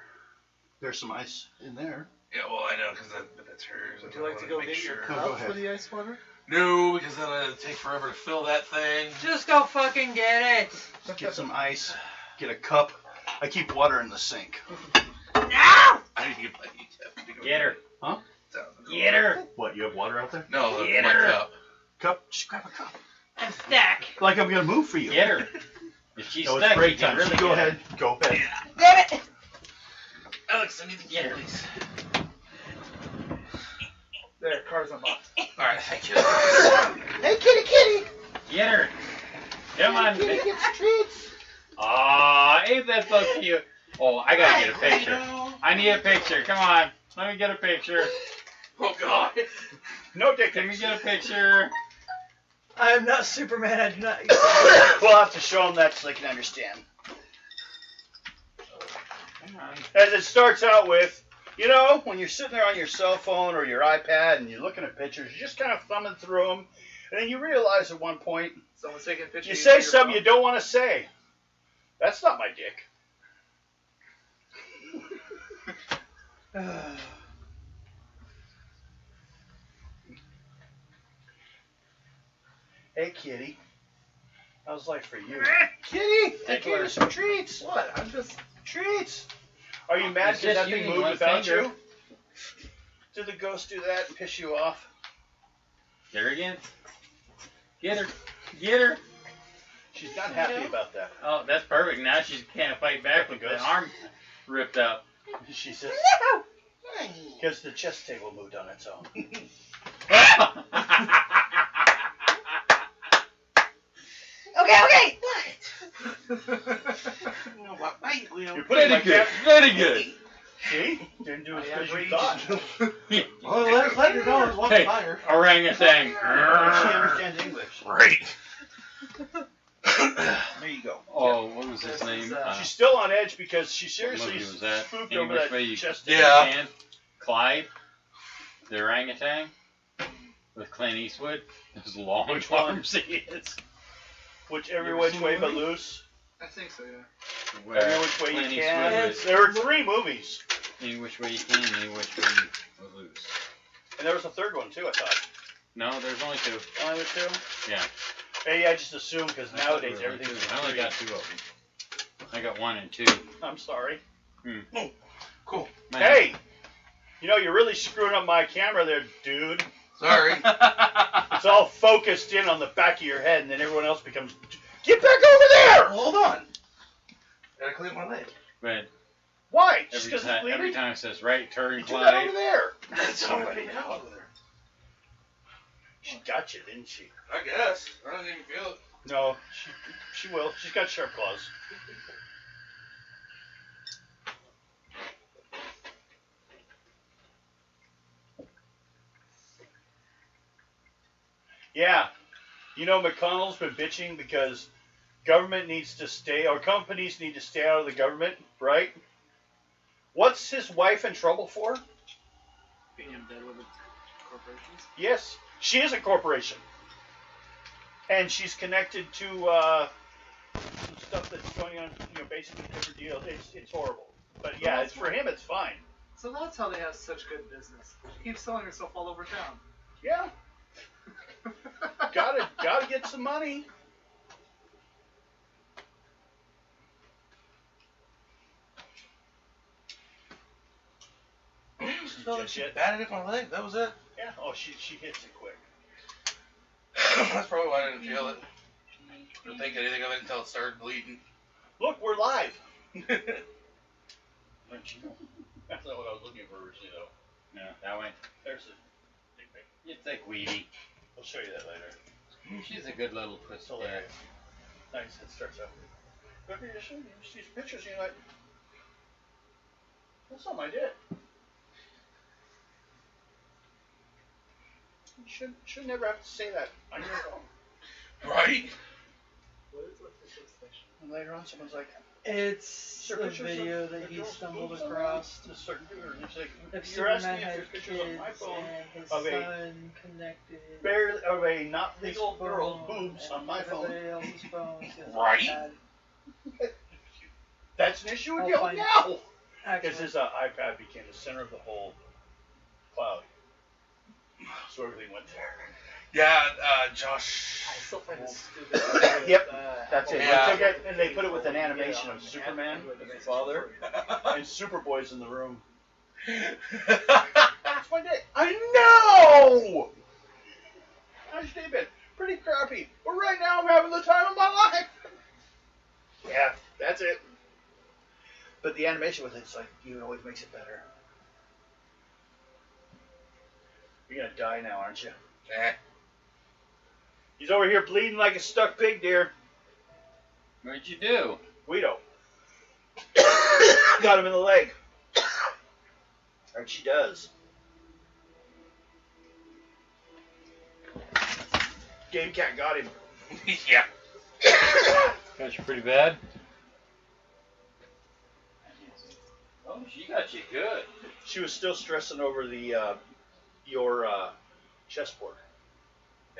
There's some ice in there. Yeah, well, I know, because that's hers. Would you like to go get your Go cup ahead. for the ice water? No, because then it'd take forever to fill that thing. Just go fucking get it. Get some ice. Get a cup. I keep water in the sink. No! I need to go Get her. Huh? Get her. What, you have water out there? No, that's Get my her. cup. Cup? Just grab a cup. A stack. Like I'm going to move for you. Get her. If she's No, stuck, it's break you can time. really So go get her. ahead. Go ahead. Damn it! Alex, I need to Get her. please. There, car's unlocked. Alright, thank you. Hey, kitty. Get her. Come on. Kitty gets treats. Aw, ain't that so cute? Oh, I gotta get a picture. I need a picture. Come on. Let me get a picture. Oh, God. No dick Can we pics. get a picture? I am not Superman. I do not. We'll have to show them that so they can understand. Come on. As it starts out with, when you're sitting there on your cell phone or your iPad and you're looking at pictures, you're just kind of thumbing through them, and then you realize at one point, Someone's taking a picture. you say something you don't want to say. That's not my dick. Hey, kitty. How's life for you? Kitty, I Take gave you her. some treats. What? I'm just. Treats. Are you mad It's because just that thing using moved one without finger. you? Did the ghost do that and piss you off? Get her again. Get her. Get her. She's not happy about that. Oh, that's perfect. Now she can't fight back with the arm ripped up. She says, because the chess table moved on its own. Okay. You're putting my cap. Very good. See? Didn't do as I good as you agree. thought. Oh, let her go. It's one Hey, fire. orangutan. She understands English. Right. There you go. Oh, what was his This name? is, She's still on edge because she what seriously movie was that? spooked Any over Which that Way You chest. Yeah. Can. Clyde, the orangutan, with Clint Eastwood. His long Which one? arms he is. Which every You ever which seen way the but movie? loose. I think so, yeah. Where Every which way Clint you can. Eastwood There were 3 movies, was Any Which Way You Can, Any Which Way You Lose. and there was a third one too. I thought. No, there's only 2. Only the 2. Yeah. Maybe I just assumed because I thought nowadays there were only everything's. 2. I only got 2 of them. I got 1 and 2. I'm sorry. Cool. Man, Hey, you know you're really screwing up my camera there, dude. Sorry. It's all focused in on the back of your head, and then everyone else becomes. Get back over there! Hold on. Gotta clean my leg. But Why? Just every, because it's every bleeding? time it says right turn, You do that Clyde. over there. That's somebody else. She got you, didn't she? I guess. I don't even feel it. No, she will. She's got sharp claws. Yeah. You know, McConnell's been bitching because government needs to stay, or companies need to stay out of the government, right? What's his wife in trouble for? Being in bed with the corporations. Yes, she is a corporation. And she's connected to some stuff that's going on, basically different deals. It's horrible. But yeah, it's for him, it's fine. So that's how they have such good business. Keep selling yourself all over town. Yeah. Gotta get some money. So she batted at my leg. That was it. Yeah. Oh, she hits it quick. That's probably why I didn't feel it. I didn't think anything of it until it started bleeding. Look, we're live. That's not what I was looking for originally, though. No, that way. There's the big pic. It's like weedy. I'll show you that later. She's a good little It's pussy. hilarious. Nice. It starts out. Look at you see these pictures, and you're like, that's something I did. You should never have to say that on your phone. Right? What is with the station? And later on, someone's like, It's "Is there a pictures video of that the he girl's stumbled boobs on across. there?" Just certain pictures. And he's like, If "You're asking Superman me if had there's pictures kids on my phone and his of a son connected barely of a not his legal girl's phone boobs and on my phone." everybody else's phones, his Right? iPad. That's an issue with I'll you find it. now. Because Actually, his iPad became the center of the whole cloud. So everything went there. Yeah, Josh. I still find it stupid. Yep, that's it. Yeah. They took it and they put it with an animation of Superman as his father and Superboy's in the room. That's my day. I know! How's your day been? Pretty crappy. But right now I'm having the time of my life. Yeah, that's it. But the animation with it's like, it always makes it better. You're gonna die now, aren't you? Eh. He's over here bleeding like a stuck pig, dear. What'd you do? Guido. Got him in the leg. Right, she does. Game cat got him. Yeah. Got you pretty bad? Oh, she got you good. She was still stressing over the your chessboard.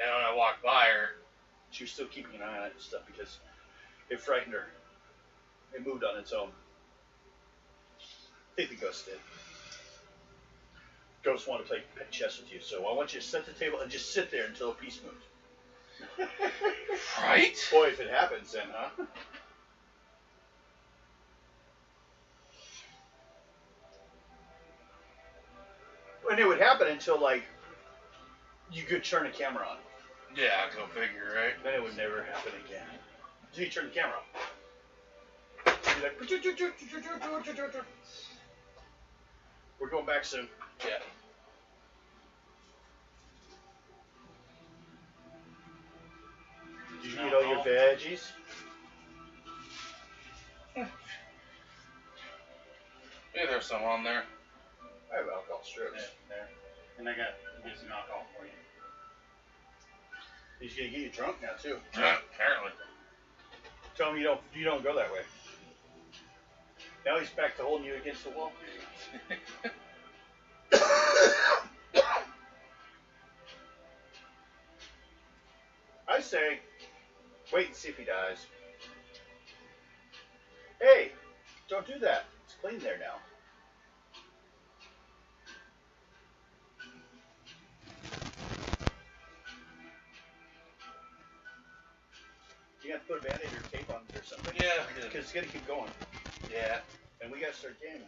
And when I walked by her, She was still keeping an eye on it and stuff because it frightened her. It moved on its own. I think the ghost did. Ghosts want to play chess with you, so I want you to set the table and just sit there until a piece moves. right? Boy, if it happens then, huh? And it would happen until, like, you could turn a camera on. Yeah, go figure, right? Then it would never happen again. So you turn the camera off. You'd be like, we're going back soon. Yeah. Did you eat all your veggies? Maybe there's some on there. I have alcohol strips. There. And I got some alcohol for you. He's gonna get you drunk now too. Apparently. Tell him you don't go that way. Now he's back to holding you against the wall. I say, wait and see if he dies. Hey, don't do that. It's clean there now. You have to put a band-aid or tape on it or something. Yeah. Because it's going to keep going. Yeah. And we got to start gaming.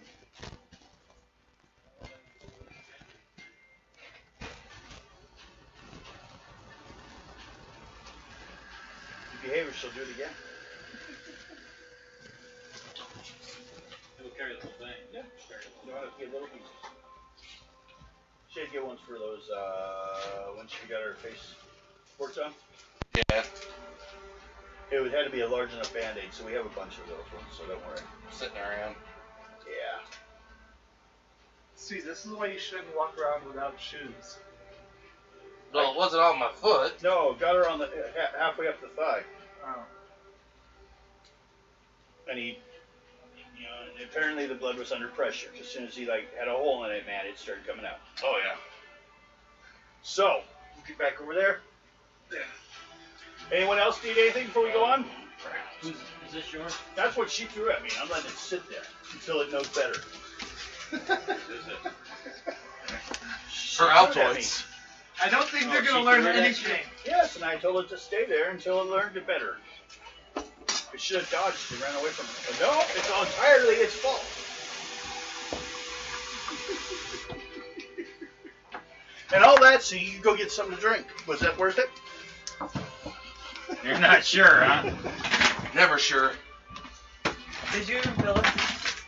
If you behave her, she'll do it again. He'll carry the whole thing. Yeah. You want to get little pieces. She had to get ones for those, when she got her face worked on. Yeah. It had to be a large enough band-aid, so we have a bunch of those ones, so don't worry. Sitting around. Yeah. See, this is why you shouldn't walk around without shoes. Well, it wasn't on my foot. No, got her on the halfway up the thigh. Oh. And he, and apparently the blood was under pressure. As soon as he had a hole in it, man, it started coming out. Oh, yeah. So, get back over there. Anyone else need anything before we go on? Is this yours? That's what she threw at me. I'm letting it sit there until it knows better. For Altoids. I don't think they're going to learn anything. Yes, and I told it to stay there until it learned it better. It should have dodged and ran away from it. But no, it's all entirely its fault. And all that so you can go get something to drink. Was that worth it? You're not sure, huh? Never sure. Did you even feel it?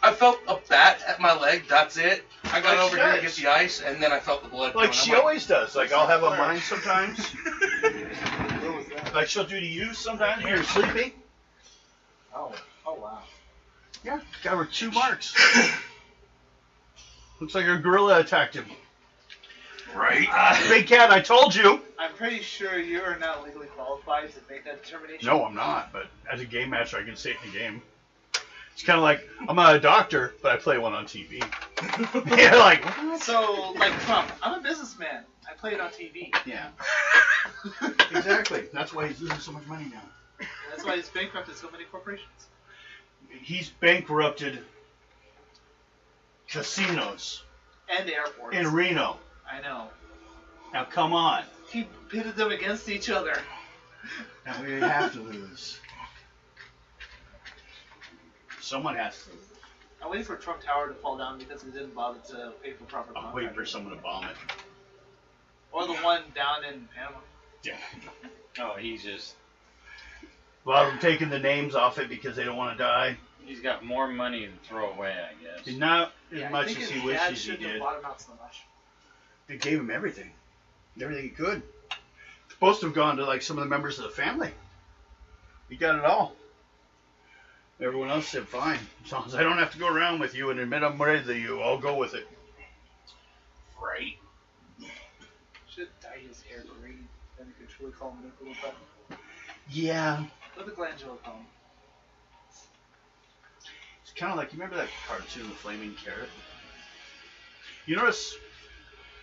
I felt a bat at my leg, that's it. I got Like over she here to does. get the ice, and then I felt the blood Like coming. she I'm always does. Like I'll have a mind sometimes. What was that? Like she'll do to you sometimes. Here, sleeping. Oh wow. Yeah, got her 2 marks. Looks like a gorilla attacked him. Right? Big cat, I told you. I'm pretty sure you are not legally qualified to make that determination. No, I'm not. But as a game master, I can say it in the game. It's kind of like I'm not a doctor, but I play one on TV. You're like, what? So, like Trump, I'm a businessman. I play it on TV. Yeah. Exactly. That's why he's losing so much money now. That's why he's bankrupted so many corporations. He's bankrupted casinos And airports. in Reno. I know. Now come on. He pitted them against each other. Now we have to lose. Someone has to lose. I'm waiting for Trump Tower to fall down because we didn't bother to pay for proper I'm contract. waiting for someone to bomb it. Or the one down in Panama. Yeah. Oh, he's just, A lot of them taking the names off it because they don't want to die. he's got more money to throw away, I guess. Not as Yeah, I much think as his he dad wishes he shouldn't have did. bought him out so much. They gave him everything. Everything he could. Supposed to have gone to like some of the members of the family. He got it all. Everyone else said, fine. As long as I don't have to go around with you and admit I'm ready to you, I'll go with it. Right. Should dye his hair green. Then you could truly call him Nicola Button. Yeah. What the glandular call him? It's kind of like, you remember that cartoon, The Flaming Carrot? You notice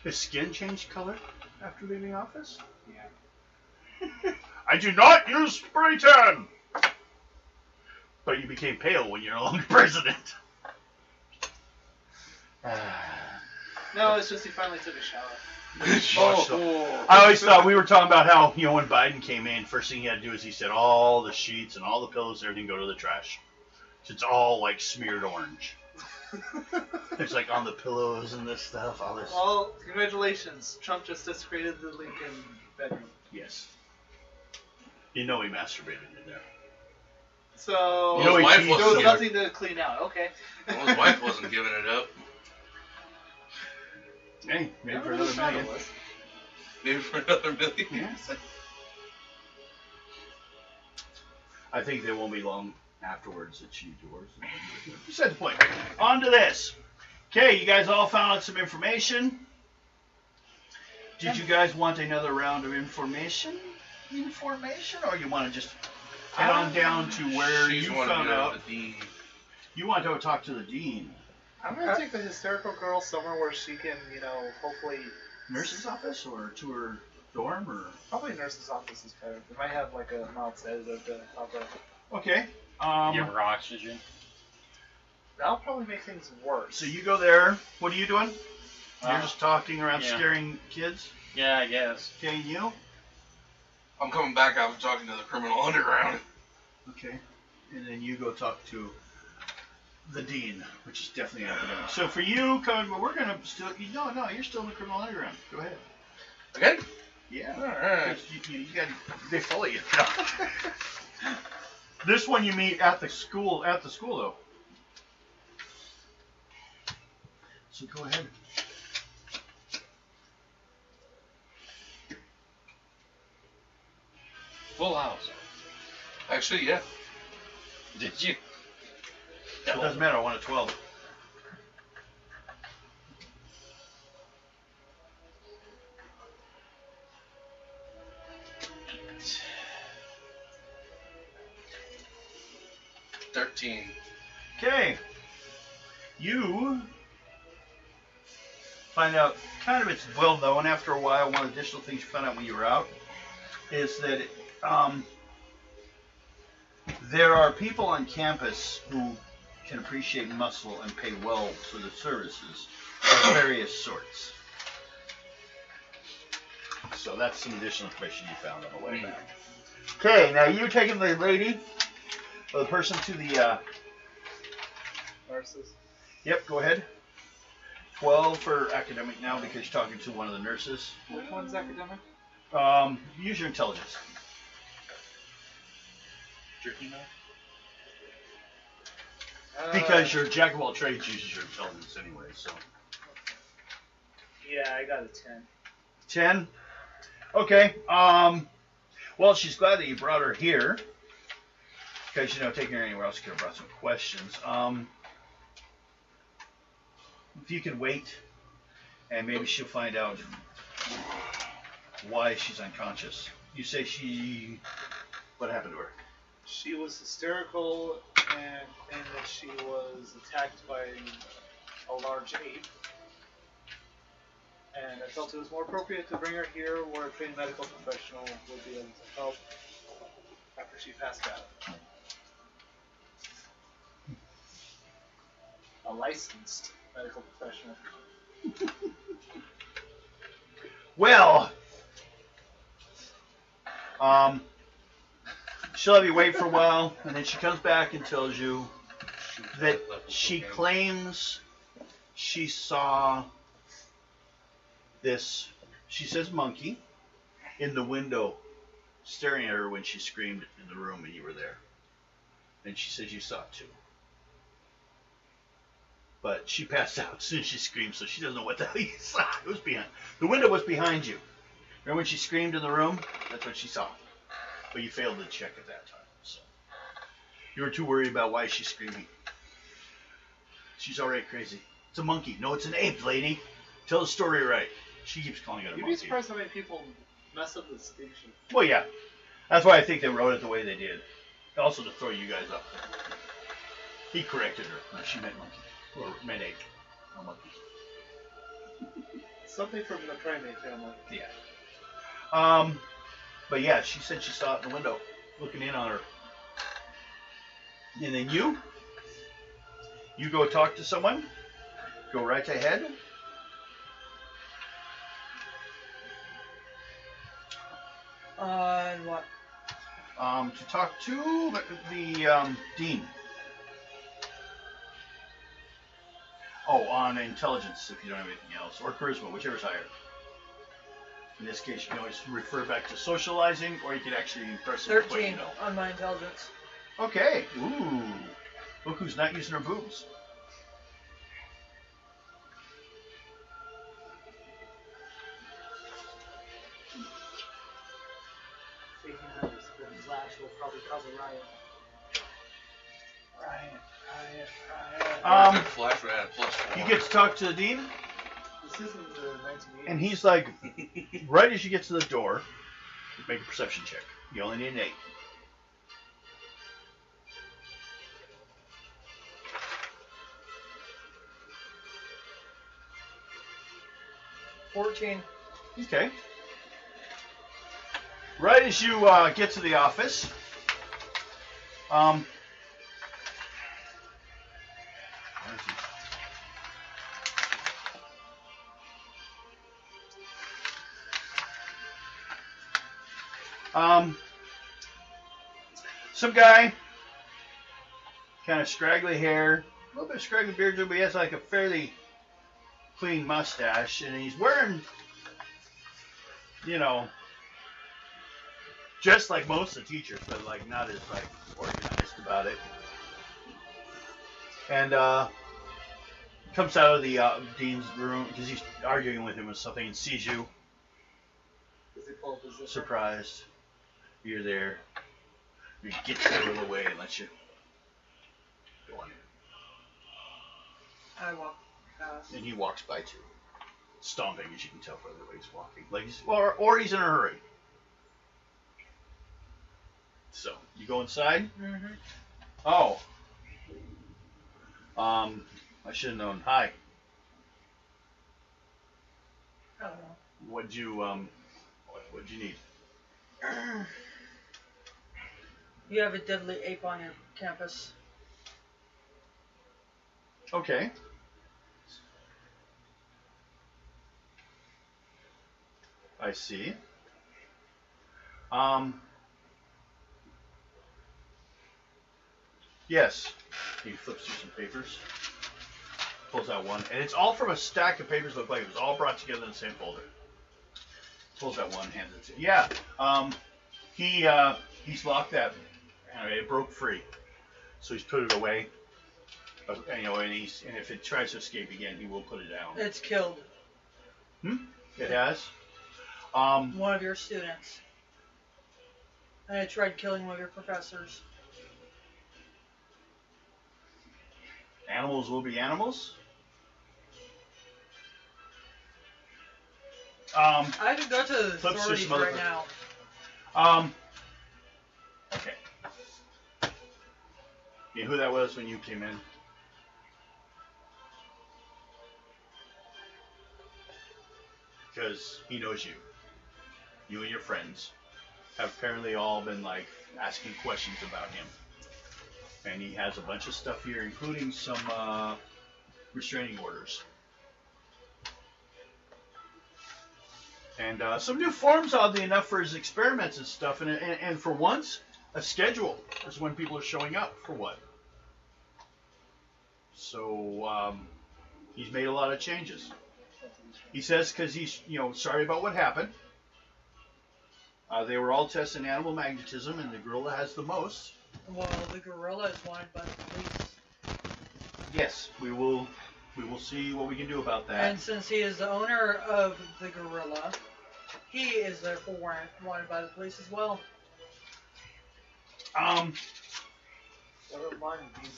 his skin changed color after leaving office? Yeah. I do not use spray tan! But you became pale when you're no longer president. No, it's just he finally took a shower. I always thought we were talking about how, when Biden came in, first thing he had to do is he said all the sheets and all the pillows, everything go to the trash. So it's all like smeared orange. It's like on the pillows and this stuff, all this. Well, congratulations. Trump just desecrated the Lincoln bedroom. Yes. You know he masturbated in there. So, You know his he wife peed there was wasn't, somewhere. nothing to clean out. Okay. well, his wife wasn't giving it up. Hey, maybe for Remember another the shadow million. was? Maybe for another million. Yeah. I think there won't be long afterwards that she divorces. Beside the point. On to this. Okay, you guys all found out some information. Did you guys want another round of information? Or you want to just head on down to where She's you wanted to found go to out. the dean. You want to go talk to the dean. I'm gonna take the hysterical girl somewhere where she can, hopefully. Nurse's office or to her dorm or. Probably nurse's office is better. They might have like a mild sedative to top up. Okay. Give her oxygen. That'll probably make things worse. So you go there. What are you doing? You're Uh, just talking around, yeah. scaring kids. Yeah, I guess. Okay, and you. I'm coming back out and talking to the criminal underground. Okay. And then you go talk to the dean, which is definitely academic. So for you, we're gonna still. No, you're still in the criminal underground. Go ahead. Again? Yeah. Alright. You got. They follow you. This one you meet at the school. At the school though. So go ahead. Full house. Actually, yeah. Did you? It doesn't matter. I want a 12. $13. Okay. You find out, kind of it's well known after a while, one of the additional things you found out when you were out is that there are people on campus who can appreciate muscle and pay well for the services of various sorts. So that's some additional information you found on the way back. Okay, now you're taking the lady, or the person to the, Nurses. yep, go ahead. 12 for academic now because you're talking to one of the nurses. Which one's academic? Use your intelligence. Jerky knife? Because your jack of all trades uses your intelligence anyway, so. Yeah, I got a 10. 10? Okay, well, she's glad that you brought her here. Because, taking her anywhere else could have brought some questions. If you could wait, and maybe she'll find out why she's unconscious. You say what happened to her? She was hysterical and claimed that she was attacked by a large ape. And I felt it was more appropriate to bring her here where a trained medical professional would be able to help after she passed out. A licensed medical professional. Well, she'll have you wait for a while, and then she comes back and tells you that she claims she saw this, she says monkey, in the window staring at her when she screamed in the room and you were there. And she says you saw it too. But she passed out as soon as she screamed, so she doesn't know what the hell you saw. It was behind. The window was behind you. Remember when she screamed in the room? That's what she saw. But you failed to check at that time. So you were too worried about why she's screaming. She's already crazy. It's a monkey. No, it's an ape, lady. Tell the story right. She keeps calling it a You'd monkey. be surprised how many people mess up the distinction. Well, yeah. That's why I think they wrote it the way they did. Also to throw you guys up. He corrected her. No, she meant monkey. Or meant ape. No monkey. Something from the primate family. Yeah. But yeah, she said she saw it in the window, looking in on her. And then you go talk to someone. Go right ahead. And what? To talk to the dean. Oh, on intelligence if you don't have anything else, or charisma, whichever's higher. In this case, you can always refer back to socializing, or you can actually impress them with what you 13 know. on my intelligence. Okay. Ooh. Look who's not using her boobs. Taking out this flash will probably cause a riot. Flash would add +4. You get to talk to the dean, This isn't the 1980s. and he's like, right as you get to the door, make a perception check. You only need an 8. 14. Okay. Right as you get to the office, where is he? Some guy, kind of scraggly hair, a little bit of scraggly beard, but he has like a fairly clean mustache, and he's wearing, you know, just like most of the teachers, but like not as like organized about it. And comes out of the dean's room because he's arguing with him or something, and sees you. Does he pull up his zipper? Surprised you're there. He gets you out of the way and lets you go on. I walk past. And he walks by too, stomping, as you can tell by the way he's walking, like or he's in a hurry. So you go inside. Mm-hmm. Oh. I should have known. Hi. I don't know. What'd you need? You have a deadly ape on your campus. Okay. I see. Yes. He flips through some papers. Pulls out one, and it's all from a stack of papers. Look like it was all brought together in the same folder. Pulls out one, hands it to you. Yeah. He's locked that. It broke free, so he's put it away. And if it tries to escape again, he will put it down. It's killed. It has. One of your students. And it tried killing one of your professors. Animals will be animals. I could go to the Flips through authorities some other right now. Okay. You know who that was when you came in? Because he knows you. You and your friends have apparently all been like asking questions about him. And he has a bunch of stuff here, including some restraining orders. And some new forms, oddly enough, for his experiments and stuff. And for once, a schedule is when people are showing up for what. So he's made a lot of changes. He says because he's sorry about what happened. They were all testing animal magnetism, and the gorilla has the most. Well, the gorilla is wanted by the police. Yes, we will see what we can do about that. And since he is the owner of the gorilla, he is therefore wanted by the police as well.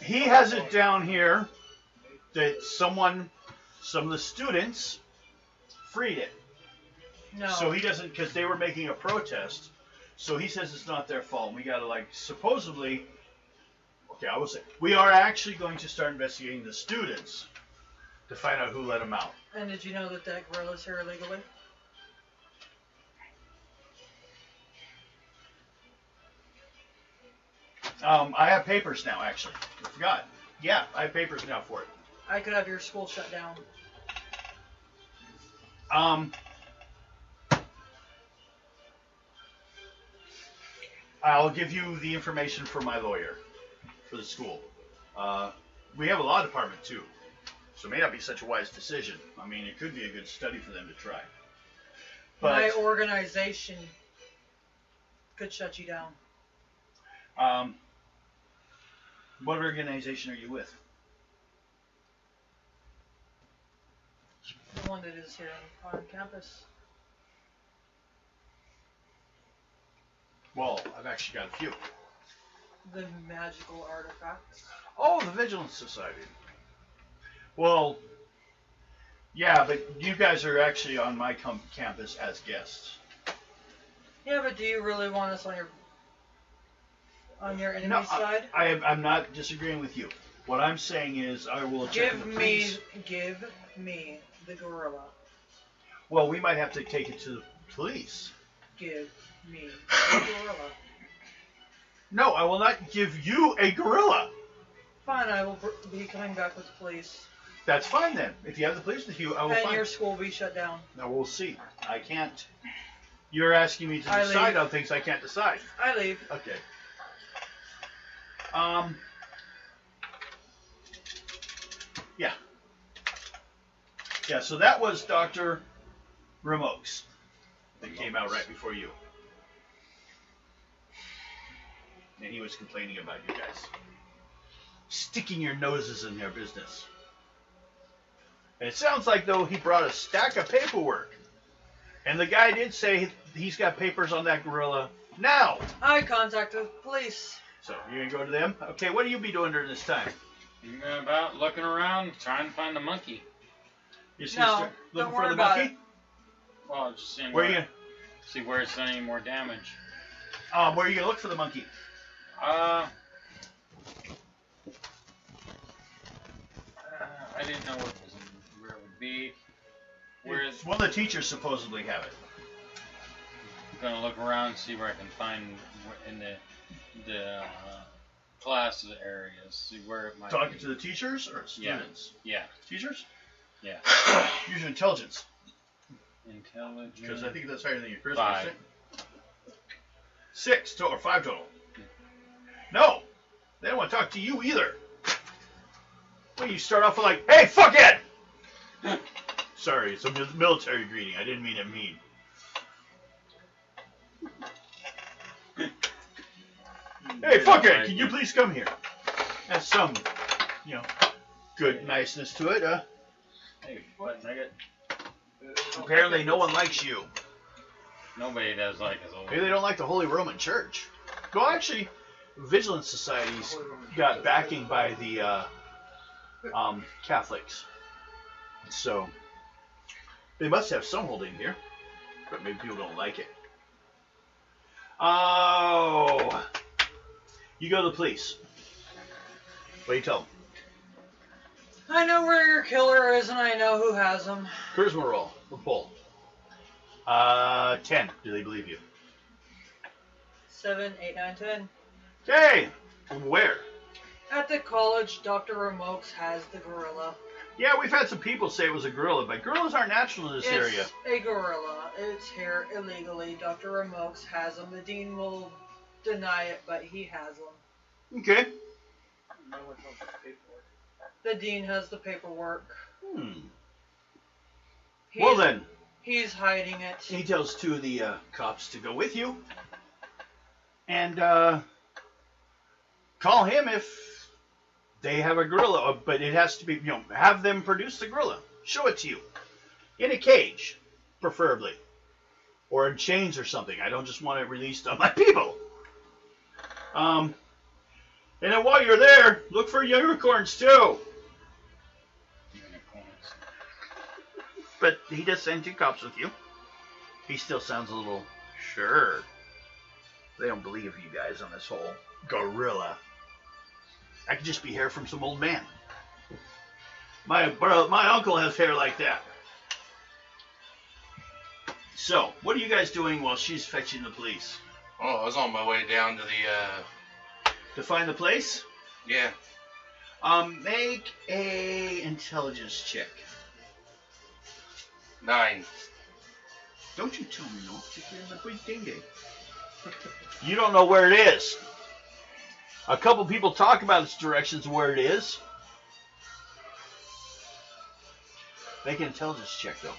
He has it down here that some of the students freed it. No. So he doesn't, because they were making a protest. So he says it's not their fault. We gotta supposedly. Okay, I will say we are actually going to start investigating the students to find out who let them out. And did you know that gorilla's here illegally? I have papers now, actually. I forgot. Yeah, I have papers now for it. I could have your school shut down. I'll give you the information for my lawyer for the school. We have a law department too, so it may not be such a wise decision. I mean, it could be a good study for them to try. But My organization could shut you down. what organization are you with? The one that is here on campus. Well, I've actually got a few. The magical artifacts. Oh, the Vigilance Society. Well, yeah, but you guys are actually on my campus as guests. Yeah, but do you really want us on your enemy side? I'm not disagreeing with you. What I'm saying is I will check with the police. Give me the gorilla. Well, we might have to take it to the police. Give me a gorilla. No, I will not give you a gorilla. Fine, I will be coming back with the police. That's fine then. If you have the police with you, I will And find. your school will be shut down. Now we'll see. I can't. You're asking me to I decide leave. on things I can't decide. I leave. Okay. Yeah. Yeah, so that was Dr. Ramoux that came out right before you. And he was complaining about you guys sticking your noses in their business. And it sounds like, though, he brought a stack of paperwork. And the guy did say he's got papers on that gorilla now. I contacted the police. So you're going to go to them? Okay, what do you be doing during this time? I'm about looking around, trying to find the monkey. You just No, gonna start looking don't for worry the about monkey? Well, just seeing Where are you going see where it's done any more damage. where are you going to look for the monkey? I didn't know where it would be. Where it's One of the teachers supposedly have it. gonna look around and see where I can find in the class areas, see where it might Talking be. to the teachers or students? Yeah. Teachers? Yeah. Use your intelligence. Intelligence. Because I think that's higher than your charisma. 5. 6 total, or 5 total. No! They don't want to talk to you either. Well, you start off with like, hey, fuckhead! Sorry, it's a military greeting. I didn't mean it mean. Hey, fuckhead, can you please come here? That's some, good niceness to it, huh? Hey, what nugget? Apparently no one likes you. Nobody does like us. Maybe they don't like the Holy Roman Church. Well, actually, Vigilance Society's got backing by the Catholics. So, they must have some holding here. But maybe people don't like it. Oh. You go to the police. What do you tell them? I know where your killer is and I know who has him. Charisma roll. Or pull. 10. Do they believe you? 7, 8, 9, 10. Okay. Where? At the college, Dr. Ramoux has the gorilla. Yeah, we've had some people say it was a gorilla, but gorillas aren't natural in this area. It's a gorilla. It's here illegally. Dr. Ramoux has him. The dean will deny it, but he has them. Okay. No one knows the paperwork. The dean has the paperwork. Well then, He's hiding it. he tells 2 of the cops to go with you. And call him if they have a gorilla. But it has to be, have them produce the gorilla. Show it to you. In a cage, preferably. Or in chains or something. I don't just want it released on my people. And then while you're there, look for unicorns too. But he does send 2 cops with you. He still sounds a little sure. They don't believe you guys on this whole gorilla. I could just be hair from some old man. My uncle has hair like that. So, what are you guys doing while she's fetching the police? Oh, I was on my way down to the, To find the place? yeah. Make a intelligence check. 9. Don't you tell me no. You don't know where it is. A couple people talk about its directions of where it is. Make an intelligence check, though.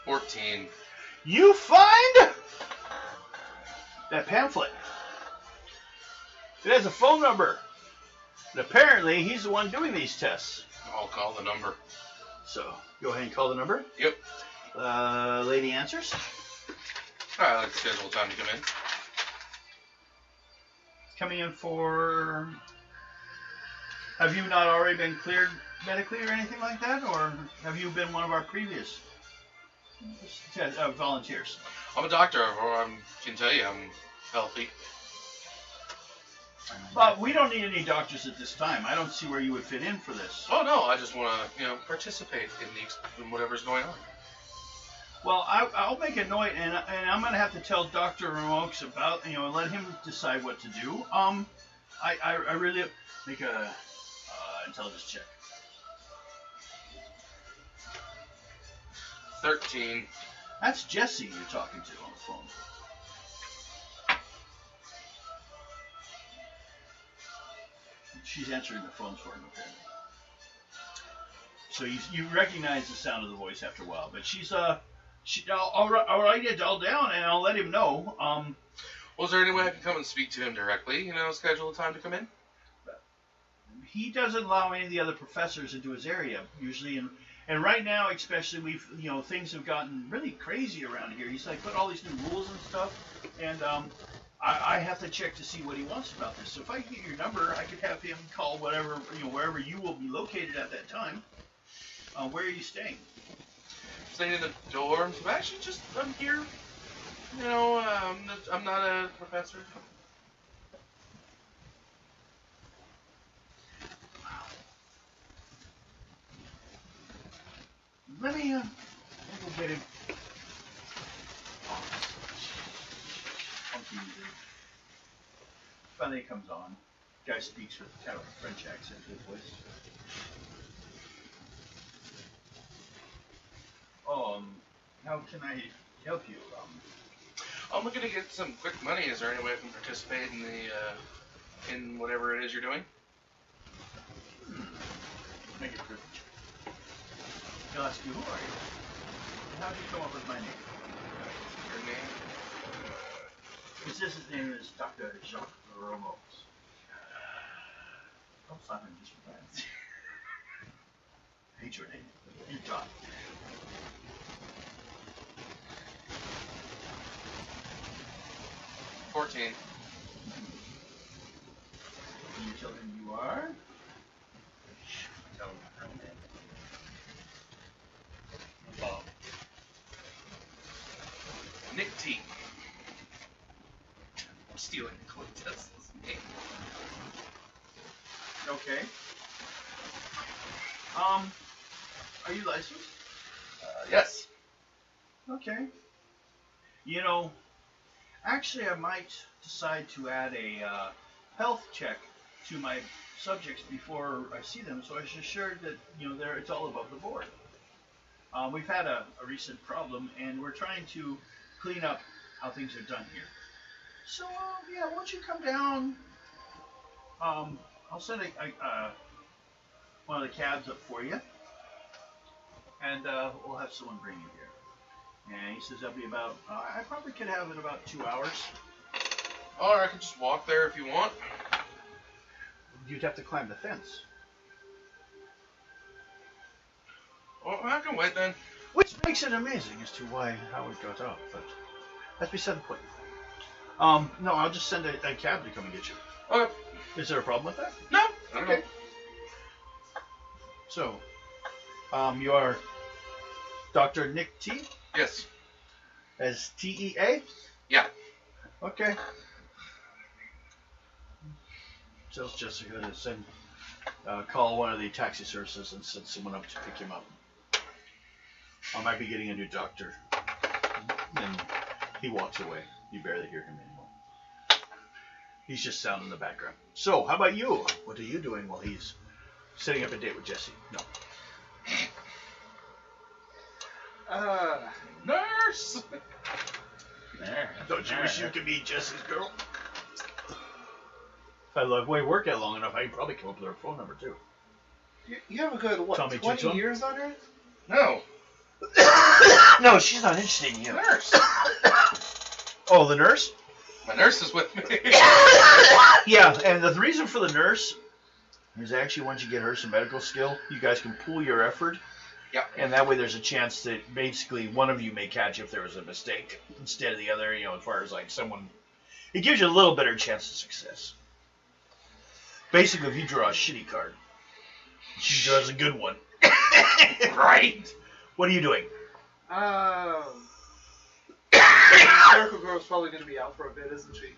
$14. You find that pamphlet. It has a phone number. And apparently, he's the one doing these tests. I'll call the number. So, go ahead and call the number. Yep. Lady answers. I'd like to schedule time to come in. Coming in for... Have you not already been cleared medically or anything like that? Or have you been one of our previous volunteers? I'm a doctor, or I can tell you I'm healthy. But we don't need any doctors at this time. I don't see where you would fit in for this. Oh no, I just want to, participate in whatever's going on. Well, I'll make a note, and I'm gonna have to tell Dr. Ramoux about, let him decide what to do. I really make a intelligence check. 13. That's Jessie you're talking to on the phone. She's answering the phones for him, apparently. So you recognize the sound of the voice after a while, but she's I'll write it all down and I'll let him know. Well, is there any way I can come and speak to him directly? Schedule a time to come in. He doesn't allow any of the other professors into his area usually, and right now especially things have gotten really crazy around here. He's like put all these new rules and stuff, and I have to check to see what he wants about this. So if I can get your number, I could have him call wherever you will be located at that time. Where are you staying? Staying in the dorms. I'm here. I'm not a professor. Let me go get him. Funky music. Finally it comes on. Guy speaks with kind of a French accent to his voice. How can I help you? I'm looking to get some quick money. Is there any way I can participate in whatever it is you're doing? Make it quick. He'll ask you, who are you? How did you come up with my name? Your name? His name is Dr. Jacques Ramoux. Oh, Simon, just replied. I hate your name. You John. $14. Can you tell him you are? Tell him my real name. Bob. Nick T. I'm stealing Nikola Tesla's name. Okay. Are you licensed? Yes. Okay. Actually, I might decide to add a health check to my subjects before I see them, so I should assure that it's all above the board. We've had a recent problem, and we're trying to clean up how things are done here. So yeah, why don't you come down? I'll send one of the cabs up for you, and we'll have someone bring you here. And he says that'll be about, I probably could have it about 2 hours. Or I could just walk there if you want. You'd have to climb the fence. Well, I can wait then. Which makes it amazing as to how it got out, but that's beside the point. No, I'll just send a cab to come and get you. Okay. Is there a problem with that? No. I don't know. So, you are Dr. Nick T? Yes. As TEA? Yeah. Okay. Tells Jessica to call one of the taxi services and send someone up to pick him up. I might be getting a new doctor. And he walks away. You barely hear him anymore. He's just sound in the background. So, how about you? What are you doing while he's setting up a date with Jessie? No. Nurse! There. Don't you wish you could be Jessie's girl? If I work out long enough, I can probably come up with her phone number too. You have a good, what, Tommy 20 Tutum? years on her? No. No, she's not interested in you. Nurse. Oh, the nurse? My nurse is with me. Yeah, and the reason for the nurse is actually once you get her some medical skill, you guys can pool your effort. Yeah. And that way there's a chance that basically one of you may catch if there was a mistake instead of the other, as far as like someone. It gives you a little better chance of success. Basically, if you draw a shitty card, she draws a good one. Right? What are you doing? Miracle Girl's probably going to be out for a bit, isn't she?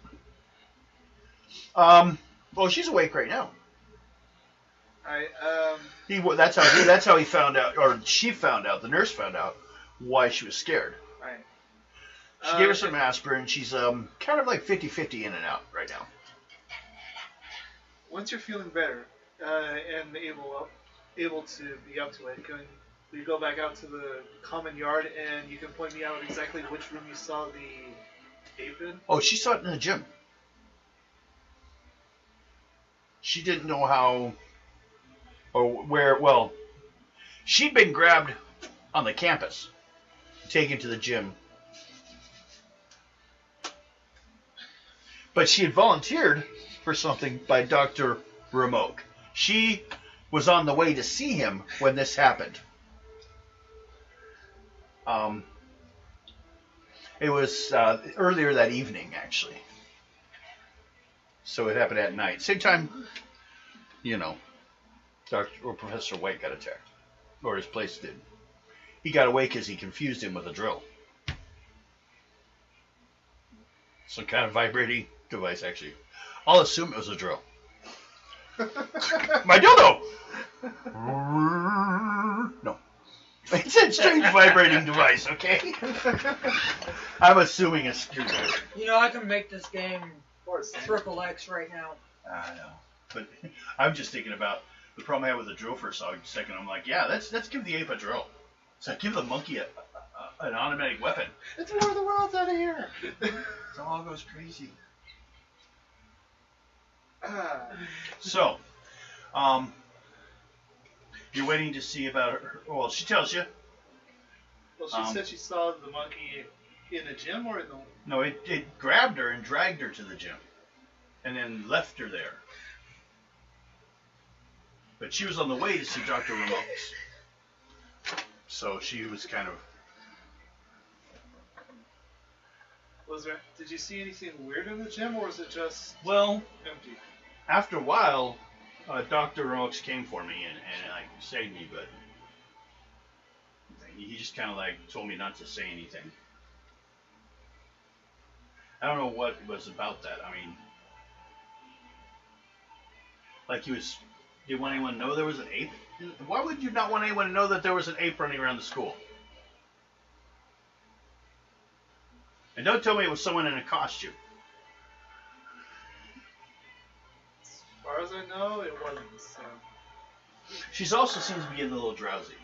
Oh, she's awake right now. Alright, That's how he found out, or she found out. The nurse found out why she was scared. alright. She gave her some aspirin. She's kind of like 50-50 in and out right now. Once you're feeling better and able to be up to it, can we go back out to the common yard and you can point me out exactly which room you saw the ape in? Oh, she saw it in the gym. She didn't know how or where. Well, she'd been grabbed on the campus, taken to the gym. But she had volunteered for something by Dr. Ramoux. She was on the way to see him when this happened. It was earlier that evening, actually. So it happened at night. Same time, Professor White got attacked. Or his place did. He got away because he confused him with a drill. Some kind of vibrating device, actually. I'll assume it was a drill. My dildo! No. It's a strange vibrating device, okay? I'm assuming a screwdriver. I can make this game triple X right now. I know. But I'm just thinking about the problem I had with the drill for a second. I'm like, yeah, let's give the ape a drill. So give the monkey an automatic weapon. It's War of the Worlds out of here! It all goes crazy. So, you're waiting to see about her. Well, she tells you. Well, she said she saw the monkey in the gym or in the... No, it grabbed her and dragged her to the gym. And then left her there. But she was on the way to see Dr. Ramoux. So she was kind of... Did you see anything weird in the gym, or was it just empty? After a while, Dr. Ramoux came for me and saved me, but he just kind of told me not to say anything. I don't know what it was about that. I mean, he didn't want anyone to know there was an ape. Why would you not want anyone to know that there was an ape running around the school? And don't tell me it was someone in a costume. As far as I know, it wasn't. So. She's also seems to be getting a little drowsy.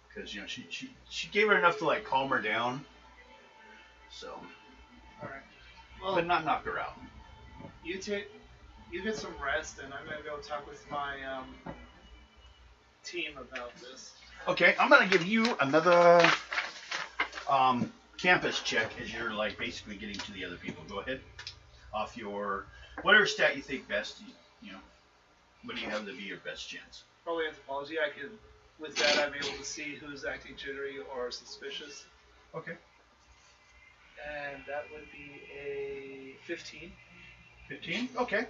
Because, she gave her enough to, calm her down. So. Alright. Well, but not knock her out. You get some rest, and I'm going to go talk with my team about this. Okay, I'm going to give you another campus check as you're basically getting to the other people. Go ahead. Off your whatever stat you think best. What do you have to be your best chance? Probably anthropology. With that, I'm able to see who's acting jittery or suspicious. Okay. And that would be a 15. 15. Okay.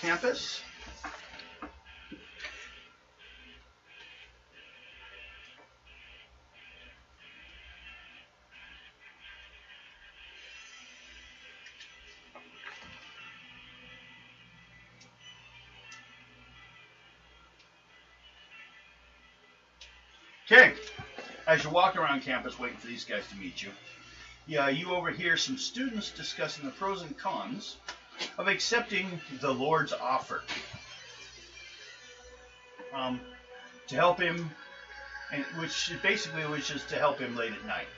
Campus. Okay, as you're walking around campus waiting for these guys to meet you, you overhear some students discussing the pros and cons of accepting the Lord's offer to help him, and which basically was just to help him late at night.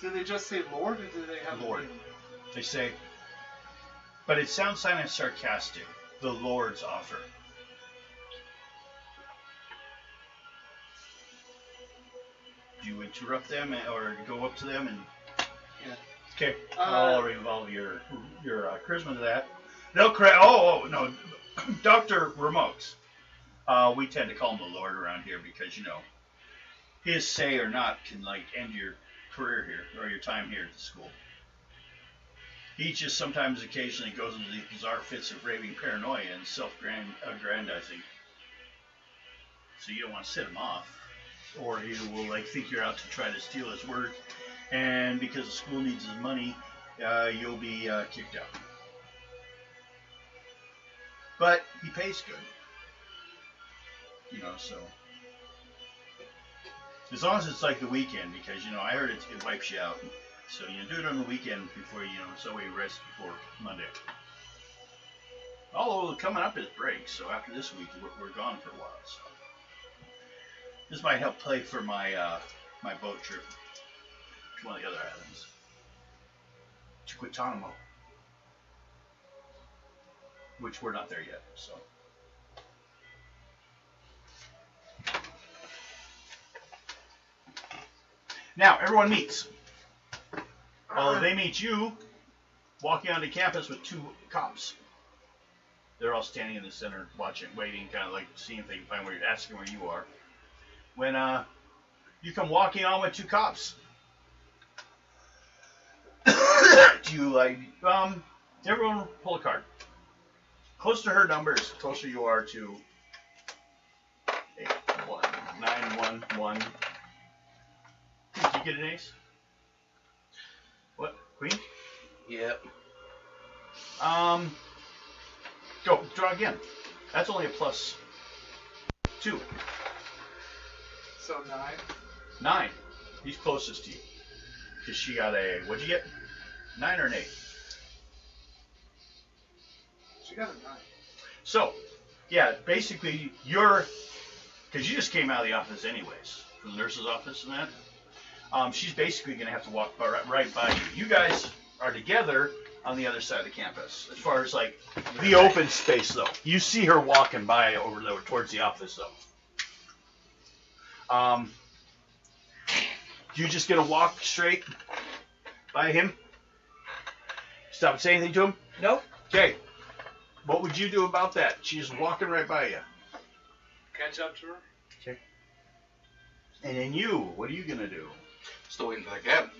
Did they just say Lord, or did they have Lord? The name? They say, but it sounds kind of sarcastic. The Lord's offer. Do you interrupt them or go up to them and? Yeah. Okay. I'll involve your charisma to that. They'll Oh no, Dr. Ramoux. We tend to call him the Lord around here because his say or not can end your career here or your time here at the school. He just sometimes occasionally goes into these bizarre fits of raving paranoia and self-aggrandizing. So you don't want to set him off. Or he will think you're out to try to steal his word and because the school needs his money, you'll be kicked out. But he pays good. You know, so as long as it's like the weekend, because I heard it wipes you out. So do it on the weekend before so we rest before Monday. Although coming up is break, so after this week we're gone for a while. So this might help pay for my my boat trip to one of the other islands, to Guantanamo, which we're not there yet. So. Now, everyone meets. Well, they meet you walking onto campus with 2 cops. They're all standing in the center, watching, waiting, kind of like seeing if they can find where you're asking where you are. When you come walking on with 2 cops, do you everyone pull a card. Close to her numbers, closer you are to 911. Did you get an ace? What? Queen? Yep. Go. Draw again. That's only a +2. So 9. 9. He's closest to you. Because she got a, what'd you get? 9 or an 8? She got a 9. So, yeah, basically because you just came out of the office anyways, from the nurse's office and that. She's basically going to have to walk right by you. You guys are together on the other side of the campus. As far as like the open space, though, you see her walking by over there towards the office, though. You just gonna walk straight by him? Stop and say anything to him? Nope. Okay. What would you do about that? She's walking right by you. Catch up to her. Okay. And then you, what are you gonna do? Still waiting for the cab.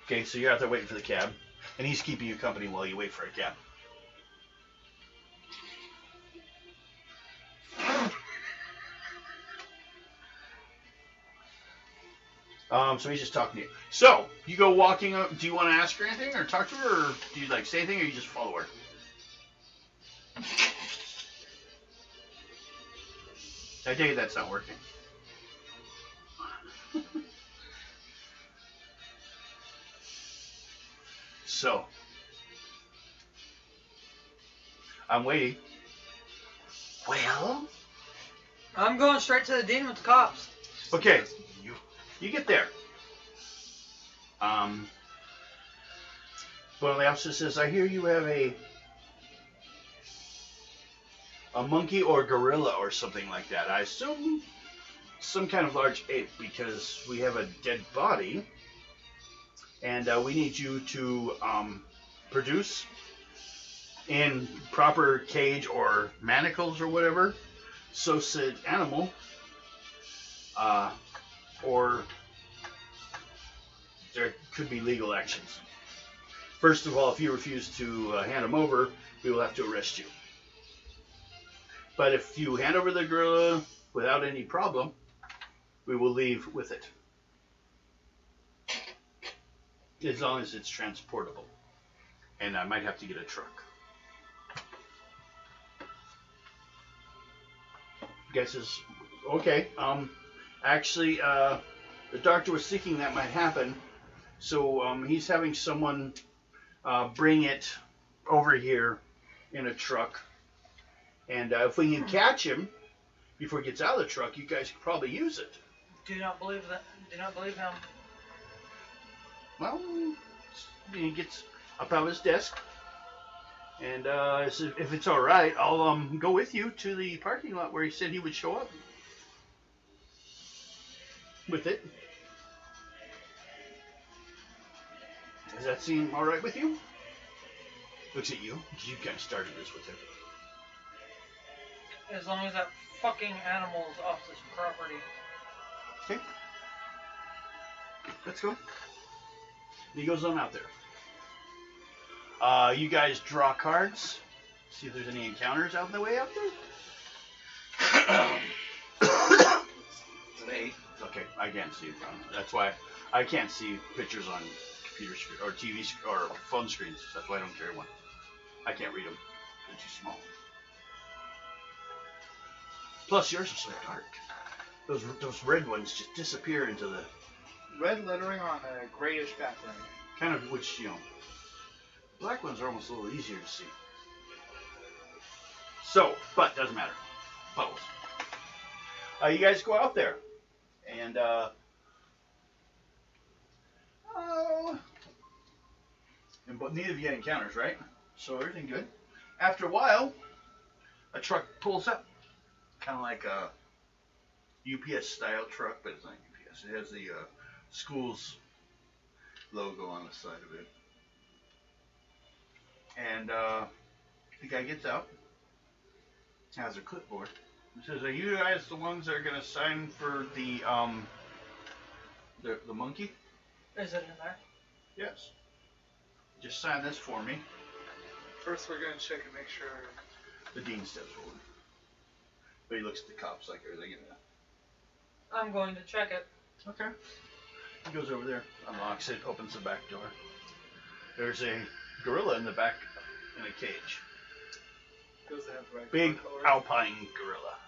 Okay, so you're out there waiting for the cab, and he's keeping you company while you wait for a cab. So he's just talking to you. So, you go walking up, do you want to ask her anything, or talk to her, or do you like say anything, or you just follow her? I tell you that's not working. So, I'm waiting. Well? I'm going straight to the dean with the cops. Okay, you get there. One of the officers says, I hear you have a monkey or gorilla or something like that. I assume some kind of large ape, because we have a dead body, and we need you to produce in proper cage or manacles or whatever, so said animal, or there could be legal actions. First of all, if you refuse to hand him over, we will have to arrest you. But if you hand over the gorilla without any problem, we will leave with it. As long as it's transportable. And I might have to get a truck. The guy says, okay, actually, the doctor was thinking that might happen, so he's having someone bring it over here in a truck. And if we can catch him before he gets out of the truck, you guys could probably use it. Do not believe that. Do not believe him. Well, he gets up out of his desk, and if it's all right, I'll go with you to the parking lot where he said he would show up with it. Does that seem all right with you? Looks at you, because you kind of started this with him. As long as that fucking animal's off this property. Okay. Let's go. He goes on out there. You guys draw cards. See if there's any encounters out in the way out there. It's an 8. Okay, I can't see it. That's why I can't see pictures on computer or TV or phone screens. That's why I don't carry one. I can't read them. They're too small. Plus, yours are so dark. Those red ones just disappear into the Red lettering on a grayish background. kind of which black ones are almost a little easier to see. So, but doesn't matter. Bubbles. You guys go out there, and but neither of you had encounters, right? So everything good. After a while, a truck pulls up, kind of like a UPS style truck, but it's not UPS. It has the school's logo on the side of it. And the guy gets out, has a clipboard, and says, "Are you guys the ones that are gonna sign for the monkey?" Is it in there? Yes. Just sign this for me. First, we're gonna check and make sure. The dean steps forward, but he looks at the cops like, "Are they gonna?" I'm going to check it. Okay. He goes over there, unlocks it, opens the back door. There's a gorilla in the back in a cage. Does it have the right Big color? alpine gorilla.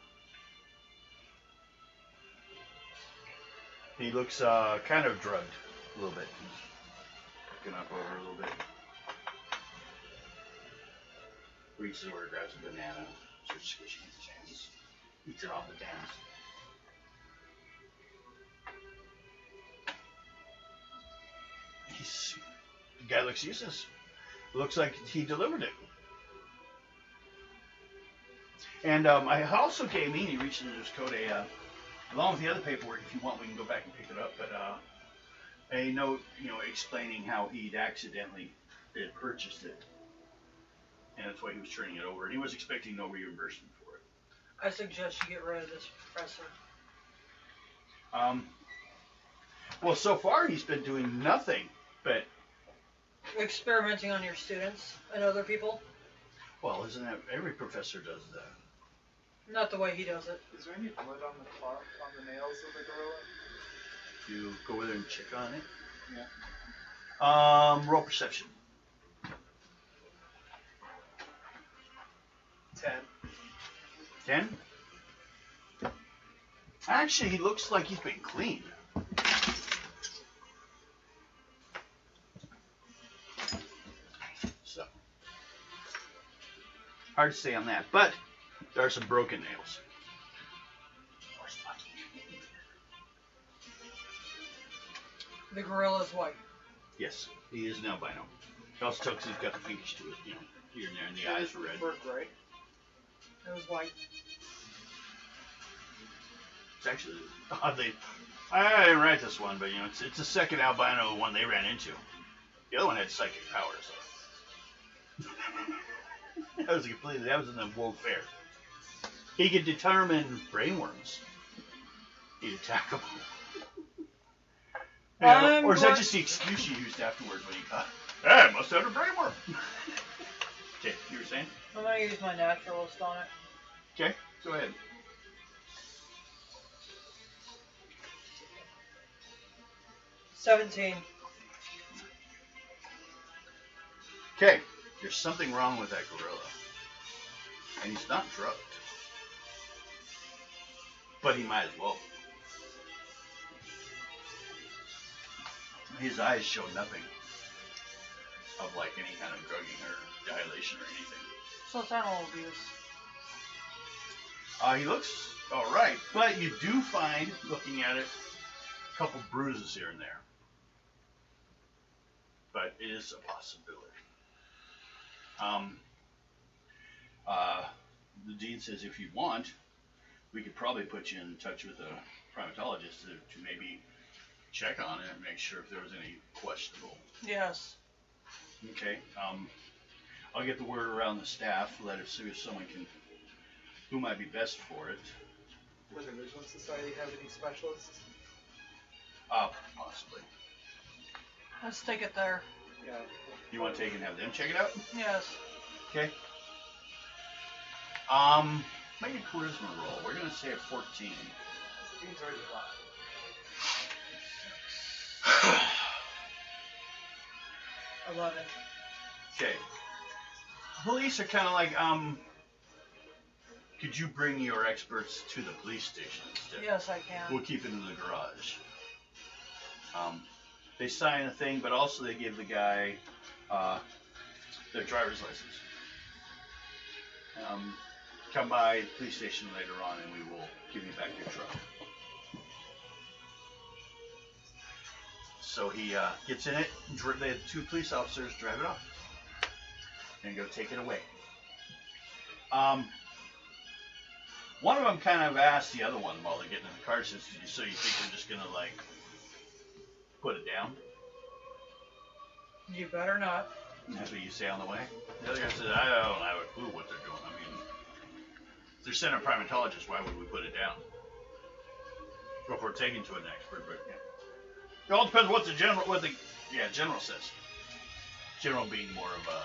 He looks kind of drugged a little bit. He's looking up over a little bit. Reaches over, grabs a banana, starts squishing his hands. Eats it off the dams. The guy looks useless. Looks like he delivered it. And I also gave me, he reached into his coat, along with the other paperwork, if you want, we can go back and pick it up, but a note, explaining how he'd accidentally had purchased it. And that's why he was turning it over. And he was expecting no reimbursement for it. I suggest you get rid of this professor. Well, so far he's been doing nothing but... Experimenting on your students and other people. Well, isn't that... Every professor does that. Not the way he does it. Is there any blood on the cloth, on the nails of the gorilla? You go over there and check on it. Yeah. Roll perception. 10. 10? Actually, he looks like he's been cleaned. So, hard to say on that, but there are some broken nails. The gorilla's white. Yes, he is an albino. He also tells he's got the fingers to it, here and there, and the eyes are red. Fur gray. It was white. It's actually oddly. I didn't write this one, but it's the second albino one they ran into. The other one had psychic powers. That was in the World Fair. He could determine brainworms. He'd attack them. Or is that just the excuse you used afterwards when you got? Hey, I must have a brainworm. Okay, you were saying? I'm gonna use my naturalist on it. Okay, go ahead. $17. Okay, there's something wrong with that gorilla. And he's not drugged. But he might as well. His eyes show nothing of like any kind of drugging or dilation or anything. So it's animal abuse. He looks alright, but you do find, looking at it, a couple bruises here and there. But it is a possibility. The dean says if you want, we could probably put you in touch with a primatologist to maybe check on it and make sure if there was any questionable. Yes. Okay. I'll get the word around the staff, let us see if someone who might be best for it. Would the Vigilant Society have any specialists? Possibly. Let's take it there. Yeah. You want to take and have them check it out? Yes. Okay. Make a charisma roll. We're gonna say a 14. Dean's already 11. Okay. Police are kind of like, could you bring your experts to the police station instead? Yes, I can. We'll keep it in the garage. They sign a thing, but also they give the guy their driver's license. Come by the police station later on and we will give you back your truck. So he gets in it, the two police officers drive it off and go take it away. One of them kind of asked the other one while they're getting in the car, says, so you think we're just going to like put it down? You better not. That's what you say on the way? The other guy said, I don't have a clue what they're doing. I mean, if they're sending a primatologist, why would we put it down? Well, if we're taking to an expert, but yeah. It all depends what the general says. General being more of a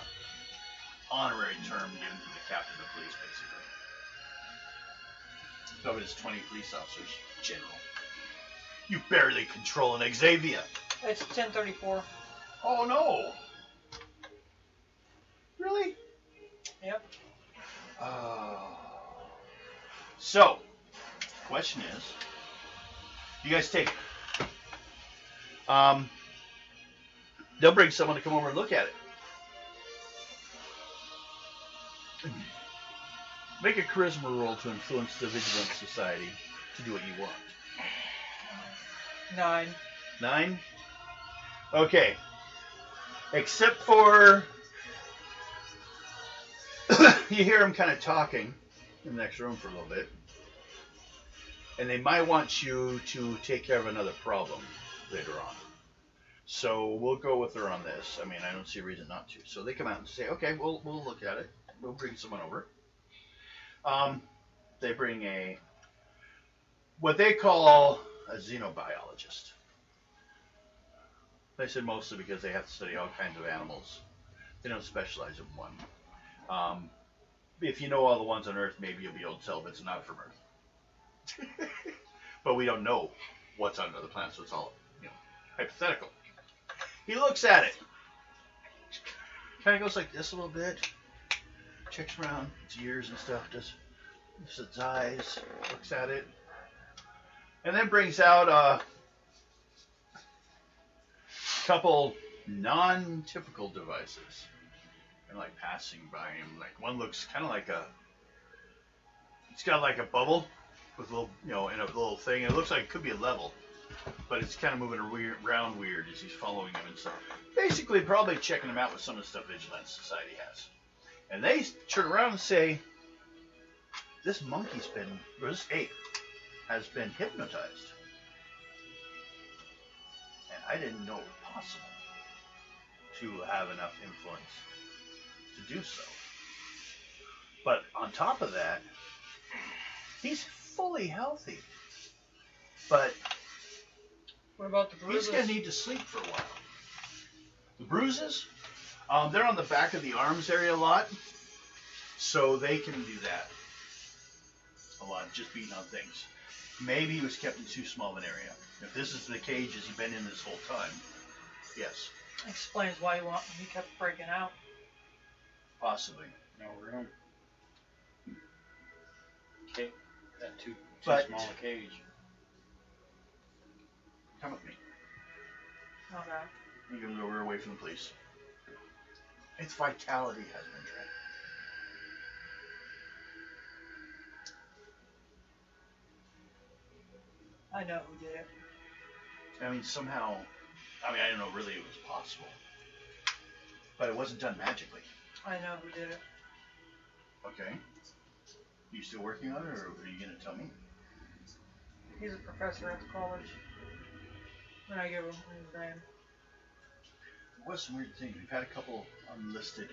honorary term given to the captain of police, basically. So it is 20 police officers, general. You barely control an Xavier. It's 10:34. Oh no! Really? Yep. So, question is, you guys take it. They'll bring someone to come over and look at it. Make a charisma roll to influence the Vigilance Society to do what you want. 9. 9? Okay. Except for you hear them kind of talking in the next room for a little bit. And they might want you to take care of another problem later on. So we'll go with her on this. I mean, I don't see a reason not to. So they come out and say, okay, we'll look at it. We'll bring someone over. They bring what they call a xenobiologist. They said mostly because they have to study all kinds of animals. They don't specialize in one. If you know all the ones on Earth, maybe you'll be able to tell if it's not from Earth. But we don't know what's on other planets, so it's all, hypothetical. He looks at it. Kind of goes like this a little bit. Checks around its ears and stuff. Just lifts its eyes. Looks at it. And then brings out a couple non-typical devices. And like passing by him. Like one looks kind of like it's got like a bubble with a little, in a little thing. It looks like it could be a level. But it's kind of moving around weird as he's following him and stuff. Basically, probably checking him out with some of the stuff Vigilance Society has. And they turn around and say, this ape has been hypnotized. And I didn't know it was possible to have enough influence to do so. But on top of that, he's fully healthy. But what about the bruises? he's going to need to sleep for a while. The bruises, they're on the back of the arms area a lot, so they can do that a lot, just beating on things. Maybe he was kept in too small of an area. If this is the cage as he's been in this whole time, yes. Explains why he kept breaking out. Possibly. No room. Okay, that too But- small a cage. Come with me. Okay. You can lure her away from the police. Its vitality has been drained. I know who did it. I mean, somehow, I didn't know really it was possible. But it wasn't done magically. I know who did it. Okay. You still working on it, or are you going to tell me? He's a professor at the college. And I give him his name. There was some weird things. We've had a couple unlisted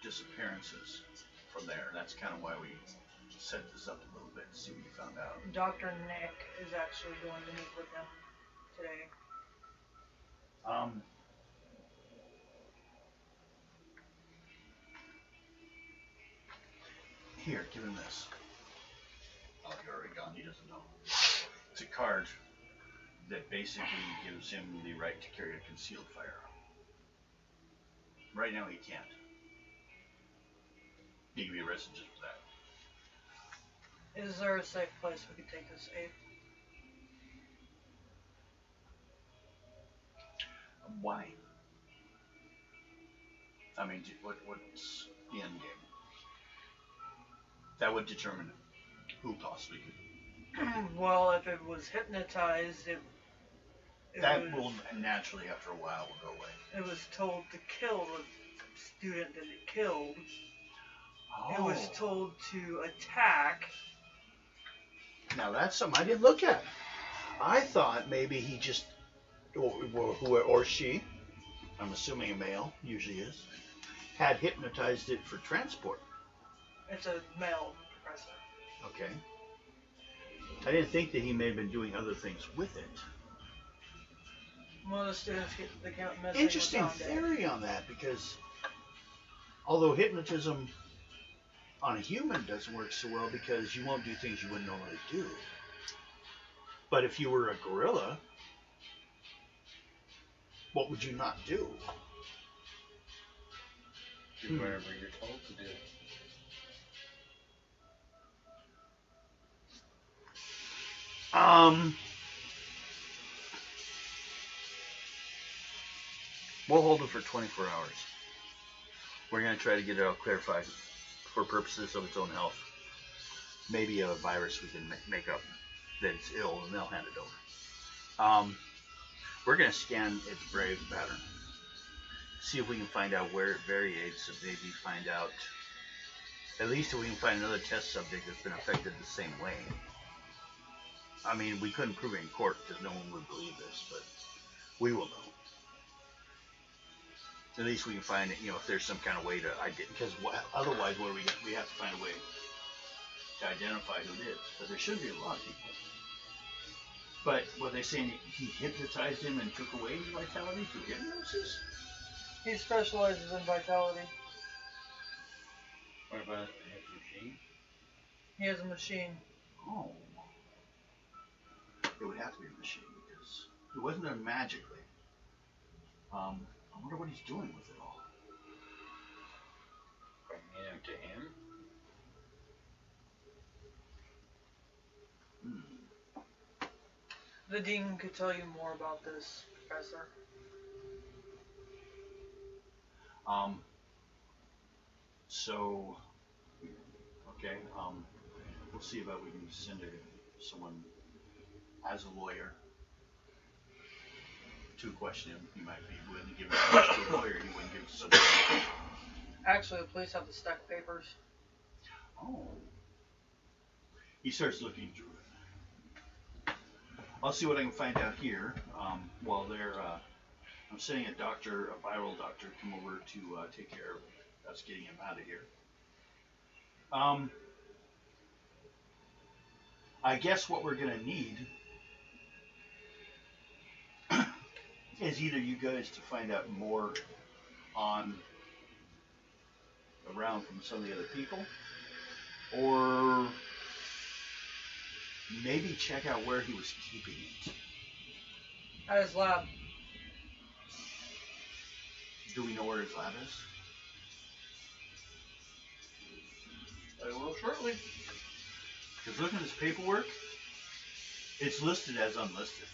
disappearances from there. That's kind of why we set this up a little bit to see what you found out. Dr. Nick is actually going to meet with him today. Here, give him this. Oh, you're already gone. He doesn't know. It's a card that basically gives him the right to carry a concealed firearm. Right now he can't. He can be arrested just for that. Is there a safe place we could take this ape? Why? I mean, what's the end game? That would determine who possibly could. Well, if it was hypnotized, it That was, will naturally, after a while, will go away. it was told to kill the student that it killed. It was told to attack. Now that's something I didn't look at. I thought maybe he just, or she, I'm assuming a male, usually is, had hypnotized it for transport. It's a male professor. Okay. I didn't think that he may have been doing other things with it. One of the students get the count message. Interesting theory on that, because although hypnotism on a human doesn't work so well because you won't do things you wouldn't normally do. But if you were a gorilla, what would you not do? Do whatever you're told to do. We'll hold it for 24 hours. We're going to try to get it all clarified for purposes of its own health. Maybe a virus we can make up that it's ill, and they'll hand it over. We're going to scan its brain pattern. See if we can find out where it varies, and maybe find out, at least if we can find another test subject that's been affected the same way. I mean, we couldn't prove it in court because no one would believe this, but we will know. At least we can find, if there's some kind of way to identify, because otherwise, what do we get? We have to find a way to identify who it is. But there should be a lot of people. But what they're saying, he hypnotized him and took away his vitality through hypnosis? He specializes in vitality. What about his machine? He has a machine. Oh. It would have to be a machine because it wasn't done magically. I wonder what he's doing with it all. Bringing it to him? The dean could tell you more about this, Professor. So, okay, we'll see about we can send someone as a lawyer to question him. He might be willing to give it to a lawyer, he wouldn't give it to someone else. Actually, the police have the stack of papers. Oh. He starts looking through it. I'll see what I can find out here. While they're, I'm sending a viral doctor, come over to take care of us getting him out of here. I guess what we're gonna need is either you guys to find out more around from some of the other people, or maybe check out where he was keeping it. At his lab. Do we know where his lab is? I will shortly. Because looking at his paperwork, it's listed as unlisted.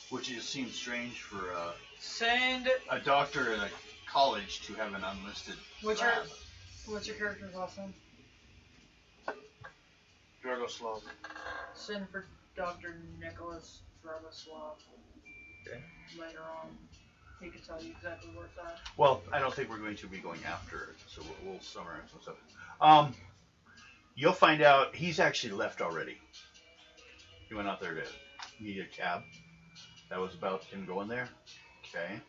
Which seems strange for Send. a doctor at a college to have an unlisted What's lab. your character's last name? Dragoslav. Send for Dr. Nicholas Dragoslav. Okay. Later on. He can tell you exactly where it's at. Well, I don't think we're going to be going after it, so we'll summarize some stuff. You'll find out he's actually left already. He went out there to meet a cab. That was about him going there. Okay.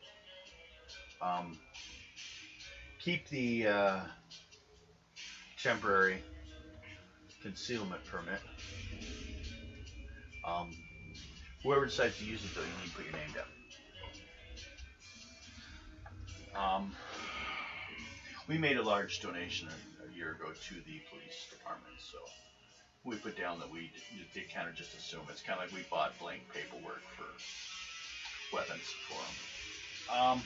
Keep the temporary concealment permit. Whoever decides to use it, though, you need to put your name down. We made a large donation a year ago to the police department, so we put down that they kind of just assume it's kind of like we bought blank paperwork for weapons for them.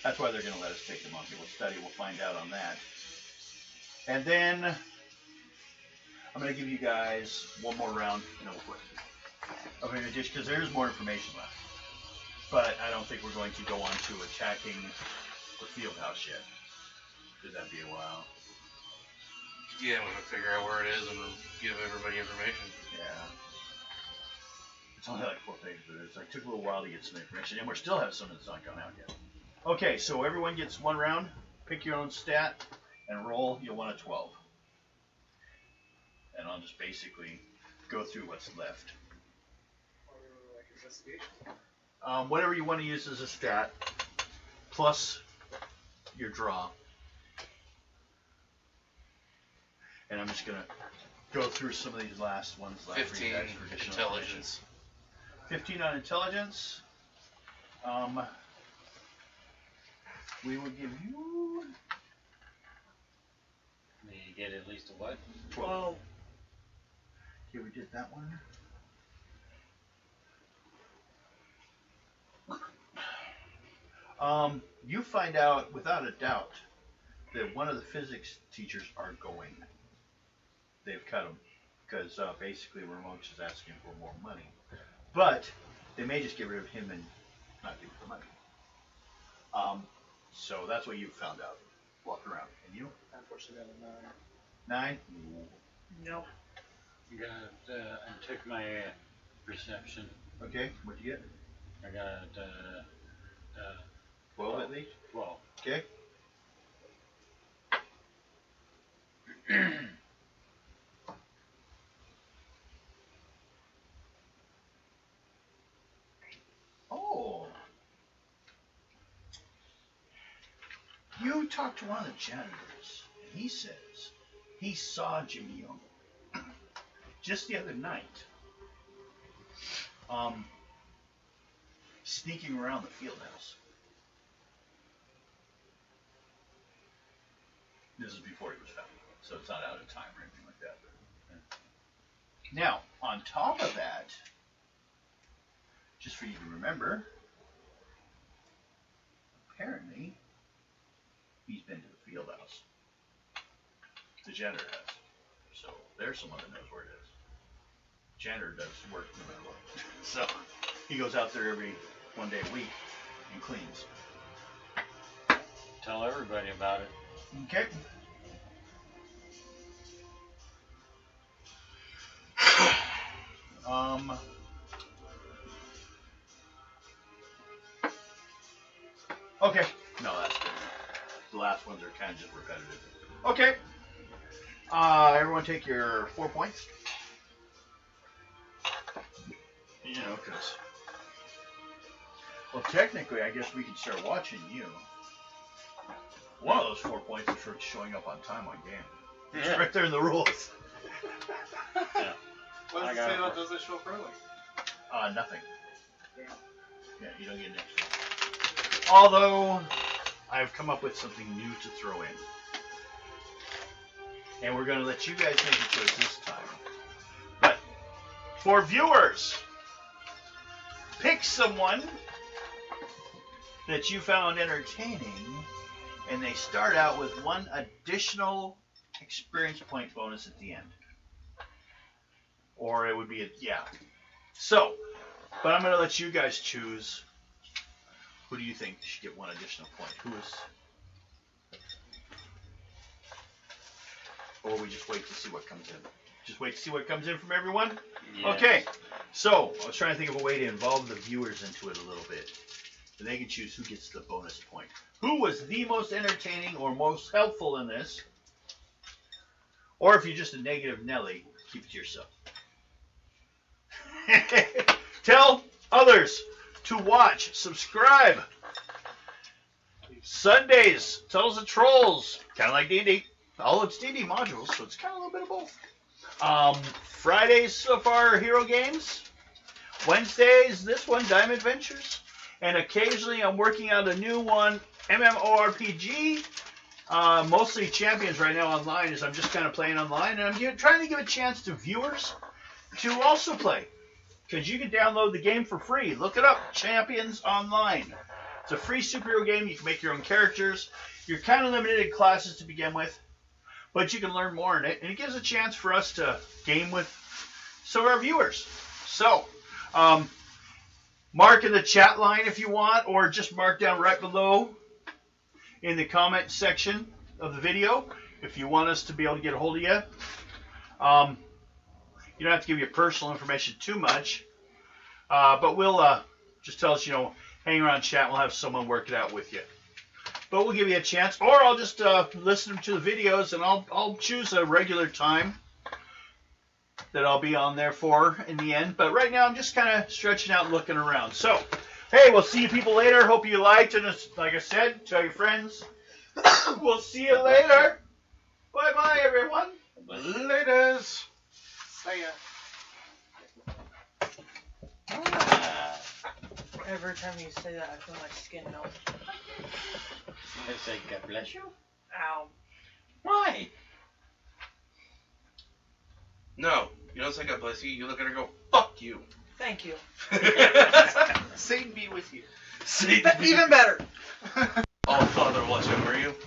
That's why they're going to let us take the monkey. We'll study. We'll find out on that. And then I'm going to give you guys one more round. No, okay, just because there's more information left. But I don't think we're going to go on to attacking the field house yet. Because that'd be a while. Yeah, I'm gonna figure out where it is and give everybody information. Yeah. It's only like 4 pages, but it's like took a little while to get some information, and we still have some that's not gone out yet. Okay, so everyone gets 1 round. Pick your own stat and roll. You'll want a 12. And I'll just basically go through what's left. Or like investigation. Whatever you want to use as a stat, plus your draw. And I'm just gonna go through some of these last ones. 15 intelligence. 15 on intelligence. We will give you You get at least a what? 12. Okay, we did that one. You find out without a doubt that one of the physics teachers are going. They've cut him because basically Ramoux is asking for more money. But they may just get rid of him and not give him the money. So that's what you found out. Walk around. And you? Unfortunately, I got a 9. 9? Nope. I took my perception. Okay, what'd you get? I got 12 at least? 12. Okay. Oh. You talked to one of the janitors, and he says he saw Jimmy Young just the other night sneaking around the field house. This is before he was found, so it's not out of time or anything like that. Now, on top of that, just for you to remember, apparently, he's been to the field house. The janitor has. So, there's someone that knows where it is. Janitor does work no matter what. So, he goes out there every 1 day a week and cleans. Tell everybody about it. Okay. Okay. No, that's good. The last ones are kind of just repetitive. Okay. Everyone take your 4 points. You know, because... Well, technically, I guess we can start watching you. One of those 4 points is for showing up on time on game. It's right there in the rules. Yeah. What does it say about does it show up early? Nothing. Yeah, you don't get an extra. Although, I've come up with something new to throw in. And we're going to let you guys make a choice this time. But, for viewers, pick someone that you found entertaining, and they start out with 1 additional experience point bonus at the end. Or it would be yeah. So, but I'm going to let you guys choose. Who do you think should get 1 additional point? Who is... Or we just wait to see what comes in? Just wait to see what comes in from everyone? Yes. Okay. So, I was trying to think of a way to involve the viewers into it a little bit. And they can choose who gets the bonus point. Who was the most entertaining or most helpful in this? Or if you're just a negative Nelly, keep it to yourself. Tell others to watch, subscribe. Sundays, Tunnels and Trolls, kind of like D&D. Oh, it's D&D modules, so it's kind of a little bit of both. Fridays so far, Hero Games. Wednesdays, this one, Diamond Adventures. And occasionally I'm working out a new one, MMORPG. Mostly Champions right now online, as I'm just kind of playing online. And I'm trying to give a chance to viewers to also play. Because you can download the game for free. Look it up, Champions Online. It's a free superhero game. You can make your own characters. You're kind of limited in classes to begin with, but you can learn more in it, and it gives a chance for us to game with some of our viewers. So, mark in the chat line if you want, or just mark down right below in the comment section of the video if you want us to be able to get a hold of you. You don't have to give your personal information too much, but we'll just tell us, hang around chat. We'll have someone work it out with you. But we'll give you a chance, or I'll just listen to the videos, and I'll choose a regular time that I'll be on there for in the end. But right now, I'm just kind of stretching out and looking around. So, hey, we'll see you people later. Hope you liked, and like I said, tell your friends. We'll see you later. Bye-bye, everyone. Laters. See ya. Every time you say that, I feel my skin melt. I say, God bless you. Ow. Why? No, you don't say God bless you. You look at her and go, fuck you. Thank you. Satan be with you. Satan be Even better. All Father watch over you.